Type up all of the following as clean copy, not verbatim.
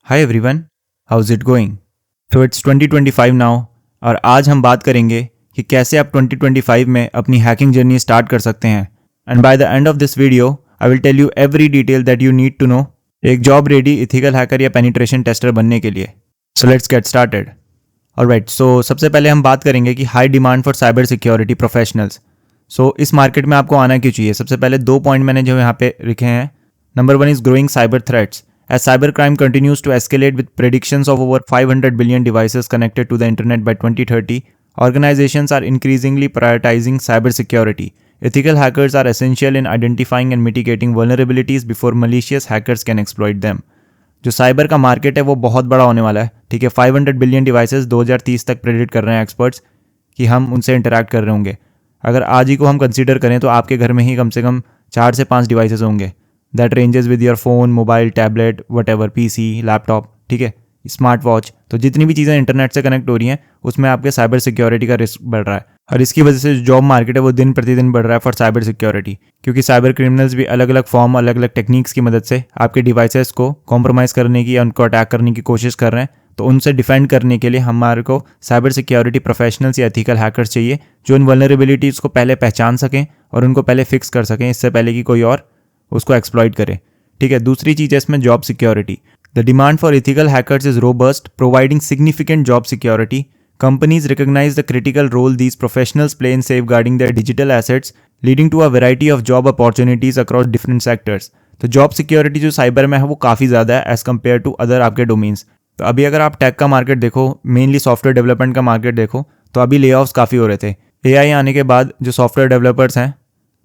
Hi everyone, how's it going? तो it's 2025 now और आज हम बात करेंगे कि कैसे आप 2025 में अपनी हैकिंग जर्नी स्टार्ट कर सकते हैं। And by the end of this video I will tell you every detail that you need to know एक जॉब रेडी इथिकल हैकर या पेनिट्रेशन टेस्टर बनने के लिए। So let's get started. Alright, so सबसे पहले हम बात करेंगे कि high demand for cyber security professionals. So इस मार्केट में आपको आना क्यों चाहिए? सबसे पहले 2 पॉइंट मैंने जो यहाँ पे लिखे हैं। Number 1 is growing cyber threats. As cybercrime continues to escalate with predictions of over 500 billion devices connected to the internet by 2030, organizations are increasingly prioritizing cybersecurity. Ethical hackers are essential in identifying and mitigating vulnerabilities before malicious hackers can exploit them. जो cyber का market है वो बहुत बड़ा होने वाला है, ठीक है। 500 बिलियन डिवाइसेस 2030 तक प्रेडिक्ट कर रहे हैं एक्सपर्ट्स कि हम उनसे इंटरैक्ट कर रहे होंगे। अगर आज ही को हम कंसीडर करें तो आपके घर में ही कम से कम 4 से 5 डिवाइसेस होंगे। That ranges with your phone, mobile, tablet, what ever, PC, laptop, ठीक है, स्मार्ट वॉच। तो जितनी भी चीज़ें इंटरनेट से कनेक्ट हो रही हैं उसमें आपके साइबर सिक्योरिटी का रिस्क बढ़ रहा है और इसकी वजह से जो जॉब मार्केट है वो दिन प्रतिदिन बढ़ रहा है फॉर साइबर सिक्योरिटी, क्योंकि साइबर क्रिमिनल्स भी अलग अलग फॉर्म, अलग अलग टेक्निक्स की मदद से आपके डिवाइसेस को कॉम्प्रोमाइज़ करने की या उनको अटैक करने की कोशिश कर रहे हैं। तो उनसे डिफेंड करने के लिए हमारे को साइबर सिक्योरिटी प्रोफेशनल्स या एथिकल हैकर्स चाहिए जो इन वल्नरेबिलिटीज़ को पहले पहचान सकें और उनको पहले फिक्स कर सकें इससे पहले कि कोई और उसको एक्सप्लॉइट करे, ठीक है। दूसरी चीज़ है इसमें job security. The demand for ethical hackers is robust, providing significant job security. Companies recognize the critical role these professionals play in safeguarding their digital assets, leading to a variety of job opportunities across different sectors. तो job security जो cyber में है वो काफ़ी ज़्यादा है as compare to other आपके domains. तो अभी अगर आप टेक का मार्केट देखो, मेनली सॉफ्टवेयर डेवलपमेंट का मार्केट देखो, तो अभी ले ऑफ्स काफ़ी हो रहे थे। AI आने के बाद जो सॉफ्टवेयर डेवलपर्स हैं,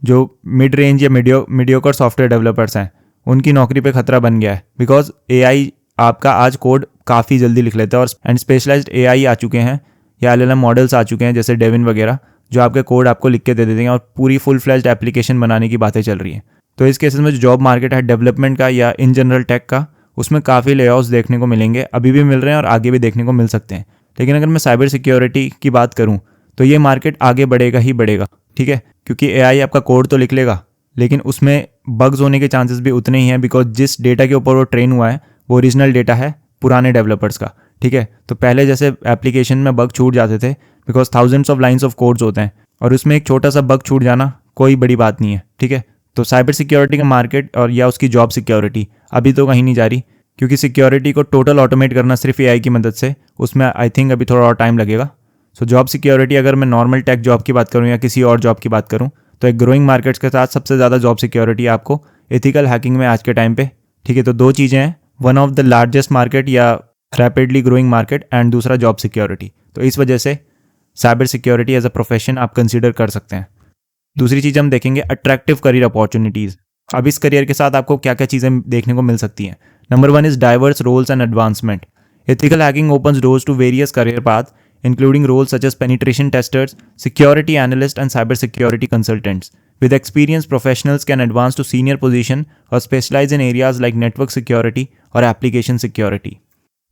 जो मिड रेंज या मीडियोकर सॉफ्टवेयर डेवलपर्स हैं, उनकी नौकरी पे खतरा बन गया है। बिकॉज AI आपका आज कोड काफ़ी जल्दी लिख लेता है और एंड स्पेशलाइज्ड AI आ चुके हैं या LLM मॉडल्स आ चुके हैं जैसे डेविन वगैरह, जो आपके कोड आपको लिख के दे देते हैं और पूरी फुल फ्लैज्ड एप्लीकेशन बनाने की बातें चल रही हैं। तो इस केसेस में जो जॉब मार्केट है डेवलपमेंट का या इन जनरल टेक का, उसमें काफ़ी लेऑफ्स देखने को मिलेंगे, अभी भी मिल रहे हैं और आगे भी देखने को मिल सकते हैं। लेकिन अगर मैं साइबर सिक्योरिटी की बात करूँ तो ये मार्केट आगे बढ़ेगा ही बढ़ेगा, ठीक है, क्योंकि AI आपका कोड तो लिख लेगा लेकिन उसमें बग्स होने के चांसेस भी उतने ही हैं, बिकॉज जिस डेटा के ऊपर वो ट्रेन हुआ है वो ओरिजिनल डेटा है पुराने डेवलपर्स का, ठीक है। तो पहले जैसे एप्लीकेशन में बग छूट जाते थे because thousands of lines of codes होते हैं और उसमें एक छोटा सा बग छूट जाना कोई बड़ी बात नहीं है, ठीक है। तो साइबर सिक्योरिटी का मार्केट और या उसकी जॉब सिक्योरिटी अभी तो कहीं नहीं जा रही, क्योंकि सिक्योरिटी को टोटल ऑटोमेट करना सिर्फ AI की मदद से, उसमें आई थिंक अभी थोड़ा और टाइम लगेगा। सो जॉब सिक्योरिटी, अगर मैं नॉर्मल टेक जॉब की बात करूँ या किसी और जॉब की बात करूँ, तो एक ग्रोइंग मार्केट्स के साथ सबसे ज़्यादा जॉब सिक्योरिटी आपको एथिकल हैकिंग में आज के टाइम पे, ठीक है। तो 2 चीज़ें हैं, one of the largest market या रैपिडली ग्रोइंग मार्केट एंड दूसरा जॉब सिक्योरिटी। तो इस वजह से cyber security as a profession आप कंसीडर कर सकते हैं। दूसरी चीज़ हम देखेंगे अट्रैक्टिव करियर अपॉर्चुनिटीज़। अब इस करियर के साथ आपको क्या क्या चीज़ें देखने को मिल सकती हैं। Number 1 is diverse roles and advancement. Ethical hacking opens doors to various career paths, including roles such as penetration testers, security analysts, and cybersecurity consultants. With experience, professionals can advance to senior position or specialize in areas like network security or application security.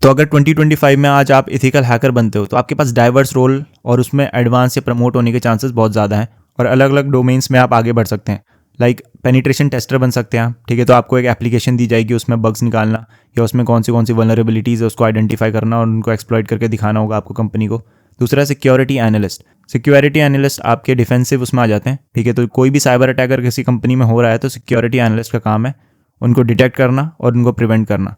तो अगर 2025 में आज आप ethical hacker बनते हो तो आपके पास diverse role और उसमें एडवांस या प्रमोट होने के चांसेस बहुत ज़्यादा हैं और अलग अलग डोमेन्स में आप आगे बढ़ सकते हैं। लाइक पेनिट्रेशन टेस्टर बन सकते हैं आप, ठीक है। तो आपको एक एप्लीकेशन दी जाएगी, उसमें बग्स निकालना या उसमें कौन सी वल्नरेबिलिटीज़ है उसको आइडेंटिफाई करना और उनको एक्सप्लॉइट करके दिखाना होगा आपको कंपनी को। दूसरा सिक्योरिटी एनालिस्ट. सिक्योरिटी एनालिस्ट आपके डिफेंसिव उसमें आ जाते हैं, ठीक है। तो कोई भी साइबर अटैक अगर किसी कंपनी में हो रहा है तो सिक्योरिटी एनालिस्ट का काम है उनको डिटेक्ट करना और उनको प्रिवेंट करना।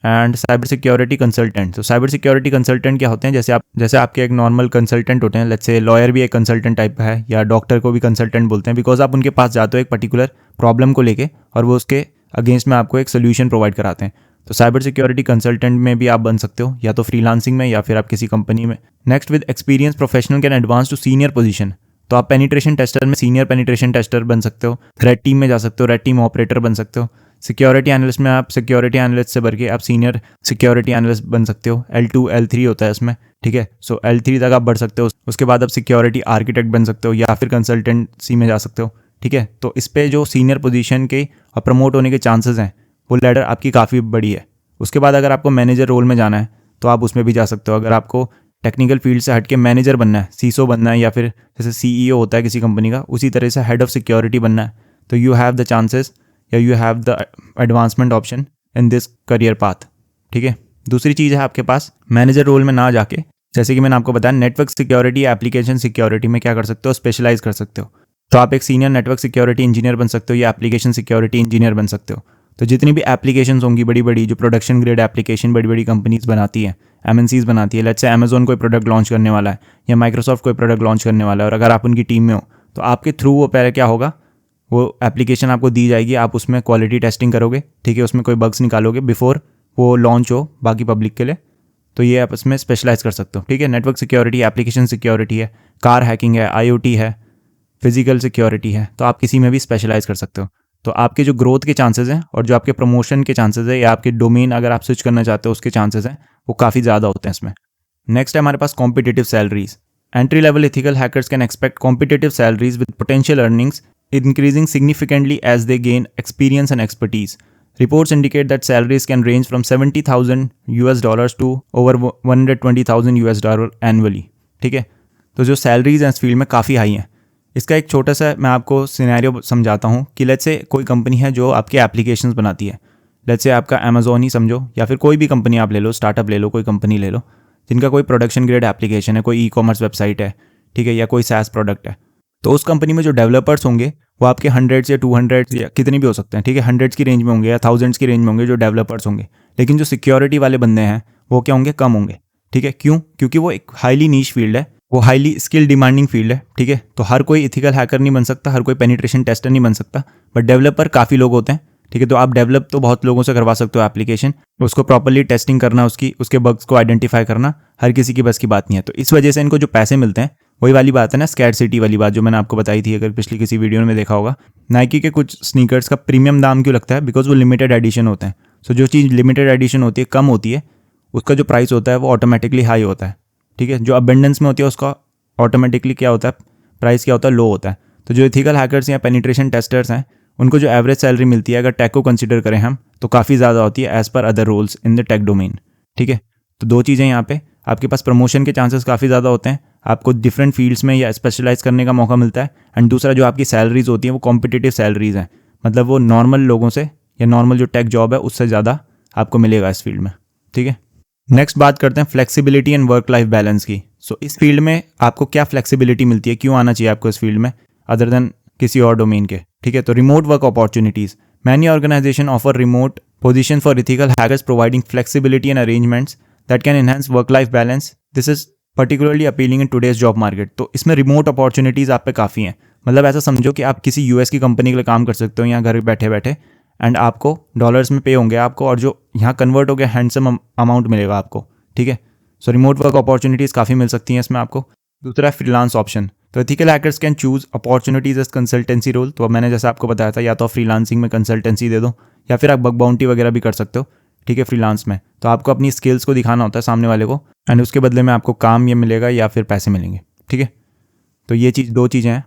And cyber security consultant. तो साइबर सिक्योरिटी कंसल्टेंट क्या होते हैं? जैसे आपके एक नॉर्मल कंसल्टेंट होते हैं, लेट्स से लॉयर भी एक कंसल्टेंट टाइप का है या डॉक्टर को भी कंसल्टेंट बोलते हैं, बिकॉज आप उनके पास जाते हो एक पर्टिकुलर प्रॉब्लम को लेके और वो उसके अगेंस्ट में आपको एक सोल्यूशन प्रोवाइड कराते हैं। तो साइबर सिक्योरिटी कंसल्टेंट में भी आप बन सकते हो, या तो फ्रीलांसिंग में या फिर आप किसी कंपनी में। Next, with experience professional can advance to senior position. तो आप पेनिट्रेशन टेस्टर में सीनियर पेनिट्रेशन टेस्टर बन सकते हो, रेड टीम में जा सकते हो, रेड टीम ऑपरेटर बन सकते हो। सिक्योरिटी एनालिस्ट में आप सिक्योरिटी एनालिस्ट से बढ़ के आप सीनियर सिक्योरिटी एनालिस्ट बन सकते हो। L2 L3 होता है इसमें, ठीक है। सो L3 तक आप बढ़ सकते हो, उसके बाद आप सिक्योरिटी आर्किटेक्ट बन सकते हो या फिर कंसल्टेंसी में जा सकते हो, ठीक है। तो इस पे जो सीनियर पोजीशन के और प्रमोट होने के चांसेस हैं वो लैडर आपकी काफ़ी बड़ी है। उसके बाद अगर आपको मैनेजर रोल में जाना है तो आप उसमें भी जा सकते हो। अगर आपको टेक्निकल फील्ड से हट के मैनेजर बनना है, CISO बनना है, या फिर जैसे CEO होता है किसी कंपनी का, उसी तरह से हेड ऑफ सिक्योरिटी बनना है, तो यू हैव द चांसेस या you have the advancement option in this career path, ठीक है। दूसरी चीज़ है आपके पास मैनेजर रोल में ना जाके, जैसे कि मैंने आपको बताया, नेटवर्क सिक्योरिटी या एप्लीकेशन सिक्योरिटी में क्या कर सकते हो, स्पेशलाइज कर सकते हो। तो आप एक सीनियर नेटवर्क सिक्योरिटी इंजीनियर बन सकते हो या एप्लीकेशन सिक्योरिटी इंजीनियर बन सकते हो। तो जितनी भी एप्लीकेशंस होंगी बड़ी बड़ी, जो प्रोडक्शन ग्रेड एप्लीकेशन बड़ी बड़ी कंपनीज बनाती है, एमएनसीज बनाती है, लेट्स से अमेजोन कोई प्रोडक्ट लॉन्च करने वाला है या माइक्रोसॉफ्ट कोई प्रोडक्ट लॉन्च करने वाला है, और अगर आप उनकी टीम में हो तो आपके थ्रू वो पहले क्या होगा, वो एप्लीकेशन आपको दी जाएगी, आप उसमें क्वालिटी टेस्टिंग करोगे, ठीक है, उसमें कोई बग्स निकालोगे बिफोर वो लॉन्च हो बाकी पब्लिक के लिए। तो ये आप इसमें स्पेशलाइज कर सकते हो, ठीक है। नेटवर्क सिक्योरिटी, एप्लीकेशन सिक्योरिटी है, कार हैकिंग है, आईओटी है, फिजिकल सिक्योरिटी है, तो आप किसी में भी स्पेशलाइज कर सकते हो। तो आपके जो ग्रोथ के चांसेस हैं और जो आपके प्रमोशन के चांसेस है या आपके डोमेन अगर आप स्विच करना चाहते हो उसके चांसेस हैं, वो काफ़ी ज़्यादा होते हैं इसमें। नेक्स्ट है हमारे पास competitive salaries. Entry level ethical hackers can expect competitive salaries with potential earnings increasing significantly as they gain experience and expertise. Reports indicate that salaries can range from $70,000 to over $120,000 annually. ठीक है, तो जो salaries हैं इस field में काफ़ी high हैं। इसका एक छोटा सा मैं आपको सिनेरियो समझाता हूँ कि लेट्स से कोई कंपनी है जो आपके एप्लीकेशंस बनाती है, लेट्स से आपका अमेजोन ही समझो या फिर कोई भी कंपनी आप ले लो, स्टार्टअप ले लो, कोई कंपनी ले लो जिनका कोई प्रोडक्शन ग्रेड एप्लीकेशन है, कोई ई कॉमर्स वेबसाइट है, ठीक है, या कोई SaaS प्रोडक्ट है। तो उस कंपनी में जो डेवलपर्स होंगे वो आपके 100 या 200 या कितने भी हो सकते हैं, ठीक है, 100 की रेंज में होंगे या 1000 की रेंज में होंगे जो डेवलपर्स होंगे। लेकिन जो सिक्योरिटी वाले बंदे हैं वो क्या होंगे, कम होंगे, ठीक है। क्यों? क्योंकि वो एक हाईली नीश फील्ड है, वो हाईली स्किल डिमांडिंग फील्ड है, ठीक है। तो हर कोई इथिकल हैकर नहीं बन सकता, हर कोई पेनिट्रेशन टेस्टर नहीं बन सकता, बट डेवलपर काफ़ी लोग होते हैं, ठीक है। तो आप डेवलप तो बहुत लोगों से करवा सकते हो एप्लीकेशन, उसको प्रॉपर्ली टेस्टिंग करना, उसके बग्स को आइडेंटिफाई करना हर किसी की बस की बात नहीं है। तो इस वजह से इनको जो पैसे मिलते हैं वही वाली बात है ना, स्कैरसिटी वाली बात जो मैंने आपको बताई थी, अगर पिछली किसी वीडियो में देखा होगा। नाइकी के कुछ स्नीकर्स का प्रीमियम दाम क्यों लगता है, बिकॉज वो लिमिटेड एडिशन होते हैं। सो जो चीज़ लिमिटेड एडिशन होती है, कम होती है, उसका जो प्राइस होता है वो ऑटोमेटिकली हाई होता है, ठीक है। जो अबेंडेंस में होती है उसका ऑटोमेटिकली क्या होता है, प्राइस क्या होता है, लो होता है। तो जो एथिकल हैकर्स या पेनिट्रेशन टेस्टर्स हैं उनको जो एवरेज सैलरी मिलती है, अगर टेक को कंसिडर करें हम, तो काफ़ी ज़्यादा होती है as per other roles in the tech domain, ठीक है। तो दो चीज़ें यहाँ पे, आपके पास प्रमोशन के चांसेस काफ़ी ज़्यादा होते हैं, आपको डिफरेंट फील्ड्स में या स्पेशलाइज करने का मौका मिलता है। एंड दूसरा जो आपकी सैलरीज होती हैं वो कॉम्पिटिटिव सैलरीज हैं, मतलब वो नॉर्मल लोगों से या नॉर्मल जो टेक जॉब है उससे ज़्यादा आपको मिलेगा इस फील्ड में, ठीक है। नेक्स्ट बात करते हैं flexibility and work life balance की। सो इस फील्ड में आपको क्या फ्लेक्सिबिलिटी मिलती है, क्यों आना चाहिए आपको इस फील्ड में अदर देन किसी और डोमेन के, ठीक है। तो remote work opportunities, many organisation offer remote position for ethical hackers providing flexibility and arrangements that can enhance work life balance. This is particularly appealing in today's job market. तो इसमें remote opportunities आप पे काफ़ी हैं, मतलब ऐसा समझो कि आप किसी यूएस की कंपनी के लिए काम कर सकते हो यहाँ घर बैठे बैठे, एंड आपको डॉलर्स में पे होंगे आपको, और जो यहाँ कन्वर्ट हो गया हैंडसम अमाउंट मिलेगा आपको, ठीक है। सो रिमोट वर्क अपॉर्चुनिटीज़ काफ़ी मिल सकती हैं इसमें आपको। दूसरा है फ्रीलांस ऑप्शन। तो ethical hackers can choose opportunities as consultancy role. तो अब मैंने जैसा आपको बताया था, या तो फ्रीलांसिंग में कंसल्टेंसी दे दो या फिर आप बग बाउंटी वगैरह भी कर सकते हो, ठीक है, फ्रीलांस में। तो आपको अपनी स्किल्स को दिखाना होता है सामने वाले को, एंड उसके बदले में आपको काम ये मिलेगा या फिर पैसे मिलेंगे, ठीक है। तो ये चीज़, दो चीज़ें हैं।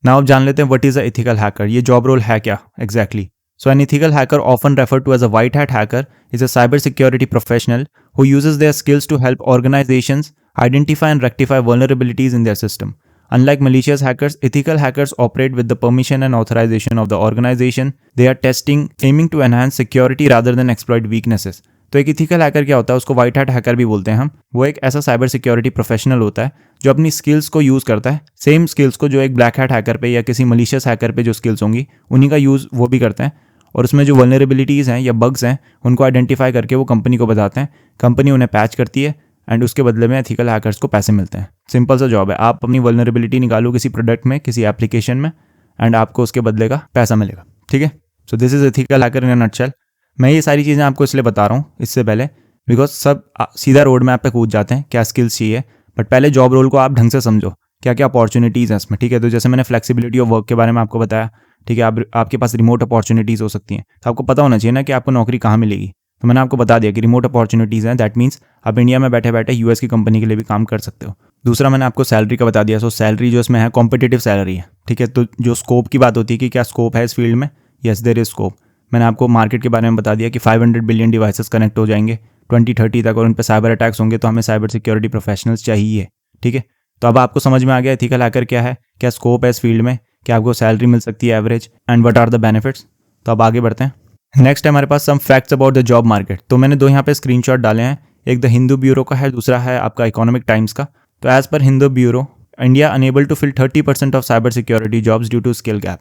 नाउ अब जान लेते हैं what is a ethical hacker, ये जॉब रोल है क्या exactly. So an ethical hacker, often referred to as a white hat hacker, is a cybersecurity professional who uses their skills to help organizations identify and rectify vulnerabilities in their system. Unlike malicious hackers, ethical hackers operate with the permission and authorization of the organization they are testing, aiming to enhance security rather than exploit weaknesses. तो एक ethical hacker क्या होता है, उसको white hat hacker भी बोलते हैं हम। वो एक ऐसा साइबर सिक्योरिटी प्रोफेशनल होता है जो अपनी स्किल्स को यूज़ करता है, सेम स्किल्स को जो एक ब्लैक हैट हैकर पे या किसी मलिशियस हैकर पे जो स्किल्स होंगी उन्हीं का यूज़ वो भी करते हैं, और उसमें जो वल्नरेबिलिटीज़ हैं या बग्स हैं उनको आइडेंटिफाई करके वो कंपनी को बताते हैं, कंपनी उन्हें पैच करती है, एंड उसके बदले में एथिकल हैकर्स को पैसे मिलते हैं। सिंपल सा जॉब है, आप अपनी वल्नरेबिलिटी निकालो किसी प्रोडक्ट में, किसी एप्लीकेशन में, एंड आपको उसके बदले का पैसा मिलेगा, ठीक है। So this is ethical hacker in a nutshell. मैं ये सारी चीज़ें आपको इसलिए बता रहा हूँ इससे पहले, बिकॉज सब सीधा रोड मैप पे कूद जाते हैं, क्या स्किल्स चाहिए, बट पहले जॉब रोल को आप ढंग से समझो, क्या क्या अपॉर्चुनिटीज़ हैं इसमें, ठीक है। तो जैसे मैंने फ्लेक्सिबिलिटी ऑफ वर्क के बारे में आपको बताया, ठीक है, आपके पास रिमोट अपॉर्चुनिटीज़ हो सकती हैं, तो आपको पता होना चाहिए ना कि आपको नौकरी कहाँ मिलेगी। तो मैंने आपको बता दिया कि रिमोट अपॉर्चुनिटीज़ हैं, दैट मीन्स आप इंडिया में बैठे बैठे यूएस की कंपनी के लिए भी काम कर सकते हो। दूसरा मैंने आपको सैलरी का बता दिया। सो सैलरी जो इसमें है कॉम्पिटिटिव सैलरी है, ठीक है। तो जो स्कोप की बात होती है कि क्या स्कोप है इस फील्ड में, यस देयर इज स्कोप। मैंने आपको मार्केट के बारे में बता दिया कि 500 बिलियन डिवाइसेस कनेक्ट हो जाएंगे 2030 तक, और उन पर साइबर अटैक्स होंगे, तो हमें साइबर सिक्योरिटी प्रोफेशनल्स चाहिए, ठीक है। तो अब आपको समझ में आ गया एथिकल हैकर क्या है, क्या स्कोप है इस फील्ड में, क्या आपको सैलरी मिल सकती है average, and what are the benefits. तो अब आगे बढ़ते हैं। नेक्स्ट है हमारे पास some facts about the job market. तो मैंने दो यहाँ पे स्क्रीनशॉट डाले हैं, एक द हिंदू ब्यूरो का है, दूसरा है आपका इकोनॉमिक टाइम्स का। तो as per Hindu bureau, India unable to fill 30% of cyber security jobs due to skill gap.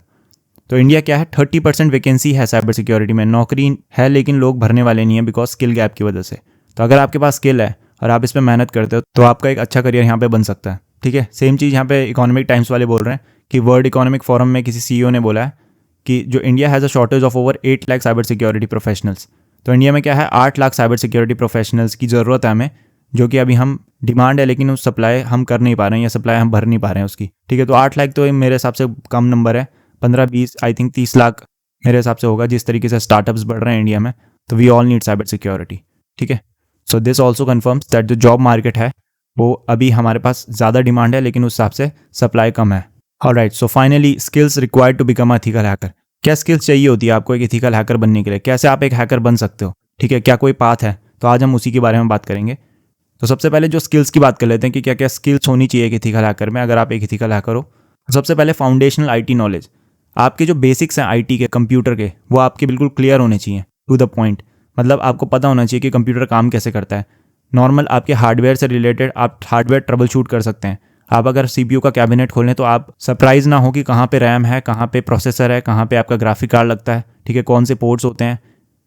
तो इंडिया क्या है, 30% वैकेंसी है साइबर सिक्योरिटी में, नौकरी है लेकिन लोग भरने वाले नहीं है बिकॉज स्किल गैप की वजह से। तो अगर आपके पास स्किल है और आप इस पर मेहनत करते हो तो आपका एक अच्छा करियर यहाँ पे बन सकता है। ठीक है, सेम चीज़ यहाँ पे इकोनॉमिक टाइम्स वाले बोल रहे हैं कि वर्ल्ड इकोनॉमिक फोरम में किसी CEO ने बोला है कि जो India has a shortage of over 8 lakh cyber security professionals. तो इंडिया में क्या है, 8 लाख साइबर सिक्योरिटी प्रोफेशनल्स की ज़रूरत है हमें, जो कि अभी हम डिमांड है लेकिन उस सप्लाई हम कर नहीं पा रहे हैं या सप्लाई हम भर नहीं पा रहे हैं उसकी। ठीक है, तो 8 लाख तो मेरे हिसाब से कम नंबर है, 15-20 आई थिंक 30 लाख मेरे हिसाब से होगा जिस तरीके से स्टार्टअप्स बढ़ रहे हैं इंडिया में। तो we all need cyber security. ठीक है, so this also confirms that जो जॉब मार्केट है वो अभी हमारे पास ज़्यादा डिमांड है लेकिन उस हिसाब से सप्लाई कम है। Alright, so finally skills required to become ethical hacker. क्या स्किल्स चाहिए होती है आपको एक एथिकल हैकर बनने के लिए, कैसे आप एक हैकर बन सकते हो, ठीक है, क्या कोई पाथ है? तो आज हम उसी के बारे में बात करेंगे। तो सबसे पहले जो स्किल्स की बात कर लेते हैं कि क्या क्या स्किल्स होनी चाहिए एक एथिकल हैकर में, अगर आप एक एथिकल हैकर हो। तो सबसे पहले फाउंडेशनल IT नॉलेज, आपके जो बेसिक्स हैं IT के, कंप्यूटर के, वो आपके बिल्कुल क्लियर होने चाहिए, टू द पॉइंट। मतलब आपको पता होना चाहिए कि कंप्यूटर काम कैसे करता है। नॉर्मल आपके हार्डवेयर से रिलेटेड आप हार्डवेयर ट्रबल शूट कर सकते हैं। आप अगर CPU का कैबिनेट खोलें तो आप सरप्राइज ना हो कि कहाँ पे रैम है, कहाँ पे प्रोसेसर है, कहाँ पे आपका ग्राफिक कार्ड लगता है, ठीक है, कौन से पोर्ट्स होते हैं।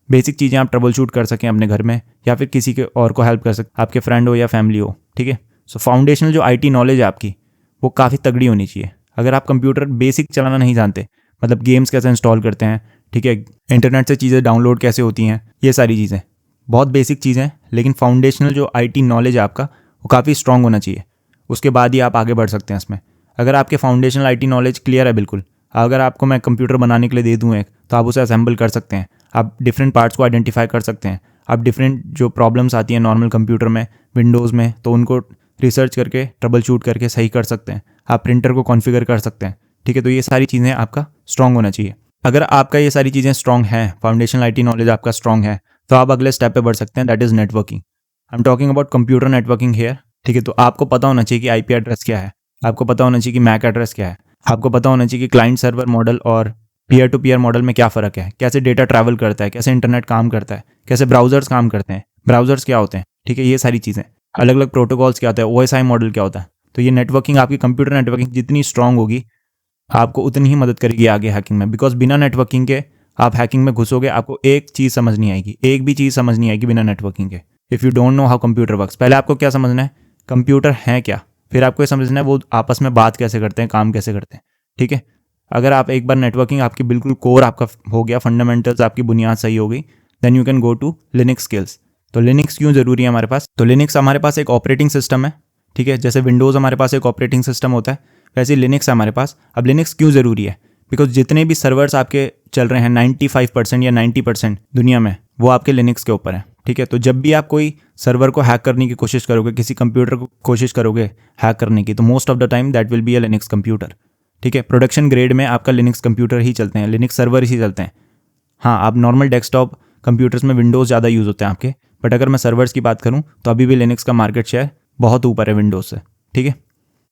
बेसिक चीज़ें आप ट्रबल शूट कर सकें अपने घर में या फिर किसी के और को हेल्प कर सकें, आपके फ्रेंड हो या फैमिली हो। ठीक है, सो फाउंडेशनल जो IT नॉलेज है आपकी वो काफ़ी तगड़ी होनी चाहिए। अगर आप कंप्यूटर बेसिक चलाना नहीं जानते, मतलब गेम्स कैसे इंस्टॉल करते हैं, ठीक है, इंटरनेट से चीज़ें डाउनलोड कैसे होती हैं, ये सारी चीज़ें बहुत बेसिक चीज़ें, लेकिन फाउंडेशनल जो IT नॉलेज है आपका वो काफ़ी स्ट्रॉन्ग होना चाहिए। उसके बाद ही आप आगे बढ़ सकते हैं इसमें। अगर आपके फाउंडेशनल IT नॉलेज क्लियर है बिल्कुल, अगर आपको मैं कंप्यूटर बनाने के लिए दे दूँ एक, तो आप उसे असेंबल कर सकते हैं, आप डिफरेंट पार्ट्स को आइडेंटिफाई कर सकते हैं, आप डिफरेंट जो प्रॉब्लम्स आती हैं नॉर्मल कंप्यूटर में, विंडोज़ में, तो उनको रिसर्च करके ट्रबल शूट करके सही कर सकते हैं। आप प्रिंटर को कॉन्फ़िगर कर सकते हैं। ठीक है, तो ये सारी चीज़ें आपका स्ट्रॉन्ग होना चाहिए। अगर आपका ये सारी चीज़ें स्ट्रॉन्ग हैं, फाउंडेशनल IT नॉलेज आपका स्ट्रॉन्ग है, तो आप अगले स्टेप पे बढ़ सकते हैं, that is networking. I am talking about computer networking here. ठीक है, तो आपको पता होना चाहिए कि IP एड्रेस क्या है, आपको पता होना चाहिए कि मैक एड्रेस क्या है, आपको पता होना चाहिए कि क्लाइंट सर्वर मॉडल और पीयर टू पीयर मॉडल में क्या फ़र्क है, कैसे डेटा ट्रैवल करता है, कैसे इंटरनेट काम करता है, कैसे ब्राउजर्स काम करते हैं, ब्राउजर्स क्या होते हैं, ठीक है, ये सारी चीज़ें, अलग अलग प्रोटोकॉल्स क्या होता है, OSI मॉडल क्या होता है। तो ये नेटवर्किंग, आपकी कंप्यूटर नेटवर्किंग जितनी स्ट्रांग होगी आपको उतनी ही मदद करेगी आगे हैकिंग में। बिकॉज बिना नेटवर्किंग के आप हैकिंग में घुसोगे, आपको एक चीज़ समझ नहीं आएगी, एक भी चीज़ समझ नहीं आएगी बिना नेटवर्किंग के। If you don't know how computer works, पहले आपको क्या समझना है, कंप्यूटर है क्या, फिर आपको ये समझना है वो आपस में बात कैसे करते हैं, काम कैसे करते हैं। ठीक है, अगर आप एक बार नेटवर्किंग आपकी बिल्कुल कोर आपका हो गया, फंडामेंटल्स आपकी बुनियाद सही हो गई, then you can go to Linux skills. तो लिनक्स क्यों ज़रूरी है हमारे पास? तो लिनक्स हमारे पास एक ऑपरेटिंग सिस्टम है। ठीक है, जैसे विंडोज़ हमारे पास एक ऑपरेटिंग सिस्टम होता है, वैसे लिनक्स है हमारे पास। अब लिनक्स क्यों ज़रूरी है? बिकॉज जितने भी सर्वर्स आपके चल रहे हैं 95% या 90% दुनिया में, वो आपके लिनक्स के ऊपर है। ठीक है, तो जब भी आप कोई सर्वर को हैक करने की कोशिश करोगे, किसी कंप्यूटर को कोशिश करोगे हैक करने की, तो most of the time that will be a Linux computer. ठीक है, प्रोडक्शन ग्रेड में आपका लिनक्स कंप्यूटर ही चलते हैं, लिनक्स सर्वर ही चलते हैं। हाँ, आप नॉर्मल डेस्कटॉप कंप्यूटर्स में विंडोज़ ज़्यादा यूज़ होते हैं आपके, बट अगर मैं सर्वर्स की बात करूँ तो अभी भी लिनक्स का मार्केट शेयर बहुत ऊपर है विंडोज़ से। ठीक है,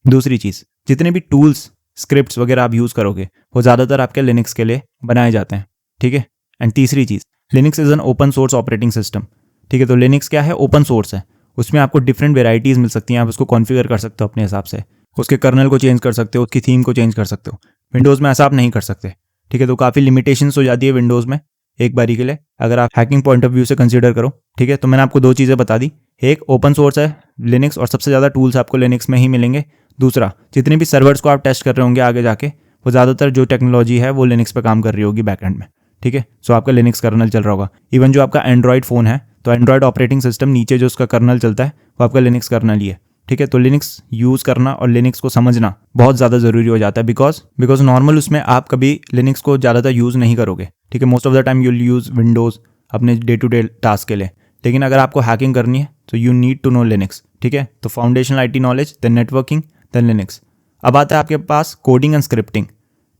दूसरी चीज़, जितने भी टूल्स स्क्रिप्ट्स वगैरह आप यूज़ करोगे वो ज़्यादातर आपके लिनक्स के लिए बनाए जाते हैं। ठीक है, एंड तीसरी चीज़, Linux is an open source operating system. ठीक है, तो लिनक्स क्या है, ओपन सोर्स है, उसमें आपको डिफरेंट वेराइटीज़ मिल सकती हैं, आप उसको कॉन्फ़िगर कर सकते हो अपने हिसाब से, उसके कर्नल को चेंज कर सकते हो, उसकी थीम को चेंज कर सकते हो। विंडोज़ में ऐसा आप नहीं कर सकते। ठीक है, तो काफ़ी लिमिटेशंस हो जाती है विंडोज़ में एक बारी के लिए, अगर आप हैकिंग पॉइंट ऑफ व्यू से कंसीडर करो। ठीक है, तो मैंने आपको दो चीज़ें बता दी, एक ओपन सोर्स है लिनक्स और सबसे ज़्यादा टूल्स आपको लिनक्स में ही मिलेंगे। दूसरा, जितने भी सर्वर्स को आप टेस्ट कर रहे होंगे आगे जाके, वो ज़्यादातर जो टेक्नोलॉजी है वो लिनक्स पे काम कर रही होगी बैकएंड में। ठीक है, सो आपका लिनक्स कर्नल चल रहा होगा। इवन जो आपका एंड्रॉयड फ़ोन है, तो एंड्रॉयड ऑपरेटिंग सिस्टम नीचे जो उसका कर्नल चलता है वो आपका लिनक्स कर्नल ही है। ठीक है, तो लिनक्स यूज़ करना और लिनक्स को समझना बहुत ज़्यादा ज़रूरी हो जाता है, बिकॉज नॉर्मल उसमें आप कभी लिनक्स को ज़्यादातर यूज़ नहीं करोगे। ठीक है, most of the time you will use Windows अपने डे टू डे टास्क के लिए, लेकिन अगर आपको हैकिंग करनी है तो you need to know Linux. ठीक है, तो foundational IT knowledge, then networking, then Linux. अब आता है आपके पास कोडिंग एंड स्क्रिप्टिंग।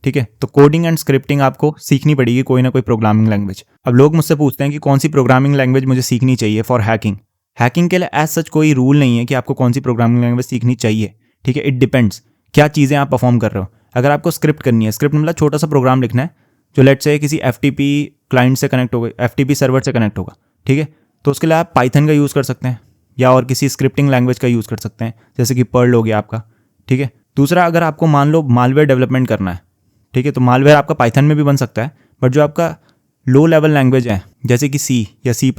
ठीक है, तो कोडिंग एंड स्क्रिप्टिंग आपको सीखनी पड़ेगी, कोई ना कोई प्रोग्रामिंग लैंग्वेज। अब लोग मुझसे पूछते हैं कि कौन सी प्रोग्रामिंग लैंग्वेज मुझे सीखनी चाहिए फॉर हैकिंग। हैकिंग के लिए एज सच कोई रूल नहीं है कि आपको कौन सी प्रोग्रामिंग लैंग्वेज सीखनी चाहिए। ठीक है, इट डिपेंड्स क्या चीज़ें आप परफॉर्म कर रहे हो। अगर आपको स्क्रिप्ट करनी है, स्क्रिप्ट मतलब छोटा सा प्रोग्राम लिखना है, जो लेट से किसी FTP क्लाइंट से कनेक्ट होगा, FTP सर्वर से कनेक्ट होगा, ठीक है। तो उसके लिए आप पाइथन का यूज़ कर सकते हैं या और किसी स्क्रिप्टिंग लैंग्वेज का यूज़ कर सकते हैं, जैसे कि पर्ल हो गया आपका, ठीक है। दूसरा, अगर आपको मान लो मालवेयर डेवलपमेंट करना है, ठीक है, तो मालवेयर आपका पाइथन में भी बन सकता है, बट जो आपका लो लेवल लैंग्वेज है जैसे कि C या C++,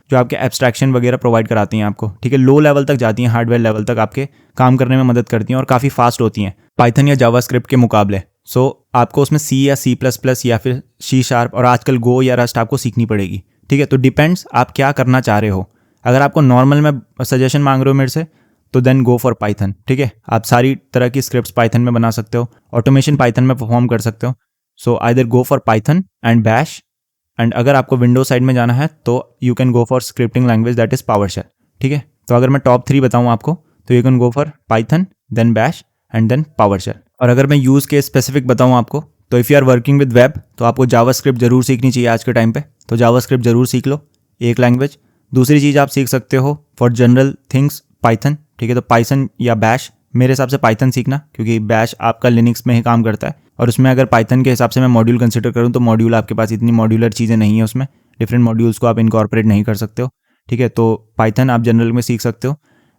जो आपके एब्स्ट्रैक्शन वगैरह प्रोवाइड कराती हैं आपको, ठीक है, लो लेवल तक जाती हैं, हार्डवेयर लेवल तक आपके काम करने में मदद करती हैं और काफ़ी फास्ट होती हैं पाइथन या जावास्क्रिप्ट के मुकाबले। सो आपको उसमें C या C++ या फिर C# और आजकल Go या Rust आपको सीखनी पड़ेगी, ठीक है। तो डिपेंड्स आप क्या करना चाह रहे हो। अगर आपको नॉर्मल में सजेशन मांग रहे हो मेरे से, तो देन गो फॉर पाइथन, ठीक है। आप सारी तरह की स्क्रिप्ट्स पाइथन में बना सकते हो, ऑटोमेशन पाइथन में परफॉर्म कर सकते हो। So either go for Python and bash, and अगर आपको विंडोज साइड में जाना है तो you can go for scripting language that is PowerShell, ठीक है। तो अगर मैं टॉप 3 बताऊँ आपको, तो you can go for Python, then bash and then PowerShell. और अगर मैं यूज़ केस स्पेसिफिक बताऊँ आपको, तो if you are working with web, तो आपको जावास्क्रिप्ट जरूर सीखनी चाहिए आज के टाइम पे। तो जावास्क्रिप्ट जरूर सीख लो, एक लैंग्वेज। दूसरी चीज़ आप सीख सकते हो फॉर जनरल थिंग्स पाइथन, ठीक है। तो पाइथन या बैश, मेरे हिसाब से पाइथन सीखना, क्योंकि बैश आपका लिनक्स में ही काम करता है, और उसमें अगर पाइथन के हिसाब से मैं मॉड्यूल कंसिडर करूँ तो मॉड्यूल आपके पास इतनी मॉड्यूलर चीज़ें नहीं है, उसमें डिफरेंट मॉड्यूल्स को आप इनकॉर्पोरेट नहीं कर सकते हो, ठीक है। तो पाइथन आप जनरल में सीख सकते हो।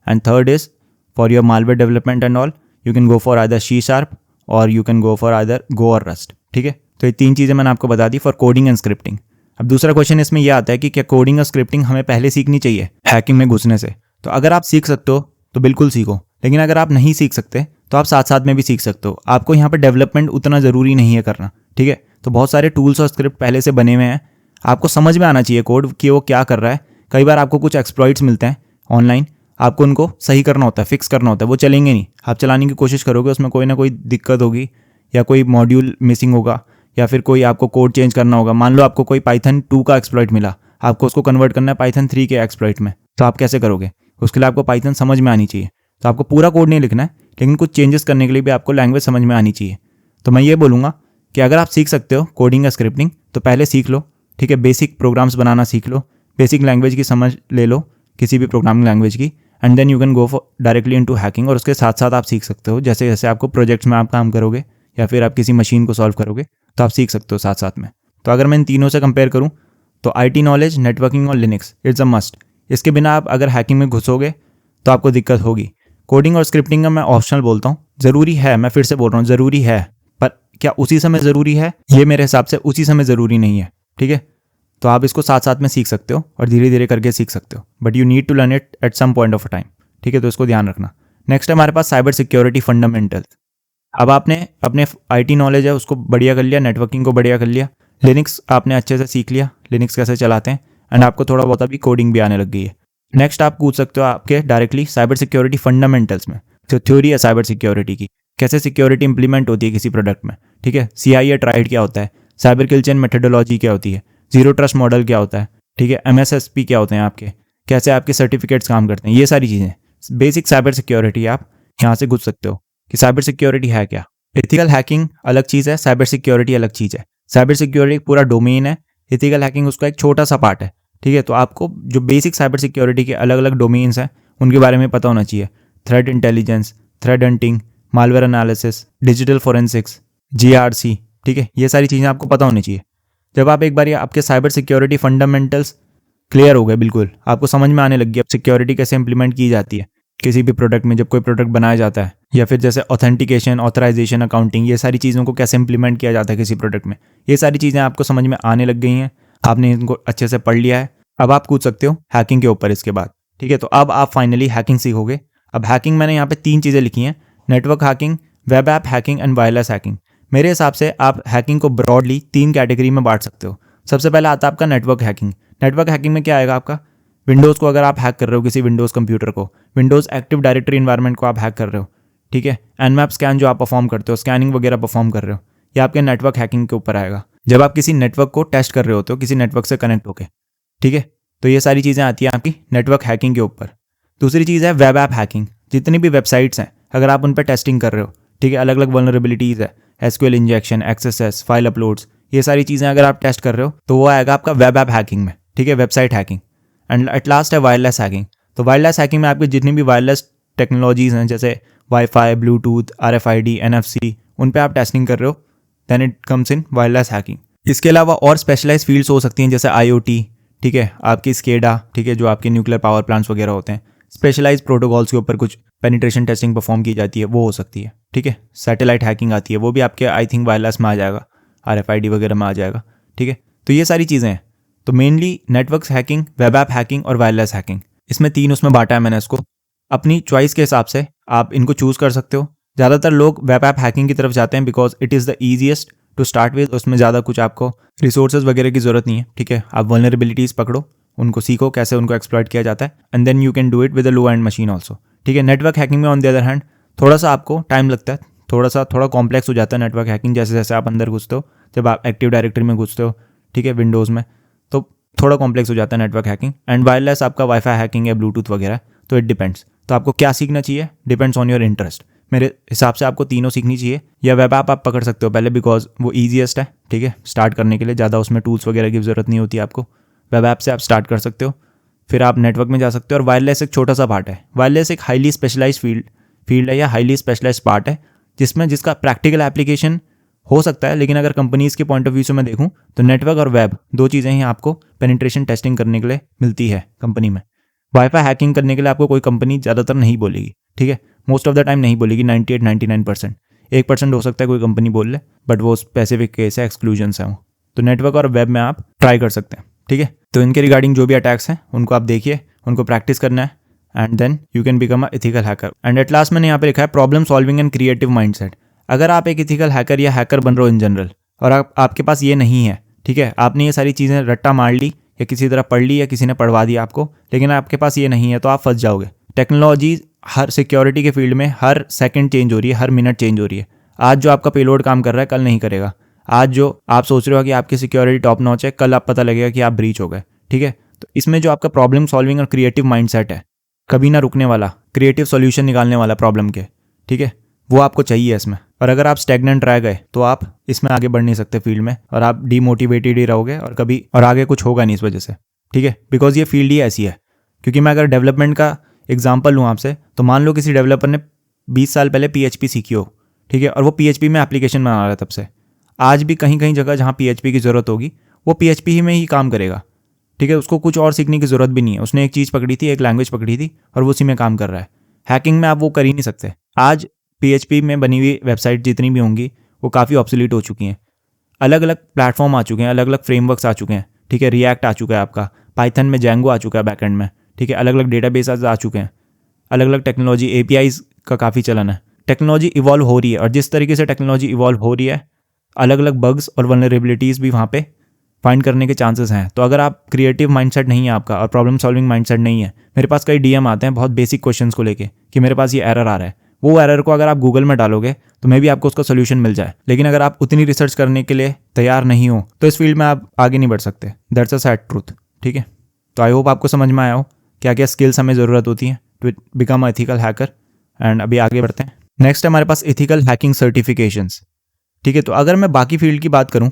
And third is for your malware development and all, you can go for either C# और you can go for either Go और Rust, ठीक है। तो ये 3 चीज़ें मैंने आपको बता दी फॉर कोडिंग एंड स्क्रिप्टिंग। अब दूसरा क्वेश्चन इसमें यह आता है कि क्या कोडिंग और स्क्रिप्टिंग हमें पहले सीखनी चाहिए हैकिंग में घुसने से। तो अगर आप सीख सकते हो तो बिल्कुल सीखो, लेकिन अगर आप नहीं सीख सकते तो आप साथ साथ में भी सीख सकते हो। आपको यहाँ पर डेवलपमेंट उतना ज़रूरी नहीं है करना, ठीक है। तो बहुत सारे टूल्स और स्क्रिप्ट पहले से बने हुए हैं, आपको समझ में आना चाहिए कोड कि वो क्या कर रहा है। कई बार आपको कुछ एक्सप्लॉइट्स मिलते हैं ऑनलाइन, आपको उनको सही करना होता है, फिक्स करना होता है, वो चलेंगे नहीं। आप चलाने की कोशिश करोगे, उसमें कोई ना कोई दिक्कत होगी, या कोई मॉड्यूल मिसिंग होगा, या फिर कोई आपको कोड चेंज करना होगा। मान लो आपको कोई पाइथन 2 का एक्सप्लॉइट मिला, आपको उसको कन्वर्ट करना है पाइथन 3 के एक्सप्लॉइट में, तो आप कैसे करोगे? उसके लिए आपको पाइथन समझ में आनी चाहिए। तो आपको पूरा कोड नहीं लिखना है, लेकिन कुछ चेंजेस करने के लिए भी आपको लैंग्वेज समझ में आनी चाहिए। तो मैं ये बोलूँगा कि अगर आप सीख सकते हो कोडिंग या स्क्रिप्टिंग, तो पहले सीख लो, ठीक है। बेसिक प्रोग्राम्स बनाना सीख लो, बेसिक लैंग्वेज की समझ ले लो, किसी भी प्रोग्रामिंग लैंग्वेज की, and then you can go for directly into hacking. और उसके साथ साथ आप सीख सकते हो, जैसे जैसे आपको प्रोजेक्ट्स में आप काम करोगे या फिर आप किसी मशीन को सॉल्व करोगे, तो आप सीख सकते हो साथ साथ में। तो अगर मैं इन तीनों से कंपेयर करूँ, तो IT नॉलेज, नेटवर्किंग और लिनक्स, इट्स अ मस्ट। इसके बिना आप अगर हैकिंग में घुसोगे तो आपको दिक्कत होगी। कोडिंग और स्क्रिप्टिंग का मैं ऑप्शनल बोलता हूँ, ज़रूरी है, मैं फिर से बोल रहा हूँ ज़रूरी है, पर क्या उसी समय ज़रूरी है? ये मेरे हिसाब से उसी समय ज़रूरी नहीं है, ठीक है। तो आप इसको साथ साथ में सीख सकते हो और धीरे धीरे करके सीख सकते हो, but you need to learn it at some point of a time, ठीक है। तो इसको ध्यान रखना। नेक्स्ट है हमारे पास साइबर सिक्योरिटी फंडामेंटल्स। अब आपने अपने IT नॉलेज है उसको बढ़िया कर लिया, नेटवर्किंग को बढ़िया कर लिया, लिनक्स आपने अच्छे से सीख लिया, लिनक्स कैसे चलाते हैं, एंड आपको थोड़ा बहुत अभी कोडिंग भी आने लग गई है। नेक्स्ट आप पूछ सकते हो आपके डायरेक्टली साइबर सिक्योरिटी फंडामेंटल्स में, जो थ्योरी है साइबर सिक्योरिटी की, कैसे सिक्योरिटी इंप्लीमेंट होती है किसी प्रोडक्ट में, ठीक है। CI या ट्राइड क्या होता है, साइबर किल चेन मेथोडोलॉजी क्या होती है, जीरो ट्रस्ट मॉडल क्या होता है, ठीक है, MSSP क्या होते हैं आपके, कैसे आपके सर्टिफिकेट्स काम करते हैं, ये सारी चीज़ें बेसिक साइबर सिक्योरिटी आप यहाँ से घुस सकते हो कि साइबर सिक्योरिटी है क्या। एथिकल हैकिंग अलग चीज़ है, साइबर सिक्योरिटी अलग चीज़ है। साइबर सिक्योरिटी पूरा डोमेन है, एथिकल हैकिंग उसका एक छोटा सा पार्ट है, ठीक है। तो आपको जो बेसिक साइबर सिक्योरिटी के अलग अलग डोमेन्स हैं उनके बारे में पता होना चाहिए। Threat intelligence, threat hunting, malware analysis, digital forensics, GRC, ठीक है, ये सारी चीज़ें आपको पता होनी चाहिए। जब आप एक बार ये आपके साइबर सिक्योरिटी फंडामेंटल्स क्लियर हो गए, बिल्कुल आपको समझ में आने लगी अब सिक्योरिटी कैसे इंप्लीमेंट की जाती है किसी भी प्रोडक्ट में, जब कोई प्रोडक्ट बनाया जाता है, या फिर जैसे ऑथेंटिकेशन, ऑथराइजेशन, अकाउंटिंग, ये सारी चीज़ों को कैसे इंप्लीमेंट किया जाता है किसी प्रोडक्ट में, ये सारी चीज़ें आपको समझ में आने लग गई हैं, आपने इनको अच्छे से पढ़ लिया है। अब आप पूछ सकते हो हैकिंग के ऊपर इसके बाद, ठीक है। तो अब आप फाइनली हैकिंग सीखोगे। अब हैकिंग मैंने यहाँ पे 3 चीज़ें लिखी हैं, network hacking, web app hacking and wireless hacking. मेरे हिसाब से आप हैकिंग को ब्रॉडली 3 कैटेगरी में बांट सकते हो। सबसे पहला आता है आपका नेटवर्क हैकिंग। नेटवर्क हैकिंग में क्या आएगा आपका, विंडोज़ को अगर आप हैक कर रहे हो, किसी विंडोज़ कंप्यूटर को, विंडोज़ एक्टिव डायरेक्टरी इन्वायरमेंट को आप हैक कर रहे हो, ठीक है। Nmap स्कैन जो आप परफॉर्म करते हो, स्कैनिंग वगैरह परफॉर्म कर रहे हो, ये आपके नेटवर्क हैकिंग के ऊपर आएगा। जब आप किसी नेटवर्क को टेस्ट कर रहे होते हो, किसी नेटवर्क से कनेक्ट होके, ठीक है, तो ये सारी चीज़ें आती हैं आपकी नेटवर्क हैकिंग के ऊपर। दूसरी चीज़ है वेब ऐप हैकिंग। जितनी भी वेबसाइट्स हैं अगर आप उन पर टेस्टिंग कर रहे हो, ठीक है, अलग अलग वल्नरेबिलिटीज़ है, SQL injection, XSS, file uploads, ये सारी चीज़ें अगर आप टेस्ट कर रहे हो तो वो आएगा आपका वेब ऐप हैकिंग में, ठीक है, website hacking. And at last है वायरलेस हैकिंग। तो वायरलेस हैकिंग में आपकी जितनी भी वायरलेस टेक्नोलॉजीज़ हैं, जैसे वाईफाई, ब्लूटूथ, RFID, NFC, उन पे आप टेस्टिंग कर रहे हो, then it comes in wireless hacking. इसके अलावा और स्पेशलाइज फील्ड्स हो सकती हैं जैसे IoT, ठीक है, आपकी स्केडा, ठीक है, जो आपके न्यूक्लियर पावर प्लांट्स वगैरह होते हैं, स्पेशलाइज प्रोटोकॉल्स के ऊपर कुछ पेनिट्रेशन टेस्टिंग परफॉर्म की जाती है, वो हो सकती है, ठीक है। सैटेलाइट हैकिंग आती है, वो भी आपके आई थिंक वायरलेस में आ जाएगा, RFID वगैरह में आ जाएगा, ठीक है। तो ये सारी चीज़ें हैं। तो mainly network hacking, web app hacking और वायरलेस हैकिंग, इसमें 3 उसमें बांटा है मैंने इसको। अपनी चॉइस के हिसाब से आप इनको चूज़ कर सकते हो। ज़्यादातर लोग वेब ऐप हैकिंग की तरफ जाते हैं because it is the easiest to start with. उसमें ज़्यादा कुछ आपको रिसोर्सेज वगैरह की ज़रूरत नहीं है, ठीक है। आप वल्नरेबिलिटीज़ पकड़ो, उनको सीखो कैसे उनको एक्सप्लॉइट किया जाता है, and then you can do it with a low end machine also, ठीक है। नेटवर्क हैकिंग में ऑन द अदर हैंड थोड़ा सा आपको टाइम लगता है, थोड़ा कॉम्प्लेक्स हो जाता है नेटवर्क हैकिंग। जैसे जैसे आप अंदर घुसते हो, जब आप एक्टिव डायरेक्टरी में घुसते हो, ठीक है, विंडोज़ में, तो थोड़ा कॉम्प्लेक्स हो जाता है नेटवर्क हैकिंग। एंड वायरलेस आपका वाईफाई हैकिंग या ब्लूटूथ वगैरह, तो इट डिपेंड्स। तो आपको क्या सीखना चाहिए डिपेंड्स ऑन योर इंटरेस्ट। मेरे हिसाब से आपको तीनों सीखनी चाहिए, या वेब ऐप आप पकड़ सकते हो पहले बिकॉज वो ईजीएस्ट है, ठीक है, स्टार्ट करने के लिए। ज़्यादा उसमें टूल्स वगैरह की ज़रूरत नहीं होती आपको। वेब ऐप से आप स्टार्ट कर सकते हो, फिर आप नेटवर्क में जा सकते हो। और वायरलेस एक छोटा सा पार्ट है। वायरलेस एक हाईली स्पेशलाइज फील्ड है या हाईली स्पेशलाइज पार्ट है जिसका प्रैक्टिकल एप्लीकेशन हो सकता है, लेकिन अगर कंपनीज़ के पॉइंट ऑफ व्यू से मैं देखूँ तो नेटवर्क और वेब दो चीज़ें ही आपको पेनिट्रेशन टेस्टिंग करने के लिए मिलती है कंपनी में। वाईफाई हैकिंग करने के लिए आपको कोई कंपनी ज़्यादातर नहीं बोलेगी, ठीक है, मोस्ट ऑफ द टाइम नहीं बोलेगी, 98-99%। 1% हो सकता है कोई कंपनी बोल ले, बट वो स्पेसिफिक केस है, एक्सक्लूजन्स हैं वो। तो नेटवर्क और वेब में आप ट्राई कर सकते हैं, ठीक है। तो इनके रिगार्डिंग जो भी अटैक्स हैं उनको आप देखिए, उनको प्रैक्टिस करना है, and then you can become a ethical hacker. And at last मैंने यहाँ पे लिखा है problem solving and creative mindset. अगर आप एक एथिकल हैकर या हैकर बन रहे हो इन जनरल, और आपके पास ये नहीं है, ठीक है, आपने ये सारी चीज़ें रट्टा मार ली या किसी तरह पढ़ ली या किसी ने पढ़वा दिया आपको, लेकिन आपके पास ये नहीं है, तो आप फंस जाओगे। टेक्नोलॉजी हर सिक्योरिटी के फील्ड में हर सेकंड चेंज हो रही है, हर मिनट चेंज हो रही है। आज जो आपका पेलोड काम कर रहा है कल नहीं करेगा। आज जो आप सोच रहे हो कि आपकी सिक्योरिटी टॉप नॉच है, कल आप पता लगेगा कि आप ब्रीच हो गए, ठीक है। तो इसमें जो आपका प्रॉब्लम सॉल्विंग और क्रिएटिव माइंडसेट है, कभी ना रुकने वाला, क्रिएटिव सॉल्यूशन निकालने वाला प्रॉब्लम के, ठीक है, वो आपको चाहिए इसमें। और अगर आप स्टैग्नेंट रह गए तो आप इसमें आगे बढ़ नहीं सकते फील्ड में, और आप डीमोटिवेटेड ही रहोगे और कभी और आगे कुछ होगा नहीं इस वजह से, ठीक है। बिकॉज ये फील्ड ही ऐसी है। क्योंकि मैं अगर डेवलपमेंट का एग्जाम्पल लूँ आपसे, तो मान लो किसी डेवलपर ने 20 साल पहले PHP सीखी हो, ठीक है, और वो PHP में एप्लीकेशन बना रहा है तब से। आज भी कहीं कहीं जगह जहाँ PHP की ज़रूरत होगी वो PHP ही में ही काम करेगा, ठीक है। उसको कुछ और सीखने की ज़रूरत भी नहीं है। उसने एक चीज़ पकड़ी थी, एक लैंग्वेज पकड़ी थी, और वो उसी में काम कर रहा है। हैकिंग में आप वो कर ही नहीं सकते। आज PHP में बनी हुई वेबसाइट जितनी भी होंगी वो काफ़ी ऑब्सोलीट हो चुकी हैं। अलग अलग प्लेटफॉर्म आ चुके हैं, अलग अलग फ्रेमवर्क्स आ चुके हैं, ठीक है। रिएक्ट आ चुका है आपका, पाइथन में Django आ चुका है बैकएंड में, ठीक है। अलग अलग डेटाबेसेस आ चुके हैं, अलग अलग टेक्नोलॉजी APIs का काफ़ी चलन है। टेक्नोलॉजी इवॉल्व हो रही है, और जिस तरीके से टेक्नोलॉजी इवॉल्व हो रही है, अलग अलग बग्स और वल्नरेबिलिटीज़ भी वहाँ पे फाइंड करने के चांसेस हैं। तो अगर आप क्रिएटिव माइंडसेट नहीं है आपका और प्रॉब्लम सॉल्विंग माइंडसेट नहीं है, मेरे पास कई DM आते हैं बहुत बेसिक क्वेश्चंस को लेके कि मेरे पास ये एरर आ रहा है। वो एरर को अगर आप गूगल में डालोगे तो मे भी आपको उसका सोल्यूशन मिल जाए, लेकिन अगर आप उतनी रिसर्च करने के लिए तैयार नहीं हो तो इस फील्ड में आप आगे नहीं बढ़ सकते। दैट्स अ सैड ट्रूथ, ठीक है। तो आई होप आपको समझ में आया हो क्या क्या स्किल्स हमें ज़रूरत होती है to become a ethical hacker. And अभी आगे बढ़ते हैं। नेक्स्ट है हमारे पास एथिकल हैकिंग सर्टिफिकेशंस, ठीक है। तो अगर मैं बाकी फील्ड की बात करूं,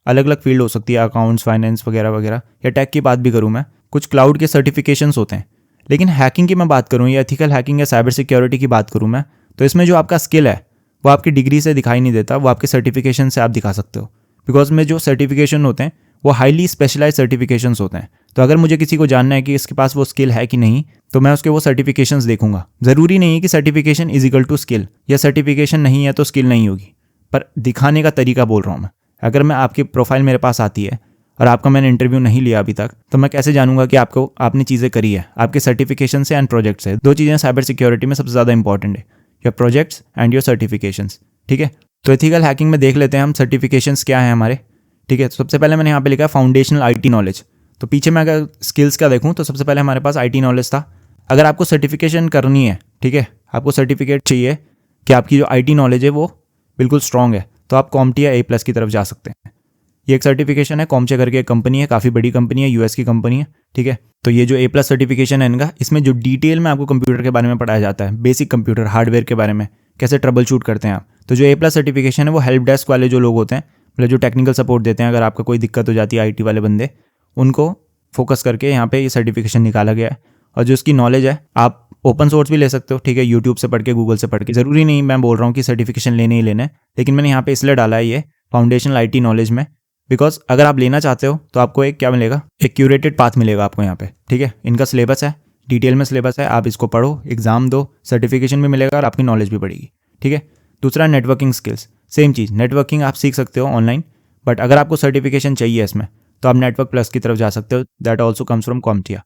अलग अलग फील्ड हो सकती है, अकाउंट्स, फाइनेंस वगैरह वगैरह, या टेक की बात भी करूं मैं, कुछ क्लाउड के सर्टिफिकेशंस होते हैं। लेकिन हैकिंग की मैं बात करूं या एथिकल हैकिंग या साइबर सिक्योरिटी की बात करूं मैं, तो इसमें जो आपका स्किल है वो आपकी डिग्री से दिखाई नहीं देता, वो आपके सर्टिफिकेशन से आप दिखा सकते हो। बिकॉज में जो सर्टिफिकेशन होते हैं वो हाईली स्पेशलाइज सर्टिफिकेशंस होते हैं। तो अगर मुझे किसी को जानना है कि इसके पास वो स्किल है कि नहीं, तो मैं उसके वो सर्टिफिकेशंस देखूंगा। ज़रूरी नहीं है कि certification is equal to skill, या सर्टिफिकेशन नहीं है तो स्किल नहीं होगी, पर दिखाने का तरीका बोल रहा हूँ मैं। अगर मैं आपकी प्रोफाइल मेरे पास आती है और आपका मैंने इंटरव्यू नहीं लिया अभी तक, तो मैं कैसे जानूंगा कि आपने चीज़ें करी है? आपके सर्टिफिकेशन से एंड प्रोजेक्ट से। दो चीज़ें साइबर सिक्योरिटी में सबसे ज़्यादा इंपॉर्टेंट है, your projects and your certifications, ठीक है। तो एथिकल हैकिंग में देख लेते हैं हम सर्टिफिकेशंस क्या हैं हमारे, ठीक है। तो सबसे पहले मैंने यहाँ पे लिखा है फाउंडेशनल IT नॉलेज। तो पीछे मैं अगर स्किल्स का देखूँ तो सबसे पहले हमारे पास IT नॉलेज था। अगर आपको सर्टिफिकेशन करनी है, ठीक है, आपको सर्टिफिकेट चाहिए कि आपकी जो IT नॉलेज है वो बिल्कुल स्ट्रॉन्ग है, तो आप CompTIA या A+ की तरफ जा सकते हैं। ये एक सर्टिफिकेशन है, CompTIA करके एक कंपनी है, काफ़ी बड़ी कंपनी है, US की कंपनी है, ठीक है। तो ये जो A+ सर्टिफिकेशन है इनका, इसमें जो डिटेल में आपको कंप्यूटर के बारे में पढ़ाया जाता है, बेसिक कंप्यूटर हार्डवेयर के बारे में, कैसे ट्रबल शूट करते हैं आप। तो जो A+ सर्टिफिकेशन है वो हेल्प डेस्क वाले जो लोग होते हैं, मतलब जो टेक्निकल सपोर्ट देते हैं, अगर आपका कोई दिक्कत हो जाती है IT वाले बंदे, उनको फोकस करके यहाँ पे ये सर्टिफिकेशन निकाला गया है। और जो इसकी नॉलेज है आप ओपन सोर्स भी ले सकते हो, ठीक है, यूट्यूब से पढ़ के, गूगल से पढ़ के। ज़रूरी नहीं मैं बोल रहा हूँ कि सर्टिफिकेशन लेने ही लेना है, लेकिन मैंने यहाँ पे इसलिए डाला है ये फाउंडेशनल IT नॉलेज में, बिकॉज अगर आप लेना चाहते हो तो आपको एक क्या मिलेगा, एक क्यूरेटेड पाथ मिलेगा आपको यहाँ पे, ठीक है। इनका सिलेबस है, डिटेल में सिलेबस है, आप इसको पढ़ो, एग्जाम दो, सर्टिफिकेशन भी मिलेगा और आपकी नॉलेज भी बढ़ेगी, ठीक है। दूसरा नेटवर्किंग स्किल्स, सेम चीज़, नेटवर्किंग आप सीख सकते हो ऑनलाइन, बट अगर आपको सर्टिफिकेशन चाहिए इसमें तो आप नेटवर्क प्लस की तरफ जा सकते हो, दैट ऑल्सो कम्स फ्रॉम कॉम्टिया।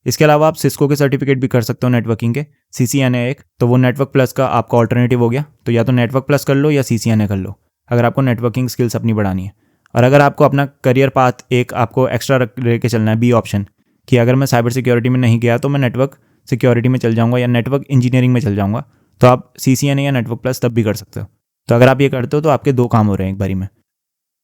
इसके अलावा आप सिस्को के सर्टिफिकेट भी कर सकते हो नेटवर्किंग के, CCNA एक, तो वो नेटवर्क प्लस का आपका ऑल्टरनेटिव हो गया। तो या तो नेटवर्क प्लस कर लो या CCNA कर लो अगर आपको नेटवर्किंग स्किल्स अपनी बढ़ानी है। और अगर आपको अपना करियर पाथ एक आपको एक्स्ट्रा लेके चलना है, बी ऑप्शन, कि अगर मैं साइबर सिक्योरिटी में नहीं गया तो मैं नेटवर्क सिक्योरिटी में चल जाऊँगा या नेटवर्क इंजीनियरिंग में चल जाऊँगा, तो आप CCNA या नेटवर्क प्लस तब भी कर सकते हो। तो अगर आप ये करते हो तो आपके 2 काम हो रहे हैं एक बारी में,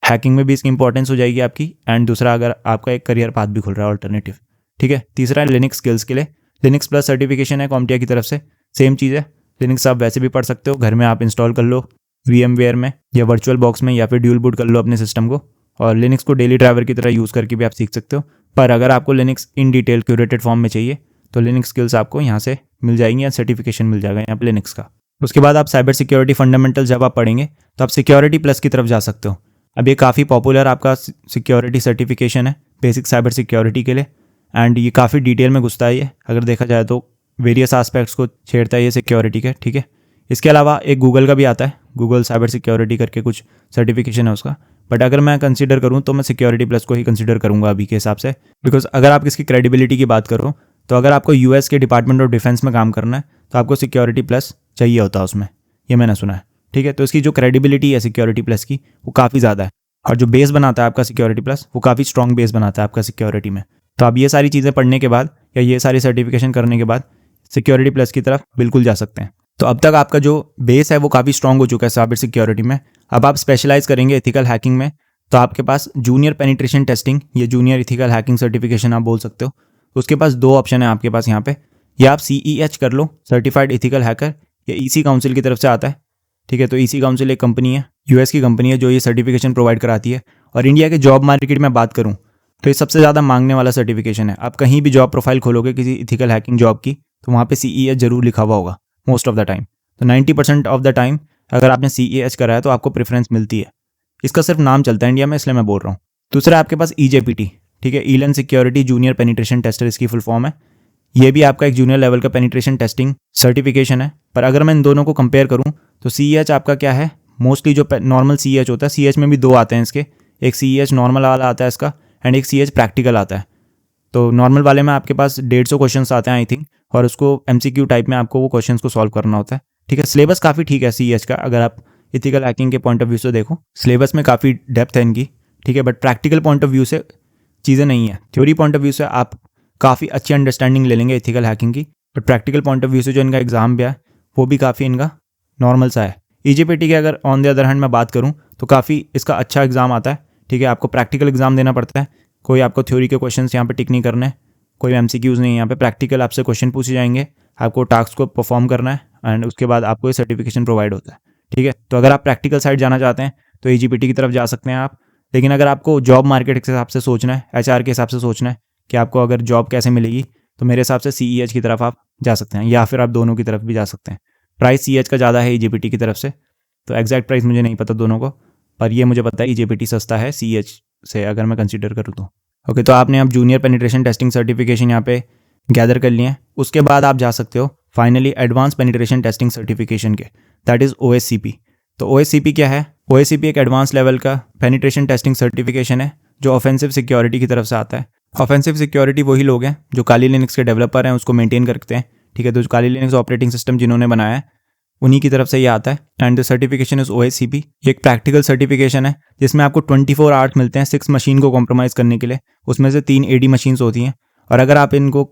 हैकिंग में भी इसकी इंपॉर्टेंस हो जाएगी आपकी, एंड दूसरा अगर आपका एक करियर पाथ भी खुल रहा है ऑल्टरनेटिव, ठीक है। तीसरा है लिनक्स स्किल्स के लिए, लिनक्स प्लस सर्टिफिकेशन है कॉम्टिया की तरफ से, सेम चीज़ है। लिनक्स आप वैसे भी पढ़ सकते हो, घर में आप इंस्टॉल कर लो VMware में या वर्चुअल बॉक्स में, या फिर ड्यूल बूट कर लो अपने सिस्टम को, और लिनक्स को डेली ड्राइवर की तरह यूज़ करके भी आप सीख सकते हो। पर अगर आपको Linux in detail curated form में चाहिए तो लिनक्स स्किल्स आपको यहाँ से मिल जाएंगी या सर्टिफिकेशन मिल जाएगा यहाँ पे लिनक्स का। उसके बाद आप साइबर सिक्योरिटी फंडामेंटल जब आप पढ़ेंगे तो आप सिक्योरिटी प्लस की तरफ जा सकते हो। अब ये काफ़ी पॉपुलर आपका सिक्योरिटी सर्टिफिकेशन है बेसिक साइबर सिक्योरिटी के लिए, एंड ये काफ़ी डिटेल में घुसता है, ये अगर देखा जाए तो वेरियस एस्पेक्ट्स को छेड़ता है ये सिक्योरिटी के, ठीक है। इसके अलावा एक गूगल का भी आता है, गूगल साइबर सिक्योरिटी करके कुछ सर्टिफिकेशन है उसका, बट अगर मैं कंसीडर करूँ तो मैं सिक्योरिटी प्लस को ही कंसीडर करूँगा अभी के हिसाब से, बिकॉज अगर आप इसकी क्रेडिबिलिटी की बात करो तो अगर आपको US के डिपार्टमेंट ऑफ डिफेंस में काम करना है तो आपको सिक्योरिटी प्लस चाहिए होता है उसमें, ये मैंने सुना है, ठीक है। तो इसकी जो क्रेडिबिलिटी है सिक्योरिटी प्लस की वो काफ़ी ज़्यादा है, और जो बेस बनाता है आपका सिक्योरिटी प्लस वो काफ़ी स्ट्रॉन्ग बेस बनाता है आपका सिक्योरिटी में। तो आप ये सारी चीज़ें पढ़ने के बाद या ये सारी सर्टिफिकेशन करने के बाद सिक्योरिटी प्लस की तरफ बिल्कुल जा सकते हैं। तो अब तक आपका जो बेस है वो काफ़ी स्ट्रॉन्ग हो चुका है साइबर सिक्योरिटी में। अब आप स्पेशलाइज करेंगे एथिकल हैकिंग में, तो आपके पास जूनियर पेनिट्रेशन टेस्टिंग या जूनियर एथिकल हैकिंग सर्टिफिकेशन आप बोल सकते हो। उसके पास 2 ऑप्शन है आपके पास यहाँ पे, या आप CEH कर लो, सर्टिफाइड एथिकल हैकर, या EC काउंसिल की तरफ से आता है, ठीक है। तो EC काउंसिल एक कंपनी है, US की कंपनी है जो ये सर्टिफिकेशन प्रोवाइड कराती है। और इंडिया के जॉब मार्केट में बात करूँ तो ये सबसे ज़्यादा मांगने वाला सर्टिफिकेशन है। आप कहीं भी जॉब प्रोफाइल खोलोगे किसी एथिकल हैकिंग जॉब की तो वहाँ पे CEH जरूर लिखा हुआ होगा मोस्ट ऑफ द टाइम। तो 90% ऑफ द टाइम अगर आपने CEH करा है तो आपको प्रेफरेंस मिलती है। इसका सिर्फ नाम चलता है इंडिया में, इसलिए मैं बोल रहा हूँ। दूसरा आपके पास EJPT, ठीक है, Eelam security junior penetration tester इसकी फुल फॉर्म है। ये भी आपका एक जूनियर लेवल का पेनिट्रेशन टेस्टिंग सर्टिफिकेशन है। पर अगर मैं इन दोनों को कंपेयर करूँ तो CEH आपका क्या है, मोस्टली जो नॉर्मल CEH होता है, CEH में भी 2 आते हैं इसके, एक CEH नॉर्मल वाला आता है इसका, एंड एक CEH प्रैक्टिकल आता है। तो नॉर्मल वाले में आपके पास 150 क्वेश्चंस आते हैं आई थिंक, और उसको MCQ टाइप में आपको वो क्वेश्चंस को सॉल्व करना होता है, ठीक है। सिलेबस काफ़ी ठीक है CEH का, अगर आप एथिकल हैकिंग के पॉइंट ऑफ व्यू से देखो सिलेबस में काफ़ी डेप्थ है इनकी, ठीक है। But practical point of view से चीज़ें नहीं है, थ्योरी पॉइंट ऑफ व्यू से आप काफ़ी अच्छी अंडरस्टैंडिंग ले लेंगे एथिकल हैकिंग की, but practical point of view से जो इनका एग्जाम भी है वो भी काफ़ी इनका नॉर्मल सा है। EJPT की अगर ऑन द अदर हैंड मैं बात करूँ तो काफ़ी इसका अच्छा एग्जाम आता है, ठीक है। आपको प्रैक्टिकल एग्जाम देना पड़ता है, कोई आपको थ्योरी के क्वेश्चन यहाँ पे टिक नहीं करने, कोई MCQs नहीं है यहाँ पे, प्रैक्टिकल आपसे क्वेश्चन पूछे जाएंगे, आपको टास्क को परफॉर्म करना है, एंड उसके बाद आपको ये सर्टिफिकेशन प्रोवाइड होता है, ठीक है। तो अगर आप प्रैक्टिकल साइड जाना चाहते हैं तो EJPT की तरफ जा सकते हैं आप। लेकिन अगर आपको जॉब मार्केट के हिसाब से सोचना है, HR के हिसाब से सोचना है कि आपको अगर जॉब कैसे मिलेगी, तो मेरे हिसाब से CEH की तरफ आप जा सकते हैं, या फिर आप दोनों की तरफ भी जा सकते हैं। प्राइस CEH का ज़्यादा है EJPT की तरफ से, तो एग्जैक्ट प्राइस मुझे नहीं पता दोनों को, पर ये मुझे पता है EJPT सस्ता है CEH से अगर मैं कंसिडर करूँ तो। ओके, तो आपने अब जूनियर पेनिट्रेशन टेस्टिंग सर्टिफिकेशन यहाँ पे गैदर कर लिए हैं। उसके बाद आप जा सकते हो finally advance penetration testing certification के, दैट इज़ OSCP। तो OSCP क्या है? OSCP एक एडवांस लेवल का पेनिट्रेशन टेस्टिंग सर्टिफिकेशन है जो ऑफेंसिव सिक्योरिटी की तरफ से आता है। ऑफेंसिव सिक्योरिटी वही लोग हैं जो काली लिनक्स के डेवलपर हैं, उसको मेंटेन करते हैं, ठीक है। तो जो काली लिनक्स ऑपरेटिंग सिस्टम जिन्होंने बनाया है उन्हीं की तरफ से ये आता है। And the certification is OSCP। एक प्रैक्टिकल सर्टिफिकेशन है जिसमें आपको 24 आवर्स मिलते हैं 6 मशीन को कॉम्प्रोमाइज़ करने के लिए, उसमें से 3 AD मशीन्स होती हैं, और अगर आप इनको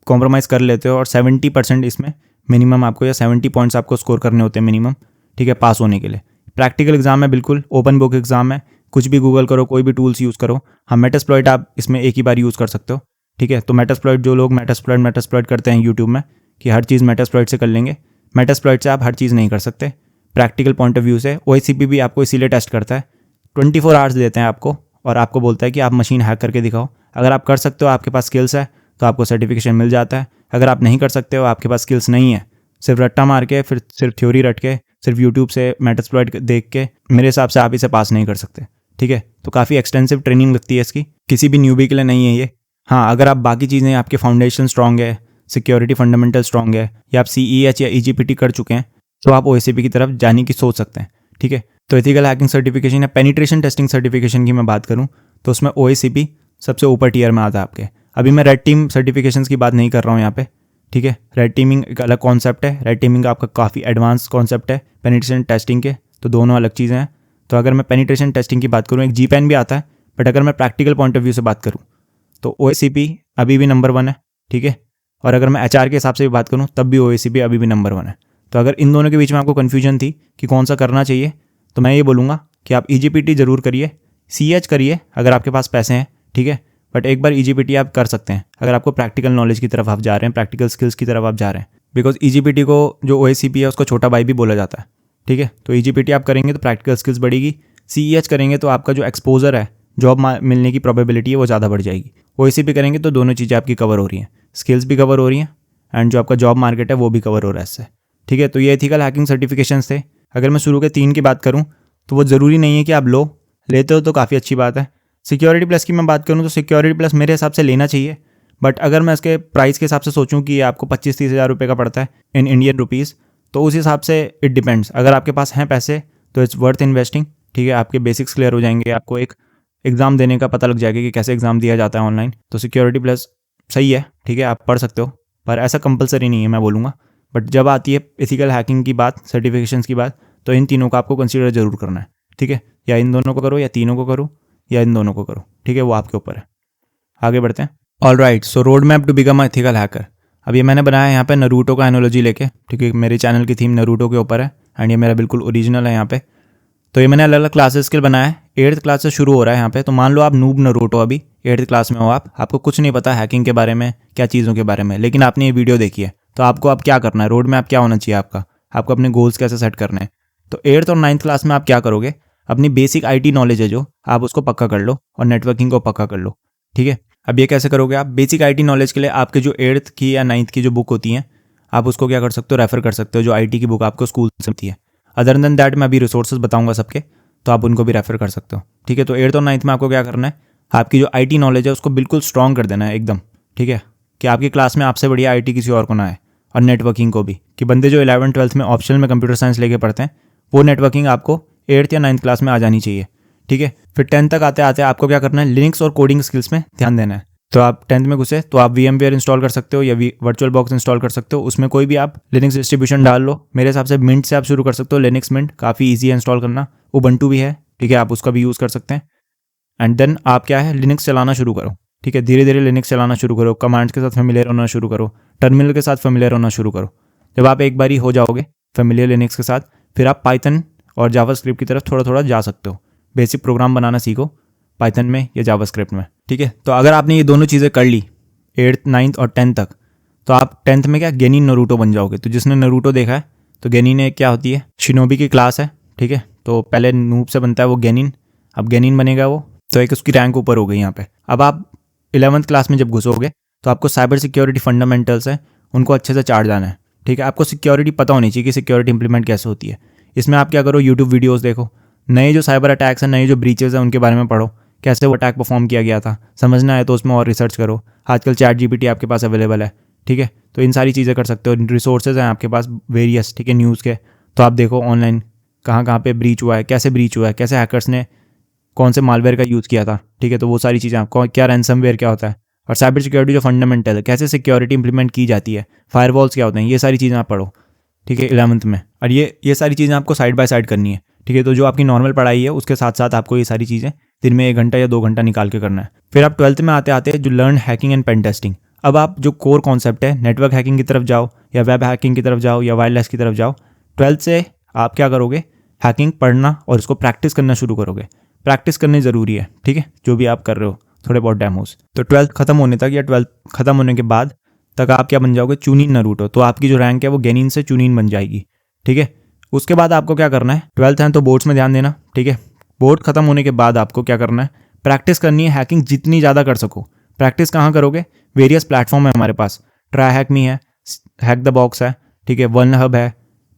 कॉम्प्रोमाइज़ कर लेते हो और 70% इसमें मिनिमम आपको, या 70 पॉइंट्स आपको स्कोर करने होते हैं मिनिमम, ठीक है, पास होने के लिए। प्रैक्टिकल एग्जाम है, बिल्कुल ओपन बुक एग्जाम है, कुछ भी गूगल करो, कोई भी टूल्स यूज़ करो। हाँ, मेटास्प्लॉइट आप इसमें एक ही बार यूज़ कर सकते हो, ठीक है। तो मेटास्प्लॉइट, जो लोग मेटास्प्लॉइट करते हैं यूट्यूब में कि हर चीज़ मेटास्प्लॉइट से कर लेंगे, मेटास्प्लॉइट से आप हर चीज़ नहीं कर सकते। प्रैक्टिकल पॉइंट ऑफ व्यू से OSCP भी आपको इसीलिए टेस्ट करता है, 24 आवर्स देते हैं आपको, और आपको बोलता है कि आप मशीन हैक करके दिखाओ। अगर आप कर सकते हो, आपके पास स्किल्स है, तो आपको सर्टिफिकेशन मिल जाता है। अगर आप नहीं कर सकते हो, आपके पास स्किल्स नहीं है, सिर्फ रट्टा मार के, फिर सिर्फ थ्योरी रट के, सिर्फ यूट्यूब से मेटास्प्लॉइट देख के, मेरे हिसाब से आप इसे पास नहीं कर सकते, ठीक है। तो काफ़ी एक्सटेंसिव ट्रेनिंग लगती है इसकी, किसी भी न्यूबी के लिए नहीं है ये। हाँ, अगर आप बाकी चीज़ें, आपके फाउंडेशन स्ट्रॉन्ग है, सिक्योरिटी फंडामेंटल स्ट्रॉन्ग है, या आप CEH या EGPT कर चुके हैं, तो आप OSCP की तरफ जाने की सोच सकते हैं, ठीक है। तो एथिकल हैकिंग सर्टिफिकेशन या पेनिट्रेशन टेस्टिंग सर्टिफिकेशन की मैं बात करूँ तो उसमें OSCP सबसे ऊपर टीयर में आता है आपके। अभी मैं रेड टीम सर्टिफिकेशंस की बात नहीं कर रहा हूँ यहाँ पे, ठीक है। रेड टीमिंग एक अलग कॉन्सेप्ट है, रेड टीमिंग आपका काफ़ी एडवांस कॉन्सेप्ट है पेनिट्रेशन टेस्टिंग के, तो दोनों अलग चीज़ें हैं। तो अगर मैं पेनिट्रेशन टेस्टिंग की बात करूँ, एक GPAN भी आता है, बट अगर मैं प्रैक्टिकल पॉइंट ऑफ व्यू से बात करूँ तो OSCP अभी भी नंबर 1 है, ठीक है। और अगर मैं HR के हिसाब से भी बात करूँ तब भी OSCP अभी भी नंबर 1 है। तो अगर इन दोनों के बीच में आपको कन्फ्यूजन थी कि कौन सा करना चाहिए, तो मैं ये बोलूँगा कि आप EGPT ज़रूर करिए, CH करिए अगर आपके पास पैसे हैं, ठीक है। बट एक बार EGPT आप कर सकते हैं अगर आपको प्रैक्टिकल नॉलेज की तरफ आप जा रहे हैं, प्रैक्टिकल स्किल्स की तरफ आप जा रहे हैं। बिकॉज EGPT को जो OSCP है उसको छोटा भाई भी बोला जाता है, ठीक है। तो EGPT आप करेंगे तो प्रैक्टिकल स्किल्स बढ़ेगी, CEH करेंगे तो आपका जो एक्सपोजर है, जॉब मिलने की प्रोबेबिलिटी है वो ज़्यादा बढ़ जाएगी। OSCP करेंगे तो दोनों चीज़ें आपकी कवर हो रही हैं, स्किल्स भी कवर हो रही हैं एंड जो आपका जॉब मार्केट है वो भी कवर हो रहा है इससे, ठीक है। तो ये एथिकल हैकिंग सर्टिफिकेशंस थे। अगर मैं शुरू के 3 की बात करूँ तो वो ज़रूरी नहीं है कि आप लेते हो तो काफ़ी अच्छी बात है। सिक्योरिटी प्लस की मैं बात करूँ तो सिक्योरिटी प्लस मेरे हिसाब से लेना चाहिए, बट अगर मैं इसके प्राइस के हिसाब से सोचूं कि ये आपको 25-30 हज़ार रुपये का पड़ता है इन इंडियन रुपीज़, तो उस हिसाब से इट डिपेंड्स। अगर आपके पास हैं पैसे तो इट्स वर्थ इन्वेस्टिंग, ठीक है। आपके बेसिक्स क्लियर हो जाएंगे, आपको एक एग्ज़ाम देने का पता लग जाएगा कि कैसे एग्ज़ाम दिया जाता है ऑनलाइन। तो सिक्योरिटी प्लस सही है, ठीक है, आप पढ़ सकते हो, पर ऐसा कंपलसरी नहीं है मैं बोलूँगा। बट जब आती है एथिकल हैकिंग की बात, सर्टिफिकेशंस की बात, तो इन तीनों का आपको कंसीडर जरूर करना है, ठीक है। या इन दोनों को करो, या तीनों को करो, या इन दोनों को करो, ठीक है, वो आपके ऊपर है। आगे बढ़ते हैं। All right, so road map to become ethical hacker. अब ये मैंने बनाया है यहाँ पे नरूटो का एनोलॉजी लेके, ठीक है। मेरे चैनल की थीम नरूटो के ऊपर है एंड ये मेरा बिल्कुल ओरिजिनल है यहाँ पे। तो ये मैंने अलग अलग क्लासेस के लिए बनाया है। 8th क्लास से शुरू हो रहा है यहाँ पे। तो मान लो आप नूब नरूटो अभी 8th क्लास में हो, आपको कुछ नहीं पता हैकिंग के बारे में, क्या चीज़ों के बारे में, लेकिन आपने ये वीडियो देखी है, तो आपको अब क्या करना है, रोड मैप क्या होना चाहिए आपको अपने गोल्स कैसे सेट करने हैं। तो 8th और 9th क्लास में आप क्या करोगे, अपनी बेसिक IT नॉलेज है जो, आप उसको पक्का कर लो और नेटवर्किंग को पक्का कर लो, ठीक है। अब ये कैसे करोगे आप, बेसिक IT नॉलेज के लिए आपके जो 8th की या 9th की जो बुक होती हैं, आप उसको क्या कर सकते हो, रेफर कर सकते हो, जो IT की बुक आपको स्कूल से मिलती है। अदर देन दैट मैं अभी रिसोर्सेज बताऊंगा सबके, तो आप उनको भी रेफर कर सकते हो, ठीक है। तो 8th और 9th में आपको क्या करना है, आपकी जो IT नॉलेज है उसको बिल्कुल स्ट्रॉन्ग कर देना है एकदम, ठीक है, कि आपकी क्लास में आपसे बढ़िया IT किसी और को ना है। और नेटवर्किंग को भी, कि बंदे जो 11th 12th में ऑप्शनल में कंप्यूटर साइंस लेके पढ़ते हैं, वो नेटवर्किंग आपको 8th या 9th क्लास में आ जानी चाहिए, ठीक है। फिर 10th तक आते आते आपको क्या करना है, लिनक्स और कोडिंग स्किल्स में ध्यान देना है। तो आप 10th में घुसे तो आप VMware इंस्टॉल कर सकते हो या वर्चुअल बॉक्स इंस्टॉल कर सकते हो, उसमें कोई भी आप लिनक्स डिस्ट्रीब्यूशन डाल लो। मेरे हिसाब से मिंट से आप शुरू कर सकते हो, लिनक्स मिंट काफ़ी ईजी है इंस्टॉल करना। उबंटू भी है, ठीक है, आप उसका भी यूज़ कर सकते हैं। एंड देन आप क्या है, लिनक्स चलाना शुरू करो, ठीक है। धीरे धीरे लिनक्स चलाना शुरू करो, कमांड्स के साथ फेमिलियर होना शुरू करो, टर्मिनल के साथ फेमिलियर होना शुरू करो। जब आप एक बारी हो जाओगे फेमिलियर लिनक्स के साथ, फिर आप पाइथन और जावास्क्रिप्ट की तरफ थोड़ा थोड़ा जा सकते हो। बेसिक प्रोग्राम बनाना सीखो पाइथन में या जावास्क्रिप्ट में, ठीक है। तो अगर आपने ये दोनों चीज़ें कर ली 8th 9th और 10th तक, तो आप 10th में क्या गेनिन नरूटो बन जाओगे। तो जिसने नरूटो देखा है तो गेनिन एक क्या होती है, शिनोबी की क्लास है, ठीक है। तो पहले नूब से बनता है वो गेनिन, अब गेनिन बनेगा वो, तो एक उसकी रैंक ऊपर हो गई यहाँ पे। अब आप 11th क्लास में जब घुसोगे तो आपको साइबर सिक्योरिटी फंडामेंटल्स है, उनको अच्छे से चाट जाना है, ठीक है। आपको सिक्योरिटी पता होनी चाहिए कि सिक्योरिटी इंप्लीमेंट कैसे होती है। इसमें आप क्या करो, यूट्यूब वीडियोज़ देखो, नए जो साइबर अटैक्स हैं, नए जो ब्रीचेज हैं उनके बारे में पढ़ो, कैसे वो अटैक परफॉर्म किया गया था, समझना है तो उसमें और रिसर्च करो। आजकल ChatGPT आपके पास अवेलेबल है, ठीक है। तो इन सारी चीज़ें कर सकते हो। रिसोर्सेज हैं आपके पास वेरियस, ठीक है, न्यूज़ के, तो आप देखो ऑनलाइन कहाँ कहाँ पे ब्रीच हुआ है, कैसे ब्रीच हुआ है, कैसे हैकर्स ने कौन से मालवेयर का यूज़ किया था, ठीक है। तो वो सारी चीज़ें आपको, क्या रैंसमवेयर क्या होता है, और साइबर सिक्योरिटी जो फंडामेंटल है, कैसे सिक्योरिटी इंप्लीमेंट की जाती है, फायरवॉल्स क्या होते हैं, ये सारी चीज़ें आप पढ़ो, ठीक है, 11th में। और ये सारी चीज़ें आपको साइड बाय साइड करनी है, ठीक है। तो जो आपकी नॉर्मल पढ़ाई है उसके साथ साथ आपको ये सारी चीज़ें दिन में 1 घंटा या 2 घंटा निकाल के करना है। फिर आप 12th में आते आते जो learn hacking and pen testing, अब आप जो कोर कॉन्सेप्ट है नेटवर्क हैकिंग की तरफ जाओ, या वेब हैकिंग की तरफ जाओ, या वायरलेस की तरफ जाओ। 12th से आप क्या करोगे, हैकिंग पढ़ना और इसको प्रैक्टिस करना शुरू करोगे। प्रैक्टिस करनी ज़रूरी है, ठीक है, जो भी आप कर रहे हो, थोड़े बहुत डेमोस। तो 12th खत्म होने तक या 12th खत्म होने के बाद तक आप क्या बन जाओगे, चुनिन नरूटो। तो आपकी जो रैंक है वो गेनिन से चुनिन बन जाएगी, ठीक है। उसके बाद आपको क्या करना है, 12th है तो बोर्ड्स में ध्यान देना, ठीक है। बोर्ड खत्म होने के बाद आपको क्या करना है, प्रैक्टिस करनी है, हैकिंग जितनी ज़्यादा कर सको। प्रैक्टिस कहाँ करोगे, वेरियस प्लेटफॉर्म है हमारे पास, ट्राई हैक मी है, हैक द बॉक्स है, ठीक है, वल्न हब है,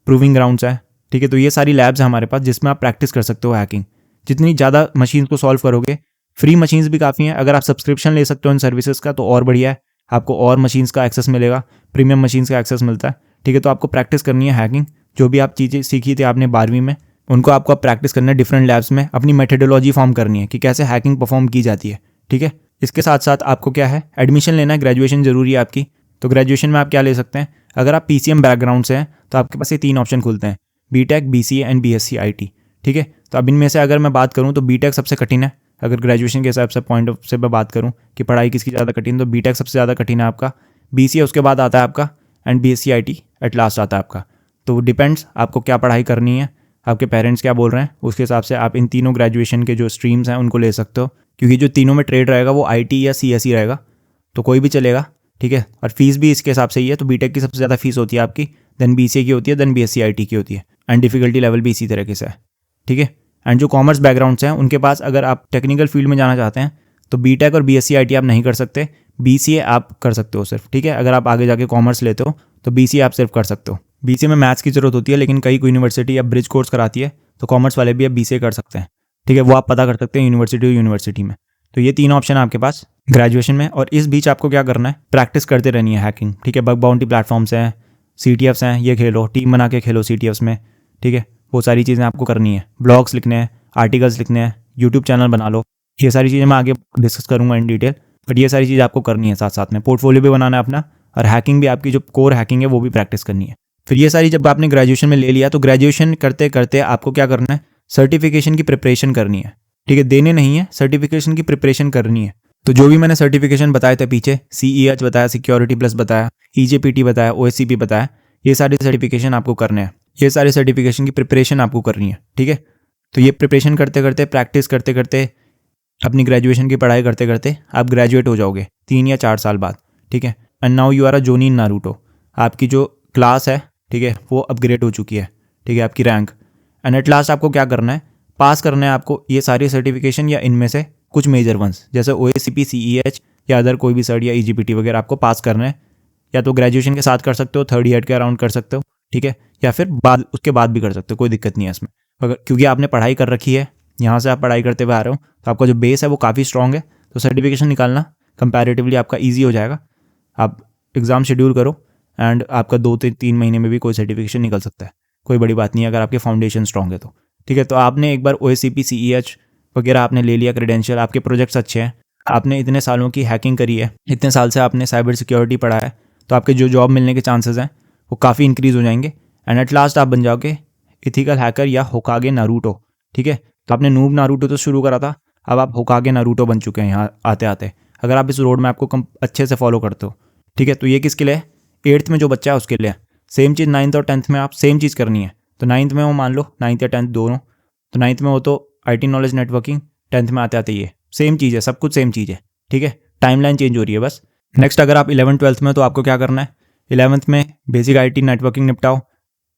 प्रूविंग ग्राउंड्स है, ठीक है। तो ये सारी लैब्स हैं हमारे पास जिसमें आप प्रैक्टिस कर सकते हो हैकिंग, जितनी ज़्यादा मशीन को सॉल्व करोगे, फ्री मशीन्स भी काफ़ी हैं, अगर आप सब्सक्रिप्शन ले सकते हो इन सर्विसेज का तो और बढ़िया है, आपको और मशीन्स का एक्सेस मिलेगा, प्रीमियम मशीन्स का एक्सेस मिलता है। ठीक है, तो आपको प्रैक्टिस करनी है हैकिंग, जो भी आप चीज़ें सीखी थी आपने 12वीं में, उनको आपको प्रैक्टिस करना है डिफरेंट लैब्स में, अपनी मेथडोलॉजी फॉर्म करनी है कि कैसे हैकिंग परफॉर्म की जाती है। ठीक है, इसके साथ साथ आपको क्या है, एडमिशन लेना है, ग्रेजुएशन जरूरी है आपकी। तो ग्रेजुएशन में आप क्या ले सकते हैं, अगर आप PCM बैकग्राउंड से हैं तो आपके पास ये 3 ऑप्शन खुलते हैं, BTech, BCA and BSc IT। ठीक है, तो अब इनमें से अगर मैं बात करूँ तो BTech सबसे कठिन है, अगर ग्रेजुएशन के हिसाब से पॉइंट ऑफ से मैं बात करूँ कि पढ़ाई किसकी ज़्यादा कठिन, तो BTech सबसे ज़्यादा कठिन है आपका, BCA उसके बाद आता है आपका, and BSc IT at last आता है आपका। तो डिपेंड्स आपको क्या पढ़ाई करनी है, आपके पेरेंट्स क्या बोल रहे हैं, उसके हिसाब से आप इन तीनों ग्रेजुएशन के जो स्ट्रीम्स हैं उनको ले सकते हो, क्योंकि जो तीनों में ट्रेड रहेगा वो IT या CSE रहेगा, तो कोई भी चलेगा। ठीक है, और फीस भी इसके हिसाब से ही है, तो BTech की सबसे ज़्यादा फीस होती है आपकी, देन BCA की होती है, देन BSc IT की होती है, एंड डिफिकल्टी लेवल भी इसी तरीके से है। ठीक है, एंड जो कॉमर्स बैकग्राउंड हैं उनके पास अगर आप टेक्निकल फील्ड में जाना चाहते हैं तो BTech और BSc IT आप नहीं कर सकते, BCA आप कर सकते हो सिर्फ। ठीक है, अगर आप आगे जाके कॉमर्स लेते हो तो BCA आप सिर्फ कर सकते हो। BCA में मैथ्स की जरूरत होती है, लेकिन कई यूनिवर्सिटी या ब्रिज कोर्स कराती है, तो कॉमर्स वाले भी अब BCA कर सकते हैं। ठीक है, वो आप पता कर सकते हैं यूनिवर्सिटी में। तो ये 3 ऑप्शन है आपके पास ग्रेजुएशन में, और इस बीच आपको क्या करना है, प्रैक्टिस करते रहनी है हैकिंग। ठीक है, बग बाउंटी प्लेटफॉर्म्स हैं, CTFs हैं, ये खेलो, टीम बना के खेलो CTFs में। ठीक है, वो सारी चीज़ें आपको करनी है, ब्लॉग्स लिखने हैं, आर्टिकल्स लिखने हैं, यूट्यूब चैनल बना लो, ये सारी चीज़ें मैं आगे डिस्कस करूँगा इन डिटेल, बट ये सारी चीज़ आपको करनी है, साथ साथ में पोर्टफोलियो भी बनाना है अपना, और हैकिंग भी आपकी जो कोर हैकिंग है वो भी प्रैक्टिस करनी है। फिर ये सारी जब आपने ग्रेजुएशन में ले लिया तो ग्रेजुएशन करते करते आपको क्या करना है, सर्टिफिकेशन की प्रिपरेशन करनी है। ठीक है, देने नहीं है, सर्टिफिकेशन की प्रिपरेशन करनी है। तो जो भी मैंने सर्टिफिकेशन बताए थे पीछे, CEH बताया, सिक्योरिटी प्लस बताया, EJPT बताया, OSCP बताया, ये सारे सर्टिफिकेशन आपको करने हैं, ये सारे सर्टिफिकेशन की प्रिपरेशन आपको करनी है। ठीक है, तो ये प्रिपरेशन करते करते, प्रैक्टिस करते करते, अपनी ग्रेजुएशन की पढ़ाई करते करते आप ग्रेजुएट हो जाओगे 3 या 4 साल बाद। ठीक है, and now you are a jonin in Naruto, आपकी जो क्लास है, ठीक है, वो अपग्रेड हो चुकी है। ठीक है, आपकी रैंक, एंड एट लास्ट आपको क्या करना है, पास करना है आपको ये सारी सर्टिफिकेशन या इनमें से कुछ मेजर वंस, जैसे OSCP, CEH या अदर कोई भी सर्ट या EJPT वगैरह आपको पास करना है, या तो ग्रेजुएशन के साथ कर सकते हो, 3rd ईयर के अराउंड कर सकते हो। ठीक है, या फिर बाद उसके बाद भी कर सकते हो, कोई दिक्कत नहीं है इसमें, अगर क्योंकि आपने पढ़ाई कर रखी है, यहाँ से आप पढ़ाई करते हुए आ रहे हो, तो आपका जो बेस है वो काफ़ी स्ट्रॉन्ग है, तो सर्टिफिकेशन निकालना कंपैरेटिवली आपका ईजी हो जाएगा। आप एग्ज़ाम शेड्यूल करो एंड आपका 2 से 3 महीने में भी कोई सर्टिफिकेशन निकल सकता है, कोई बड़ी बात नहीं है अगर आपके फाउंडेशन स्ट्रॉन्ग है तो। ठीक है, तो आपने एक बार OSCP, CEH वगैरह आपने ले लिया क्रेडेंशियल, आपके प्रोजेक्ट्स अच्छे हैं, आपने इतने सालों की हैकिंग करी है, इतने साल से आपने साइबर सिक्योरिटी पढ़ा है, तो आपके जो जॉब मिलने के चांसेस हैं वो काफ़ी इंक्रीज़ हो जाएंगे, एंड एट लास्ट आप बन जाओगे इथिकल हैकर या होकागे नारुतो। ठीक है, तो आपने नूब नारुतो तो शुरू करा था, अब आप होकागे नारुतो बन चुके हैं यहाँ आते आते, अगर आप इस रोड मैप को अच्छे से फॉलो करते हो। ठीक है, तो ये किसके लिए है, 8th में जो बच्चा है उसके लिए। सेम चीज़ 9th और 10th में आप सेम चीज़ करनी है, तो 9th में वो मान लो 9th या 10th दोनों, तो 9th में वो तो IT नॉलेज नेटवर्किंग, 10th में आते आते ये सेम चीज़ है, सब कुछ सेम चीज़ है। ठीक है, टाइमलाइन चेंज हो रही है बस। नेक्स्ट अगर आप 11th 12th में, तो आपको क्या करना है, 11th में बेसिक IT नेटवर्किंग निपटाओ।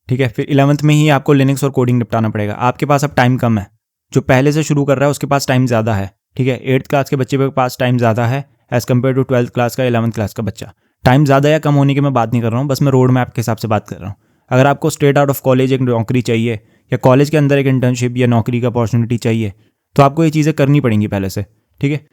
ठीक है, फिर 11th में ही आपको लिनक्स और कोडिंग निपटाना पड़ेगा, आपके पास अब टाइम कम है, जो पहले से शुरू कर रहा है उसके पास टाइम ज़्यादा है। ठीक है, 8th क्लास के बच्चे के पास टाइम ज़्यादा है as compare to 12th class का 11th क्लास का बच्चा। टाइम ज़्यादा या कम होने की मैं बात नहीं कर रहा हूँ, बस मैं रोड मैप के हिसाब से बात कर रहा हूँ। अगर आपको स्ट्रेट आउट ऑफ कॉलेज एक नौकरी चाहिए या कॉलेज के अंदर एक इंटर्नशिप या नौकरी का अपॉर्चुनिटी चाहिए, तो आपको ये चीज़ें करनी पड़ेंगी पहले से। ठीक है,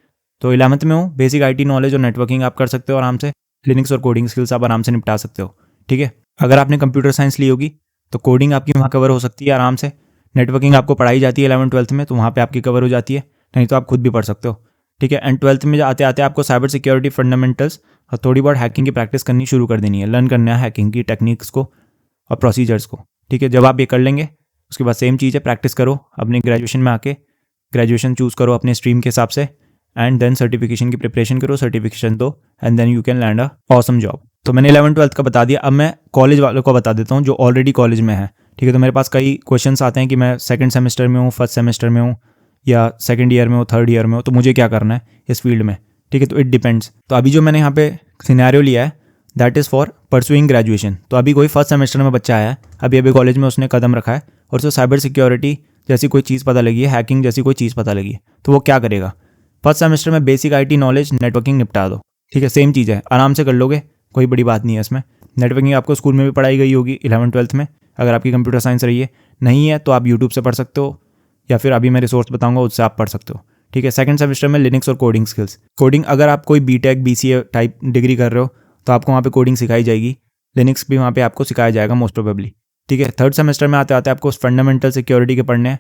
तो 11th में हो, बेसिक IT नॉलेज और नेटवर्किंग आप कर सकते हो आराम से, लिनक्स और कोडिंग स्किल्स आप आराम से निपटा सकते हो। ठीक है, अगर आपने कंप्यूटर साइंस ली होगी तो कोडिंग आपकी वहाँ कवर हो सकती है आराम से, नेटवर्किंग आपको पढ़ाई जाती है 11th 12th में, तो वहाँ पे आपकी कवर हो जाती है, नहीं तो आप खुद भी पढ़ सकते हो। ठीक है, एंड 12th में आते आते आपको साइबर सिक्योरिटी फंडामेंटल्स और थोड़ी बहुत हैकिंग की प्रैक्टिस करनी शुरू कर देनी है, लर्न करना है हैकिंग की टेक्निक्स को और प्रोसीजर्स को। ठीक है, जब आप ये कर लेंगे उसके बाद सेम चीज़ है, प्रैक्टिस करो अपने ग्रेजुएशन में आके, ग्रेजुएशन चूज़ करो अपने स्ट्रीम के हिसाब से, एंड देन सर्टिफिकेशन की प्रिपरेशन करो, सर्टिफिकेशन दो, and then you can land a awesome job. तो मैंने 11th 12th का बता दिया, अब मैं कॉलेज वालों को बता देता हूँ जो ऑलरेडी कॉलेज में है। ठीक है, तो मेरे पास कई क्वेश्चंस आते हैं कि मैं 2nd सेमेस्टर में हूँ, 1st सेमेस्टर में हूँ, या 2nd ईयर में हूँ, 3rd ईयर में हूँ, तो मुझे क्या करना है इस फील्ड में। ठीक है, तो इट डिपेंड्स। तो अभी जो मैंने यहाँ पे सिनेरियो लिया है that is for pursuing graduation. तो अभी कोई 1st सेमेस्टर में बच्चा आया है, अभी कॉलेज में उसने कदम रखा है और उसे साइबर सिक्योरिटी जैसी कोई चीज़ पता लगी है, हैकिंग जैसी कोई चीज़ पता लगी है, तो वो क्या करेगा, 1st सेमेस्टर में बेसिक IT नॉलेज नेटवर्किंग निपटा दो। ठीक है, सेम चीज़ है, आराम से कर लोगे, कोई बड़ी बात नहीं है इसमें। नेटवर्किंग आपको स्कूल में भी पढ़ाई गई होगी 11th 12th में, अगर आपकी कंप्यूटर साइंस रही है, नहीं है तो आप यूट्यूब से पढ़ सकते हो, या फिर अभी मैं रिसोर्स बताऊंगा उससे आप पढ़ सकते हो। ठीक है, सेकंड सेमेस्टर में लिनक्स और कोडिंग स्किल्स। कोडिंग अगर आप कोई बीटेक बीसीए टाइप डिग्री कर रहे हो तो आपको वहाँ पे कोडिंग सिखाई जाएगी। लिनक्स भी वहाँ पे आपको सिखाया जाएगा मोस्ट प्रोबेबली। ठीक है, थर्ड सेमेस्टर में आते आते आपको फंडामेंटल सिक्योरिटी के पढ़ने हैं।